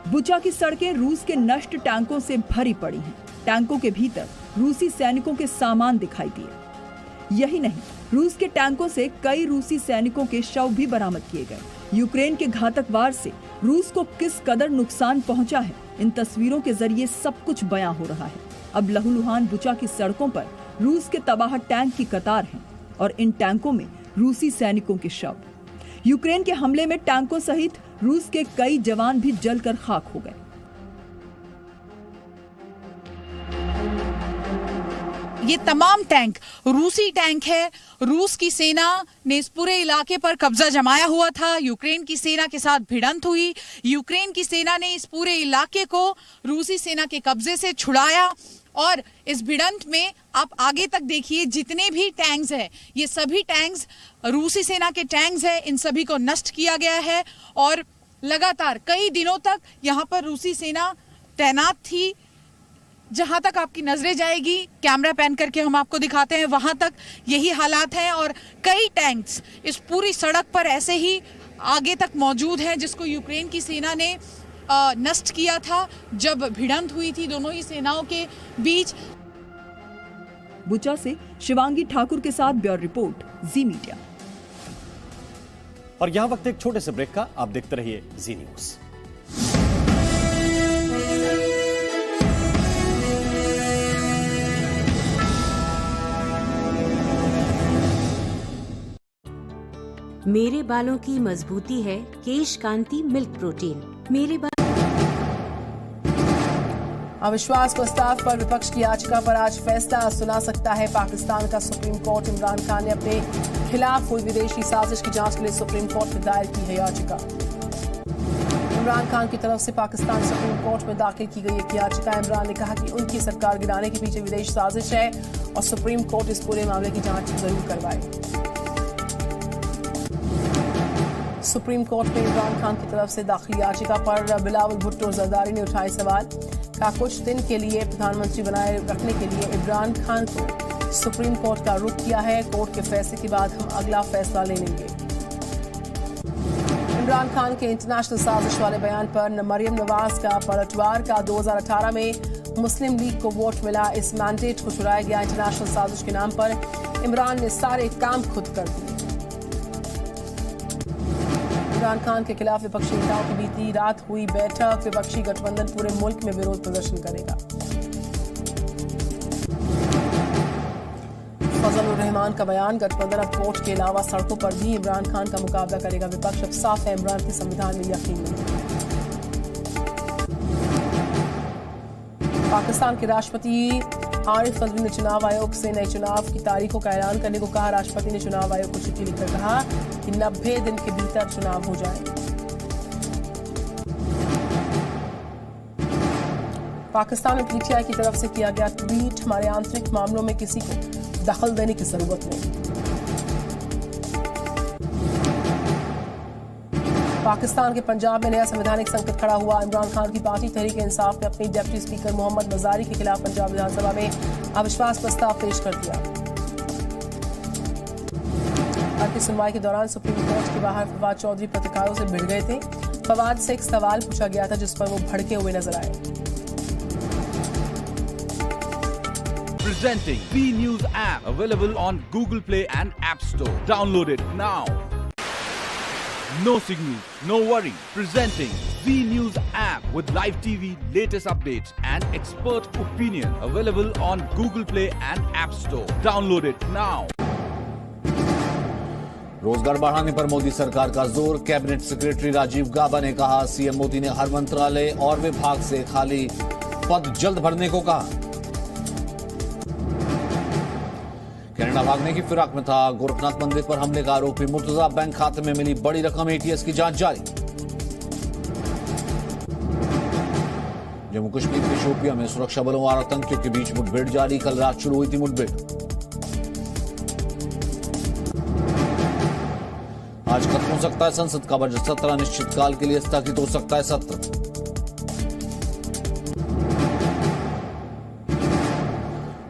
बुचा की सड़कें रूस के नष्ट टैंकों से भरी पड़ी हैं। टैंकों के भीतर रूसी सैनिकों के सामान दिखाई दिए। यही नहीं, रूस के टैंकों से कई रूसी सैनिकों के शव भी बरामद किए गए। यूक्रेन के घातक वार से रूस को किस कदर नुकसान पहुंचा है, इन तस्वीरों के जरिए सब कुछ बयां हो रहा है। अब लहूलुहान बुचा की सड़कों पर रूस के तबाह टैंक की कतार है और इन टैंकों में रूसी सैनिकों के शव। यूक्रेन के हमले में टैंकों सहित रूस के कई जवान भी जलकर खाक हो गए। ये तमाम टैंक रूसी टैंक है। रूस की सेना ने इस पूरे इलाके पर कब्जा जमाया हुआ था। यूक्रेन की सेना के साथ भिड़ंत हुई। यूक्रेन की सेना ने इस पूरे इलाके को रूसी सेना के कब्जे से छुड़ाया और इस भिड़ंत में आप आगे तक देखिए, जितने भी टैंक्स हैं, ये सभी टैंक्स रूसी सेना के टैंक्स हैं। इन सभी को नष्ट किया गया है और लगातार कई दिनों तक यहाँ पर रूसी सेना तैनात थी। जहां तक आपकी नजरें जाएगी, कैमरा पैन करके हम आपको दिखाते हैं, वहां तक यही हालात हैं और कई टैंक्स इस पूरी सड़क पर ऐसे ही आगे तक मौजूद हैं, जिसको यूक्रेन की सेना ने नष्ट किया था जब भिड़ंत हुई थी दोनों ही सेनाओं के बीच। बुचा से शिवांगी ठाकुर के साथ ब्यूरो रिपोर्ट, जी मीडिया। और यहां वक्त एक छोटे से ब्रेक का, आप देखते रहिए जी न्यूज। मेरे बालों की मजबूती है केश कांति मिल्क प्रोटीन। मेरे अविश्वास प्रस्ताव पर विपक्ष की याचिका पर आज फैसला सुना सकता है पाकिस्तान का सुप्रीम कोर्ट। इमरान खान ने अपने खिलाफ हुई विदेशी साजिश की जांच के लिए सुप्रीम कोर्ट में दायर की है याचिका। इमरान खान की तरफ से पाकिस्तान सुप्रीम कोर्ट में दाखिल की गई एक याचिका। इमरान ने कहा कि उनकी सरकार गिराने के पीछे विदेशी साजिश है और सुप्रीम कोर्ट इस पूरे मामले की जांच जरूर करवाए। सुप्रीम कोर्ट में इमरान खान की तरफ से दाखिल याचिका पर बिलावल भुट्टो जरदारी ने उठाए सवाल। कहा कुछ दिन के लिए प्रधानमंत्री बनाए रखने के लिए इमरान खान को सुप्रीम कोर्ट का रुख किया है। कोर्ट के फैसले के बाद हम अगला फैसला ले लेंगे। इमरान खान के इंटरनेशनल साजिश वाले बयान पर मरियम नवाज का पलटवार का 2018 में मुस्लिम लीग को वोट मिला। इस मैंडेट को चुराया गया। इंटरनेशनल साजिश के नाम पर इमरान ने सारे काम खुद कर दिए। इमरान खान के खिलाफ विपक्षी नेताओं की बीती रात हुई बैठक। विपक्षी गठबंधन पूरे मुल्क में विरोध प्रदर्शन करेगा। फजल उर रहमान का बयान, गठबंधन अब कोर्ट के अलावा सड़कों पर भी इमरान खान का मुकाबला करेगा। विपक्ष अब साफ है, इमरान के संविधान में यकीन नहीं। पाकिस्तान के राष्ट्रपति आरिफ अलवी ने चुनाव आयोग से नए चुनाव की तारीखों का ऐलान करने को कहा। राष्ट्रपति ने चुनाव आयोग को चिट्ठी लिखकर कहा कि 90 दिन के भीतर चुनाव हो जाए। पाकिस्तान में पीटीआई की तरफ से किया गया ट्वीट, हमारे आंतरिक मामलों में किसी को दखल देने की जरूरत नहीं। पाकिस्तान के पंजाब में नया संवैधानिक संकट खड़ा हुआ। इमरान खान की पार्टी तहरीक इंसाफ ने अपनी डिप्टी स्पीकर मोहम्मद मजारी के खिलाफ पंजाब विधानसभा में अविश्वास प्रस्ताव पेश कर दिया। याचिका की सुनवाई के दौरान सुप्रीम कोर्ट के बाहर फवाद चौधरी पत्रकारों से भिड़ गए थे। फवाद से एक सवाल पूछा गया था जिस पर वो भड़के हुए नजर आए। Presenting B News app available on Google Play and App Store. Download it now. No signal, no worry. Presenting B News app with live TV, latest updates and expert opinion available on Google Play and App Store. Download it now. रोजगार बढ़ाने पर मोदी सरकार का जोर। कैबिनेट सेक्रेटरी राजीव गाबा ने कहा, सीएम मोदी ने हर मंत्रालय और विभाग से खाली पद जल्द भरने को कहा। कनाडा भागने की फिराक में था। गोरखनाथ मंदिर पर हमले का आरोपी मुर्तजा, बैंक खाते में मिली बड़ी रकम, एटीएस की जांच जारी। जम्मू कश्मीर के शोपियां में सुरक्षा बलों और आतंकियों के बीच मुठभेड़ जारी। कल रात शुरू हुई थी मुठभेड़। आज खत्म हो सकता है संसद का बजट सत्र, अनिश्चितकाल के लिए स्थगित हो सकता है सत्र।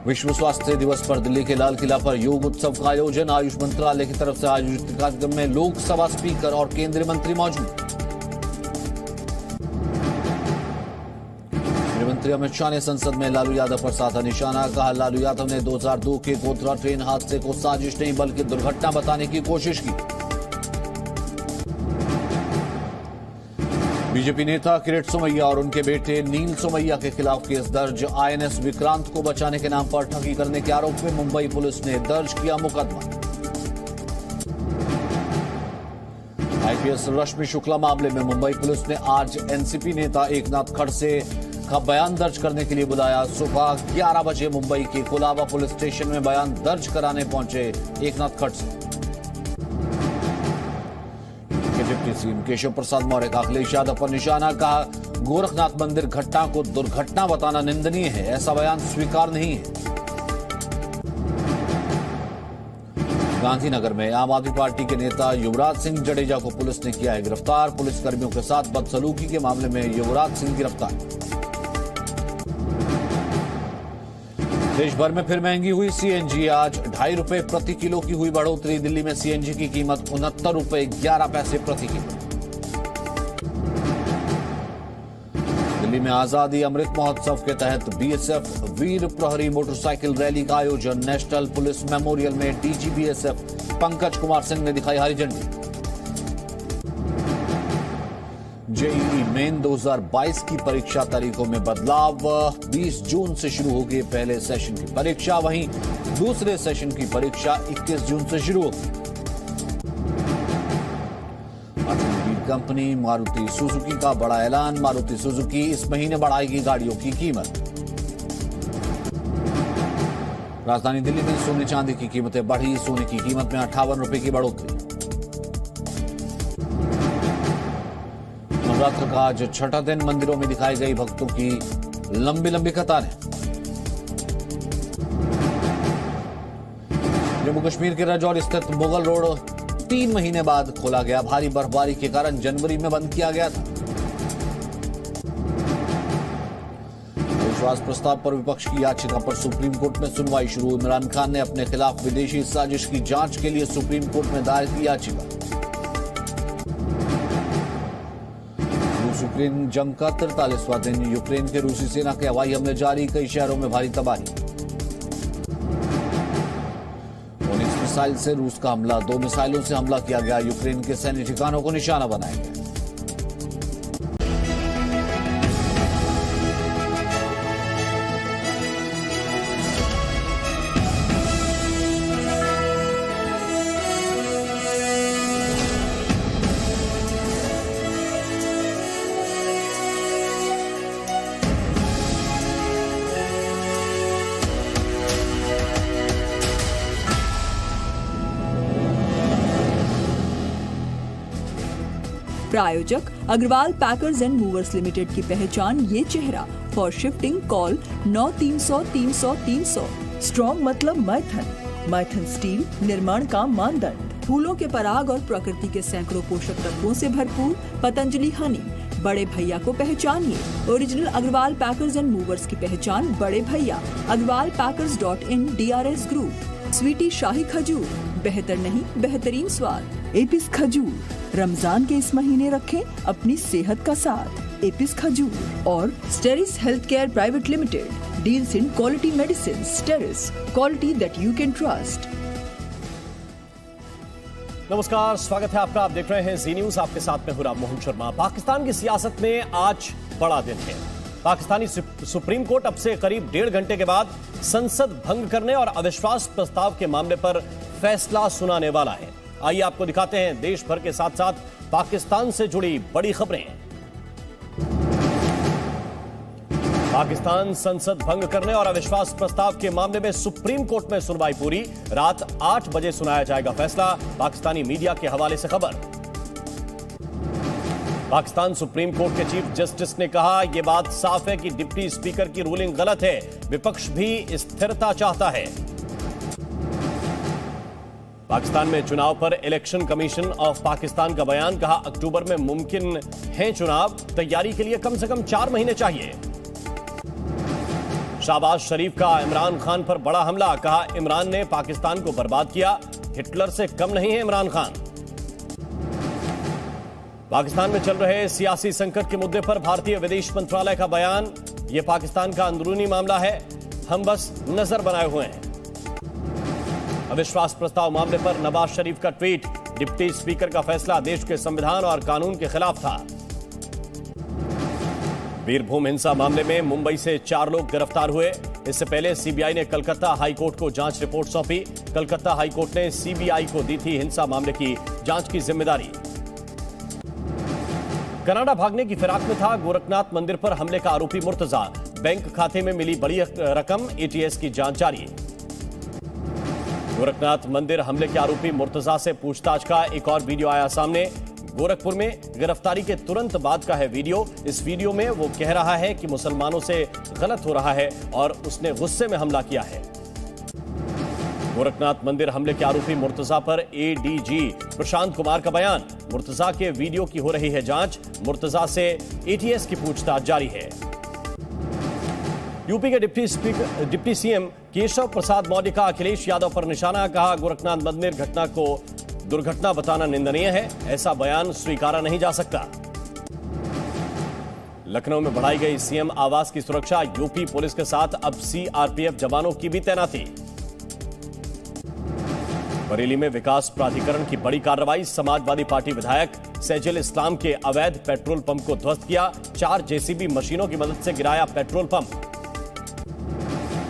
विश्व स्वास्थ्य दिवस पर दिल्ली के लाल किला पर योग उत्सव का आयोजन। आयुष मंत्रालय की तरफ से आयोजित कार्यक्रम में लोकसभा स्पीकर और केंद्रीय मंत्री मौजूद। गृहमंत्री अमित शाह ने संसद में लालू यादव पर साधा निशाना। कहा, लालू यादव ने 2002 के गोधरा ट्रेन हादसे को साजिश नहीं बल्कि दुर्घटना बताने की कोशिश की। बीजेपी नेता किरीट सोमैया और उनके बेटे नील सोमैया के खिलाफ केस दर्ज। आईएनएस विक्रांत को बचाने के नाम पर ठगी करने के आरोप में मुंबई पुलिस ने दर्ज किया मुकदमा। आईपीएस रश्मि शुक्ला मामले में मुंबई पुलिस ने आज एनसीपी नेता एकनाथ खड़से का बयान दर्ज करने के लिए बुलाया। सुबह 11 बजे मुंबई के कोलाबा पुलिस स्टेशन में बयान दर्ज कराने पहुंचे एकनाथ खड़से। डिप्टी सीएम केशव प्रसाद मौर्य का अखिलेश यादव पर निशाना। कहा, गोरखनाथ मंदिर घटना को दुर्घटना बताना निंदनीय है, ऐसा बयान स्वीकार नहीं है। गांधीनगर में आम आदमी पार्टी के नेता युवराज सिंह जडेजा को पुलिस ने किया है गिरफ्तार। पुलिसकर्मियों के साथ बदसलूकी के मामले में युवराज सिंह गिरफ्तार। देश भर में फिर महंगी हुई सीएनजी। आज 2.5 रुपए प्रति किलो की हुई बढ़ोतरी। दिल्ली में सीएनजी की कीमत 69 रुपए 11 पैसे प्रति किलो। दिल्ली में आजादी अमृत महोत्सव के तहत बीएसएफ वीर प्रहरी मोटरसाइकिल रैली का आयोजन। नेशनल पुलिस मेमोरियल में डीजी बीएसएफ पंकज कुमार सिंह ने दिखाई हरी झंडी। जेईई मेन 2022 की परीक्षा तारीखों में बदलाव। 20 जून से शुरू होगी पहले सेशन की परीक्षा, वहीं दूसरे सेशन की परीक्षा 21 जून से शुरू होगी। ऑटोमोबाइल कंपनी मारुति सुजुकी का बड़ा ऐलान। मारुति सुजुकी इस महीने बढ़ाएगी गाड़ियों की कीमत। राजधानी दिल्ली में सोने चांदी की कीमतें बढ़ी। सोने की कीमत में 58 रुपए की बढ़ोतरी। नवरात्र का आज छठा दिन। मंदिरों में दिखाई गई भक्तों की लंबी लंबी कतारें। जम्मू कश्मीर के राजौरी स्थित मुगल रोड 3 महीने बाद खोला गया। भारी बर्फबारी के कारण जनवरी में बंद किया गया था। अविश्वास प्रस्ताव पर विपक्ष की याचिका पर सुप्रीम कोर्ट में सुनवाई शुरू। इमरान खान ने अपने खिलाफ विदेशी साजिश की जांच के लिए सुप्रीम कोर्ट में दायर की याचिका। यूक्रेन जंग का 43वां दिन। यूक्रेन के रूसी सेना के हवाई हमले जारी। कई शहरों में भारी तबाही। ओनिक्स मिसाइल से रूस का हमला। 2 मिसाइलों से हमला किया गया। यूक्रेन के सैन्य ठिकानों को निशाना बनाया गया। प्रायोजक Agarwal packers and movers limited की पहचान ये चेहरा। For shifting call 9300 300 300। स्ट्रॉन्ग मतलब मैथन। मैथन स्टील निर्माण का मानदंड। फूलों के पराग और प्रकृति के सैकड़ों पोषक तत्वों से भरपूर पतंजलि हनी। बड़े भैया को पहचानिए। Original Agarwal packers and movers की पहचान बड़े भैया। अग्रवाल पैकर्स.in DRS ग्रुप। स्वीटी शाही खजूर बेहतर नहीं, बेहतरीन स्वाद। एपिस खजूर, रमजान के इस महीने रखें अपनी सेहत का साथ। एपिस खजूर और Steris health care private limited deals in quality medicine. Steris, quality that you can trust. नमस्कार, स्वागत है आपका। आप देख रहे हैं जी न्यूज, आपके साथ में हुराम मोहन शर्मा। पाकिस्तान की सियासत में आज बड़ा दिन है। पाकिस्तानी सुप्रीम कोर्ट अब से करीब 1.5 घंटे के बाद संसद भंग करने और अविश्वास प्रस्ताव के मामले पर फैसला सुनाने वाला है। आइए आपको दिखाते हैं देश भर के साथ साथ पाकिस्तान से जुड़ी बड़ी खबरें। पाकिस्तान संसद भंग करने और अविश्वास प्रस्ताव के मामले में सुप्रीम कोर्ट में सुनवाई पूरी। रात 8 बजे सुनाया जाएगा फैसला। पाकिस्तानी मीडिया के हवाले से खबर। पाकिस्तान सुप्रीम कोर्ट के चीफ जस्टिस ने कहा, यह बात साफ है कि डिप्टी स्पीकर की रूलिंग गलत है। विपक्ष भी स्थिरता चाहता है। पाकिस्तान में चुनाव पर इलेक्शन कमीशन ऑफ पाकिस्तान का बयान। कहा, अक्टूबर में मुमकिन है चुनाव। तैयारी के लिए कम से कम 4 महीने चाहिए। शहबाज शरीफ का इमरान खान पर बड़ा हमला। कहा, इमरान ने पाकिस्तान को बर्बाद किया। हिटलर से कम नहीं है इमरान खान। पाकिस्तान में चल रहे सियासी संकट के मुद्दे पर भारतीय विदेश मंत्रालय का बयान। यह पाकिस्तान का अंदरूनी मामला है, हम बस नजर बनाए हुए हैं। अविश्वास प्रस्ताव मामले पर नवाज शरीफ का ट्वीट। डिप्टी स्पीकर का फैसला देश के संविधान और कानून के खिलाफ था। बीरभूम हिंसा मामले में मुंबई से 4 लोग गिरफ्तार हुए। इससे पहले सीबीआई ने कलकत्ता हाईकोर्ट को जांच रिपोर्ट सौंपी। कलकत्ता हाईकोर्ट ने सीबीआई को दी थी हिंसा मामले की जांच की जिम्मेदारी। कनाडा भागने की फिराक में था गोरखनाथ मंदिर पर हमले का आरोपी मुर्तजा। बैंक खाते में मिली बड़ी रकम, एटीएस की जांच जारी। गोरखनाथ मंदिर हमले के आरोपी मुर्तजा से पूछताछ का एक और वीडियो आया सामने। गोरखपुर में गिरफ्तारी के तुरंत बाद का है वीडियो। इस वीडियो में वो कह रहा है कि मुसलमानों से गलत हो रहा है और उसने गुस्से में हमला किया है। गोरखनाथ मंदिर हमले के आरोपी मुर्तजा पर एडीजी प्रशांत कुमार का बयान। मुर्तजा के वीडियो की हो रही है जांच। मुर्तजा से एटीएस की पूछताछ जारी है। यूपी के डिप्टी सीएम केशव प्रसाद मौर्य का अखिलेश यादव पर निशाना। कहा, गोरखनाथ मंदिर घटना को दुर्घटना बताना निंदनीय है। ऐसा बयान स्वीकारा नहीं जा सकता। लखनऊ में बढ़ाई गई सीएम आवास की सुरक्षा। यूपी पुलिस के साथ अब सीआरपीएफ जवानों की भी तैनाती। बरेली में विकास प्राधिकरण की बड़ी कार्रवाई। समाजवादी पार्टी विधायक सैजुल इस्लाम के अवैध पेट्रोल पंप को ध्वस्त किया। 4 जेसीबी मशीनों की मदद से गिराया पेट्रोल पंप।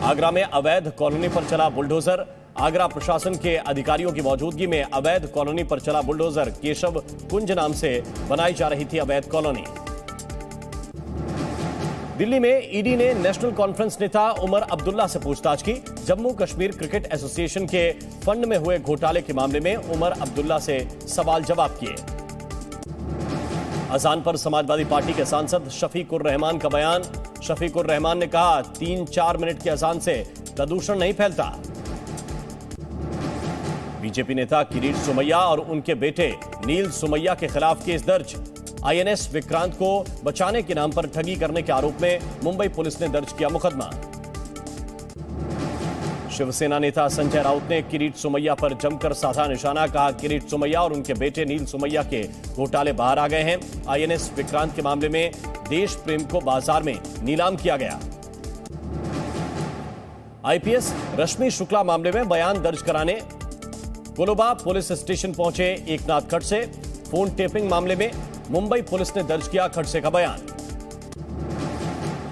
आगरा में अवैध कॉलोनी पर चला बुलडोजर। आगरा प्रशासन के अधिकारियों की मौजूदगी में अवैध कॉलोनी पर चला बुलडोजर। केशव कुंज नाम से बनाई जा रही थी अवैध कॉलोनी। दिल्ली में ईडी ने नेशनल कॉन्फ्रेंस नेता उमर अब्दुल्ला से पूछताछ की। जम्मू कश्मीर क्रिकेट एसोसिएशन के फंड में हुए घोटाले के मामले में उमर अब्दुल्ला से सवाल जवाब किए। अजान पर समाजवादी पार्टी के सांसद शफीकुर रहमान का बयान। शफीकुर रहमान ने कहा, 3-4 मिनट की अजान से प्रदूषण नहीं फैलता। बीजेपी नेता किरीट सोमैया और उनके बेटे नील सोमैया के खिलाफ केस दर्ज। आईएनएस विक्रांत को बचाने के नाम पर ठगी करने के आरोप में मुंबई पुलिस ने दर्ज किया मुकदमा। शिवसेना नेता संजय राउत ने किरीट सोमैया पर जमकर साधा निशाना। कहा, किरीट सोमैया और उनके बेटे नील सोमैया के घोटाले बाहर आ गए हैं। आईएनएस विक्रांत के मामले में देश प्रेम को बाजार में नीलाम किया गया। आईपीएस रश्मि शुक्ला मामले में बयान दर्ज कराने कोलोबा पुलिस स्टेशन पहुंचे एकनाथ खड़से। फोन टेपिंग मामले में मुंबई पुलिस ने दर्ज किया खड़से का बयान।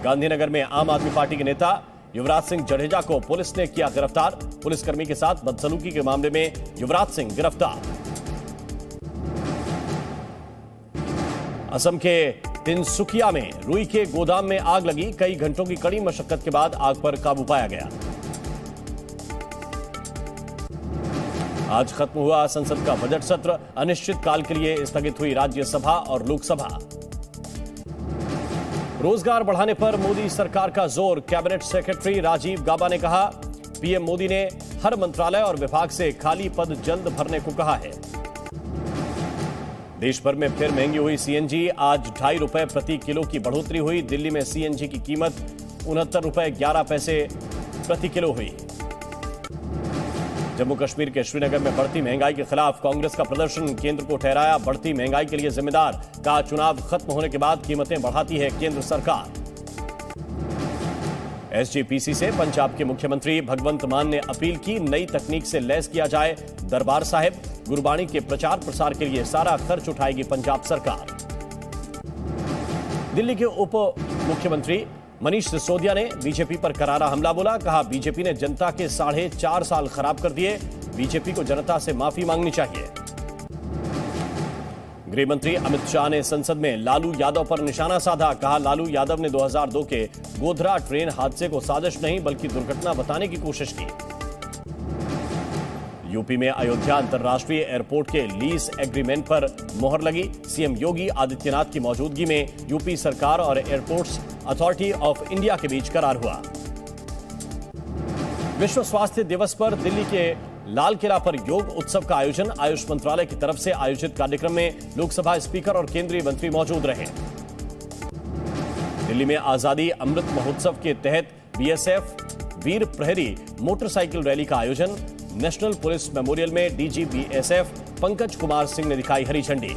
गांधीनगर में आम आदमी पार्टी के नेता युवराज सिंह जडेजा को पुलिस ने किया गिरफ्तार। पुलिसकर्मी के साथ बदसलूकी के मामले में युवराज सिंह गिरफ्तार। असम के तिनसुकिया में रुई के गोदाम में आग लगी। कई घंटों की कड़ी मशक्कत के बाद आग पर काबू पाया गया। आज खत्म हुआ संसद का बजट सत्र। अनिश्चित काल के लिए स्थगित हुई राज्यसभा और लोकसभा। रोजगार बढ़ाने पर मोदी सरकार का जोर। कैबिनेट सेक्रेटरी राजीव गाबा ने कहा, पीएम मोदी ने हर मंत्रालय और विभाग से खाली पद जल्द भरने को कहा है। देश भर में फिर महंगी हुई सीएनजी। आज 2.5 रुपए प्रति किलो की बढ़ोतरी हुई। दिल्ली में सीएनजी की कीमत 69 रुपए 11 पैसे प्रति किलो हुई। जम्मू कश्मीर के श्रीनगर में बढ़ती महंगाई के खिलाफ कांग्रेस का प्रदर्शन, केंद्र को ठहराया बढ़ती महंगाई के लिए जिम्मेदार, कहा चुनाव खत्म होने के बाद कीमतें बढ़ाती है केंद्र सरकार। एसजीपीसी से पंजाब के मुख्यमंत्री भगवंत मान ने अपील की, नई तकनीक से लैस किया जाए दरबार साहिब, गुरबाणी के प्रचार प्रसार के लिए सारा खर्च उठाएगी पंजाब सरकार। दिल्ली के उप मुख्यमंत्री मनीष सिसोदिया ने बीजेपी पर करारा हमला बोला, कहा बीजेपी ने जनता के 4.5 साल खराब कर दिए, बीजेपी को जनता से माफी मांगनी चाहिए। गृह मंत्री अमित शाह ने संसद में लालू यादव पर निशाना साधा, कहा लालू यादव ने 2002 के गोधरा ट्रेन हादसे को साजिश नहीं बल्कि दुर्घटना बताने की कोशिश की। यूपी में अयोध्या अंतर्राष्ट्रीय एयरपोर्ट के लीज एग्रीमेंट पर मोहर लगी, सीएम योगी आदित्यनाथ की मौजूदगी में यूपी सरकार और एयरपोर्ट्स अथॉरिटी ऑफ इंडिया के बीच करार हुआ। विश्व स्वास्थ्य दिवस पर दिल्ली के लाल किला पर योग उत्सव का आयोजन, आयुष मंत्रालय की तरफ से आयोजित कार्यक्रम में लोकसभा स्पीकर और केंद्रीय मंत्री मौजूद रहे। दिल्ली में आजादी अमृत महोत्सव के तहत बीएसएफ वीर प्रहरी मोटरसाइकिल रैली का आयोजन, नेशनल पुलिस मेमोरियल में डीजी बीएसएफ पंकज कुमार सिंह ने दिखाई हरी झंडी।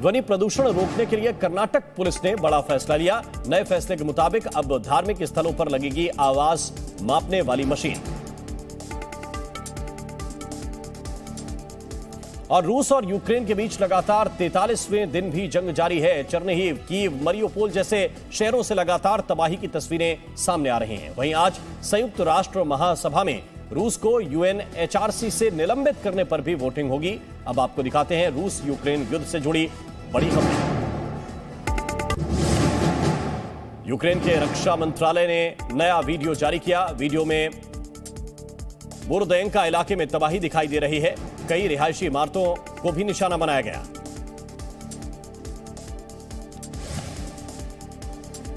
ध्वनि प्रदूषण रोकने के लिए कर्नाटक पुलिस ने बड़ा फैसला लिया, नए फैसले के मुताबिक अब धार्मिक स्थलों पर लगेगी आवाज मापने वाली मशीन। और रूस और यूक्रेन के बीच लगातार 43वें दिन भी जंग जारी है। चर्निहिव, कीव, मरियोपोल जैसे शहरों से लगातार तबाही की तस्वीरें सामने आ रही हैं। वहीं आज संयुक्त राष्ट्र महासभा में रूस को यूएनएचआरसी से निलंबित करने पर भी वोटिंग होगी। अब आपको दिखाते हैं रूस यूक्रेन युद्ध से जुड़ी बड़ी खबरें। यूक्रेन के रक्षा मंत्रालय ने नया वीडियो जारी किया। वीडियो में बोरोदेंका इलाके में तबाही दिखाई दे रही है, कई रिहायशी इमारतों को भी निशाना बनाया गया।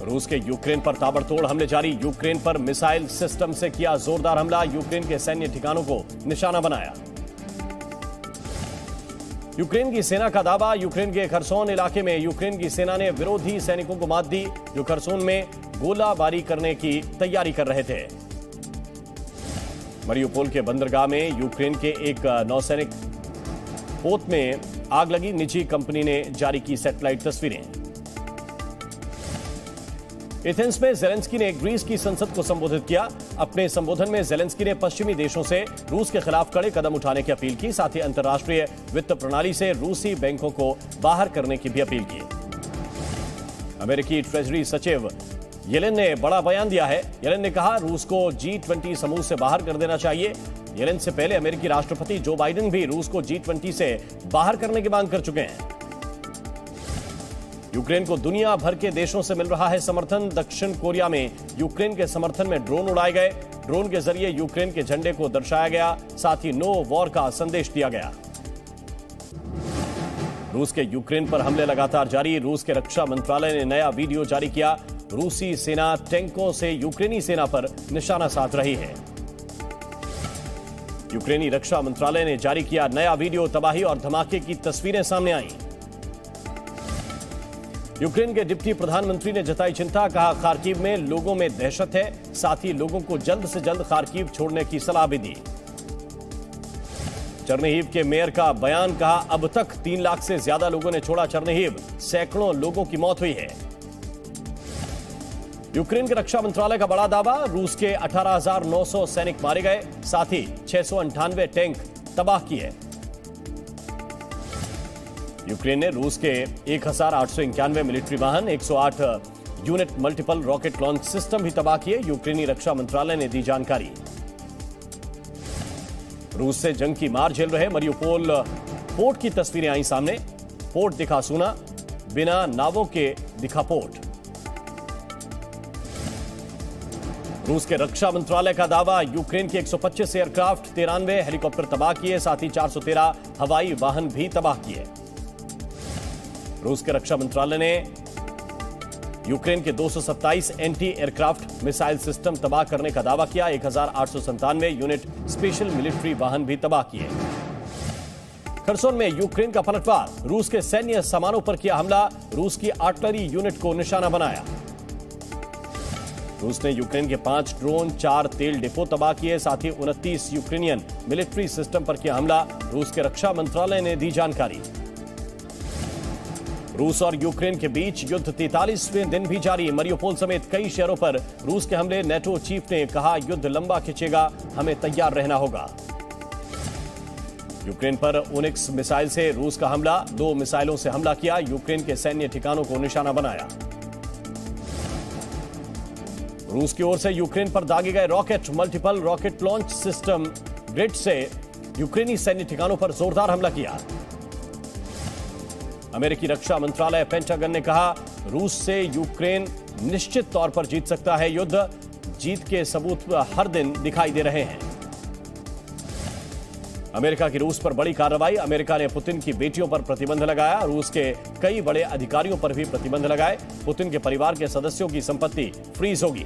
रूस के यूक्रेन पर ताबड़तोड़ हमले जारी, यूक्रेन पर मिसाइल सिस्टम से किया जोरदार हमला, यूक्रेन के सैन्य ठिकानों को निशाना बनाया। यूक्रेन की सेना का दावा, यूक्रेन के खरसोन इलाके में यूक्रेन की सेना ने विरोधी सैनिकों को मात दी जो खरसोन में गोलाबारी करने की तैयारी कर रहे थे। मरियोपोल के बंदरगाह में यूक्रेन के एक नौसैनिक पोत में आग लगी, निजी कंपनी ने जारी की सैटेलाइट तस्वीरें। एथेंस में जेलेंस्की ने ग्रीस की संसद को संबोधित किया। अपने संबोधन में जेलेंस्की ने पश्चिमी देशों से रूस के खिलाफ कड़े कदम उठाने की अपील की, साथ ही अंतर्राष्ट्रीय वित्त प्रणाली से रूसी बैंकों को बाहर करने की भी अपील की। अमेरिकी ट्रेजरी सचिव येलेन ने बड़ा बयान दिया है। येलेन ने कहा रूस को G20 समूह से बाहर कर देना चाहिए। येलेन से पहले अमेरिकी राष्ट्रपति जो बाइडेन भी रूस को G20 से बाहर करने की मांग कर चुके हैं। यूक्रेन को दुनिया भर के देशों से मिल रहा है समर्थन। दक्षिण कोरिया में यूक्रेन के समर्थन में ड्रोन उड़ाए गए, ड्रोन के जरिए यूक्रेन के झंडे को दर्शाया गया, साथ ही नो वॉर का संदेश दिया गया। रूस के यूक्रेन पर हमले लगातार जारी, रूस के रक्षा मंत्रालय ने नया वीडियो जारी किया। रूसी सेना टैंकों से यूक्रेनी सेना पर निशाना साध रही है। यूक्रेनी रक्षा मंत्रालय ने जारी किया नया वीडियो, तबाही और धमाके की तस्वीरें सामने आईं। यूक्रेन के डिप्टी प्रधानमंत्री ने जताई चिंता, कहा खार्किव में लोगों में दहशत है, साथ ही लोगों को जल्द से जल्द खार्किव छोड़ने की सलाह भी दी। चर्निहिव के मेयर का बयान, कहा अब तक 3 लाख से ज्यादा लोगों ने छोड़ा चर्निहिव, सैकड़ों लोगों की मौत हुई है। यूक्रेन के रक्षा मंत्रालय का बड़ा दावा, रूस के 18,900 सैनिक मारे गए, साथ ही 698 टैंक तबाह किए। यूक्रेन ने रूस के 1,891 मिलिट्री वाहन, 108 unit multiple rocket launch system भी तबाह किए। यूक्रेनी रक्षा मंत्रालय ने दी जानकारी। रूस से जंग की मार झेल रहे मरियोपोल पोर्ट की तस्वीरें आई सामने। पोर्ट दिखा सूना, बिना नावों के दिखा पोर्ट। रूस के रक्षा मंत्रालय का दावा, यूक्रेन के 125 एयरक्राफ्ट, 93 हेलीकॉप्टर तबाह किए, साथ ही 413 हवाई वाहन भी तबाह किए। रूस के रक्षा मंत्रालय ने यूक्रेन के 227 एंटी एयरक्राफ्ट मिसाइल सिस्टम तबाह करने का दावा किया। 1897 यूनिट स्पेशल मिलिट्री वाहन भी तबाह किए। खरसोन में यूक्रेन का पलटवार, रूस के सैन्य सामानों पर किया हमला, रूस की आर्टिलरी यूनिट को निशाना बनाया। रूस ने यूक्रेन के 5 ड्रोन, 4 तेल डिपो तबाह किए। साथ ही 29 यूक्रेनियन मिलिट्री सिस्टम पर किया हमला। रूस के रक्षा मंत्रालय ने दी जानकारी। रूस और यूक्रेन के बीच युद्ध 43वें दिन भी जारी। मरियुपोल समेत कई शहरों पर रूस के हमले। नेटो चीफ ने कहा, युद्ध लंबा खिंचेगा, हमें तैयार रहना होगा। यूक्रेन पर ओनिक्स मिसाइल से रूस का हमला। 2 मिसाइलों से हमला किया। यूक्रेन के सैन्य ठिकानों को निशाना बनाया। रूस की ओर से यूक्रेन पर दागे गए rocket. Multiple rocket launch system grid से यूक्रेनी सैन्य ठिकानों पर जोरदार हमला किया। अमेरिकी रक्षा मंत्रालय पेंटागन ने कहा, रूस से यूक्रेन निश्चित तौर पर जीत सकता है युद्ध। जीत के सबूत हर दिन दिखाई दे रहे हैं। अमेरिका की रूस पर बड़ी कार्रवाई। अमेरिका ने पुतिन की बेटियों पर प्रतिबंध लगाया। रूस के कई बड़े अधिकारियों पर भी प्रतिबंध लगाए। पुतिन के परिवार के सदस्यों की संपत्ति फ्रीज होगी।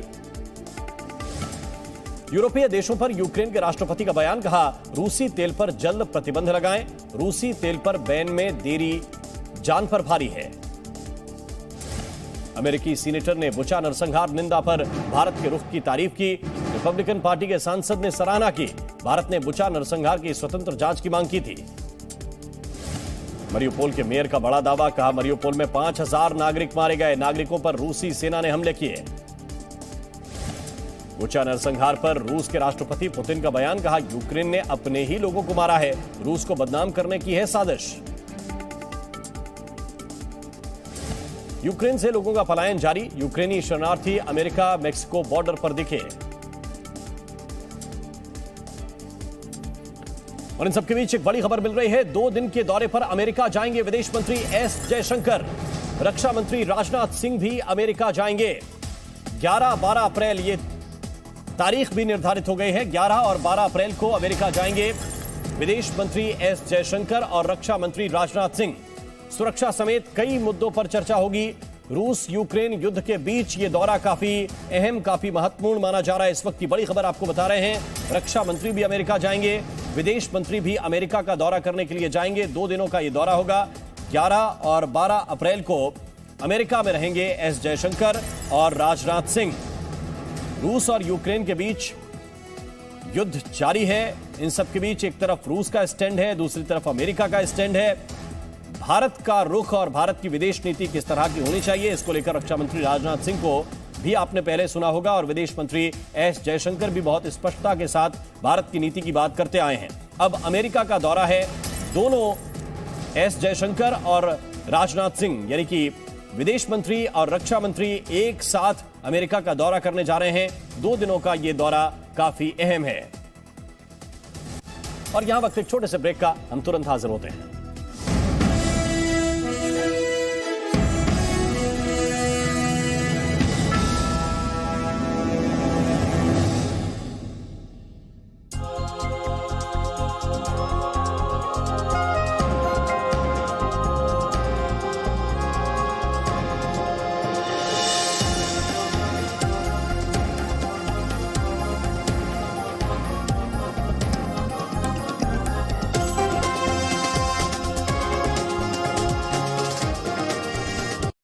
यूरोपीय देशों पर यूक्रेन के राष्ट्रपति का बयान। कहा, रूसी तेल पर जल्द प्रतिबंध लगाएं। रूसी तेल पर बैन में देरी जान पर भारी है। अमेरिकी सीनेटर ने बुचा नरसंहार निंदा पर भारत के रुख की तारीफ की। रिपब्लिकन पार्टी के सांसद ने सराहना की। भारत ने बुचा नरसंहार की स्वतंत्र जांच की मांग की थी। मरियुपोल के मेयर का बड़ा दावा। कहा, मरियुपोल में 5000 नागरिक मारे गए। नागरिकों पर रूसी सेना ने हमले किए। बुचा नरसंहार पर रूस के राष्ट्रपति पुतिन का बयान। कहा, यूक्रेन ने अपने ही लोगों को मारा है। रूस को बदनाम करने की है साजिश। यूक्रेन से लोगों का पलायन जारी। यूक्रेनी शरणार्थी अमेरिका मेक्सिको बॉर्डर पर दिखे। और इन सबके बीच एक बड़ी खबर मिल रही है। 2 दिन के दौरे पर अमेरिका जाएंगे विदेश मंत्री एस जयशंकर। रक्षा मंत्री राजनाथ सिंह भी अमेरिका जाएंगे। 11-12 अप्रैल ये तारीख भी निर्धारित हो गई है। 11 और 12 अप्रैल को अमेरिका जाएंगे विदेश मंत्री एस जयशंकर और रक्षा मंत्री राजनाथ सिंह। सुरक्षा समेत कई मुद्दों पर चर्चा होगी। रूस यूक्रेन युद्ध के बीच ये दौरा काफी अहम, काफी महत्वपूर्ण माना जा रहा है। इस वक्त की बड़ी खबर आपको बता रहे हैं। रक्षा मंत्री भी अमेरिका जाएंगे। विदेश मंत्री भी अमेरिका का दौरा करने के लिए जाएंगे। 2 दिनों का ये दौरा होगा। 11 और 12 अप्रैल को अमेरिका में रहेंगे एस जयशंकर और राजनाथ सिंह। रूस और यूक्रेन के बीच युद्ध जारी है। इन सब के बीच एक तरफ रूस का स्टैंड है, दूसरी तरफ अमेरिका का स्टैंड है। भारत का रुख और भारत की विदेश नीति किस तरह की होनी चाहिए, इसको लेकर रक्षा मंत्री राजनाथ सिंह को भी आपने पहले सुना होगा और विदेश मंत्री एस जयशंकर भी बहुत स्पष्टता के साथ भारत की नीति की बात करते आए हैं। अब अमेरिका का दौरा है। दोनों एस जयशंकर और राजनाथ सिंह यानी कि विदेश मंत्री और रक्षा मंत्री एक साथ अमेरिका का दौरा करने जा रहे हैं। 2 दिनों का यह दौरा काफी अहम है। और यहां वक्त एक छोटे से ब्रेक का, हम तुरंत हाजिर होते हैं।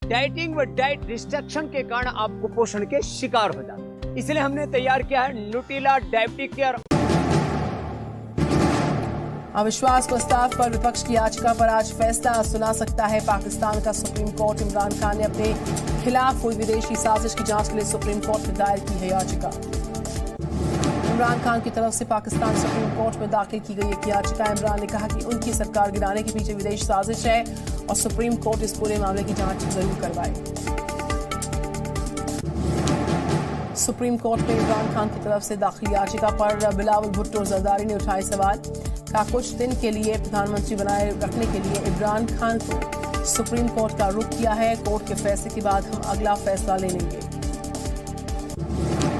डाइटिंग व डाइट रिस्ट्रिक्शन के कारण आप कुपोषण के शिकार हो जाते हैं। इसलिए हमने तैयार किया है न्यूट्रिला डायबिटिक केयर। अविश्वास प्रस्ताव पर विपक्ष की याचिका पर आज फैसला सुना सकता है पाकिस्तान का सुप्रीम कोर्ट। इमरान खान ने अपने खिलाफ हुई विदेशी साजिश की जांच के लिए सुप्रीम कोर्ट में दायर की है याचिका। इमरान खान की तरफ से पाकिस्तान सुप्रीम कोर्ट में दाखिल की गई एक याचिका। इमरान ने कहा कि उनकी सरकार गिराने के पीछे विदेशी साजिश है और सुप्रीम कोर्ट इस पूरे मामले की जांच जरूर करवाए। सुप्रीम कोर्ट में इमरान खान की तरफ से दाखिल याचिका पर बिलावल भुट्टो जरदारी ने उठाए सवाल। कहा, कुछ दिन के लिए प्रधानमंत्री बनाए रखने के लिए इमरान खान को सुप्रीम कोर्ट का रुख किया है। कोर्ट के फैसले के बाद हम अगला फैसला ले लेंगे।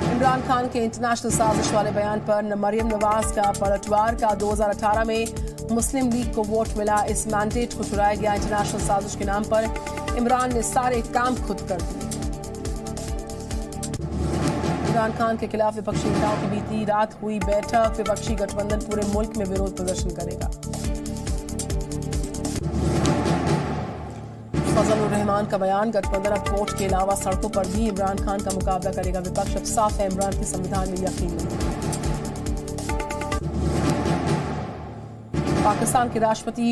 इमरान खान के इंटरनेशनल साजिश वाले बयान पर मरियम नवाज का पलटवार। का 2018 में मुस्लिम लीग को वोट मिला, इस मैंडेट को चुराया गया। इंटरनेशनल साजिश के नाम पर इमरान ने सारे काम खुद कर दिए। इमरान खान के खिलाफ विपक्षी नेताओं की बीती रात हुई बैठक। विपक्षी गठबंधन पूरे मुल्क में विरोध प्रदर्शन करेगा। फजल उर रहमान का बयान, गठबंधन अब कोर्ट के अलावा सड़कों पर भी इमरान खान का मुकाबला करेगा विपक्ष। अब साफ है इमरान के संविधान में यकीन नहीं। पाकिस्तान के राष्ट्रपति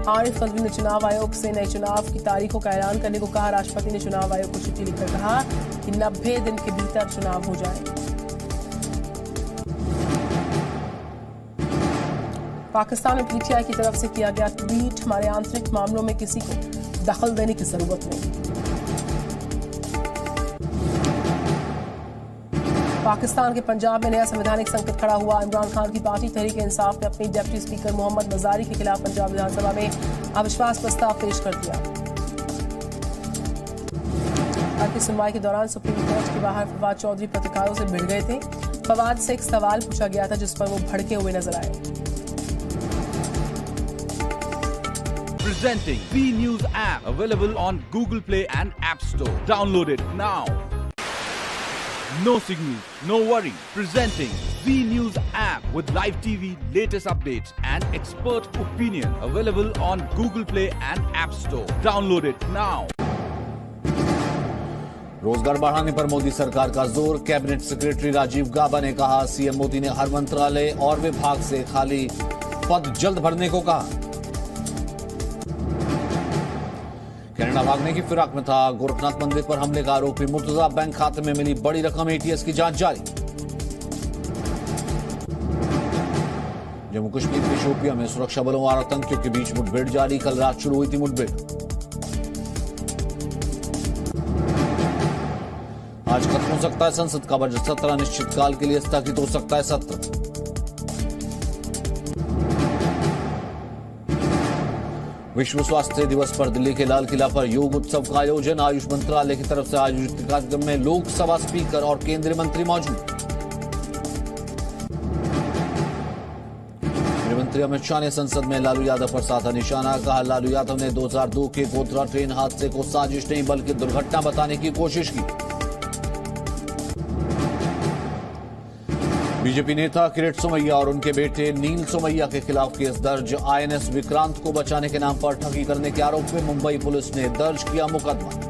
आरिफ अलवी ने चुनाव आयोग से नए चुनाव की तारीखों का ऐलान करने को कहा। राष्ट्रपति ने चुनाव आयोग को चिट्ठी लिखकर कहा कि 90 दिन के भीतर चुनाव हो जाए। पाकिस्तान में पीटीआई की तरफ से किया गया ट्वीट, हमारे आंतरिक मामलों में किसी को दखल देने की जरूरत नहीं। पाकिस्तान के पंजाब में नया संवैधानिक संकट खड़ा हुआ। इमरान खान की पार्टी तहरीक इंसाफ ने अपनी डिप्टी स्पीकर मोहम्मद मजारी के खिलाफ पंजाब विधानसभा में अविश्वास प्रस्ताव पेश कर दिया। कल की सुनवाई के दौरान सुप्रीम कोर्ट के बाहर फवाद चौधरी पत्रकारों से भिड़ गए थे। फवाद से एक सवाल पूछा गया था जिस पर वो भड़के हुए नजर आए। Presenting V News app, available on Google Play and App Store. Download it now. No signal, no worry. Presenting V News app with live TV, latest updates and expert opinion. Available on Google Play and App Store. Download it now. रोजगार बढ़ाने पर मोदी सरकार का जोर। कैबिनेट सेक्रेटरी राजीव गाबा ने कहा, सीएम मोदी ने हर मंत्रालय और विभाग से खाली पद जल्द भरने को कहा। कनाडा भागने की फिराक में था। गोरखनाथ मंदिर पर हमले का आरोपी मुर्तजा, बैंक खाते में मिली बड़ी रकम, एटीएस की जांच जारी। जम्मू कश्मीर के शोपियां में सुरक्षा बलों और आतंकियों के बीच मुठभेड़ जारी। कल रात शुरू हुई थी मुठभेड़। आज खत्म हो सकता है संसद का बजट सत्र, अनिश्चितकाल के लिए स्थगित हो सकता है सत्र। विश्व स्वास्थ्य दिवस पर दिल्ली के लाल किला पर योग उत्सव का आयोजन। आयुष मंत्रालय की तरफ से आयोजित कार्यक्रम में लोकसभा स्पीकर और केंद्रीय मंत्री मौजूद। गृहमंत्री अमित शाह ने संसद में लालू यादव पर साधा निशाना। कहा, लालू यादव ने 2002 के गोधरा ट्रेन हादसे को साजिश नहीं बल्कि दुर्घटना बताने की कोशिश की। बीजेपी नेता किरीट सोमैया और उनके बेटे नील सोमैया के खिलाफ केस दर्ज। आईएनएस विक्रांत को बचाने के नाम पर ठगी करने के आरोप में मुंबई पुलिस ने दर्ज किया मुकदमा।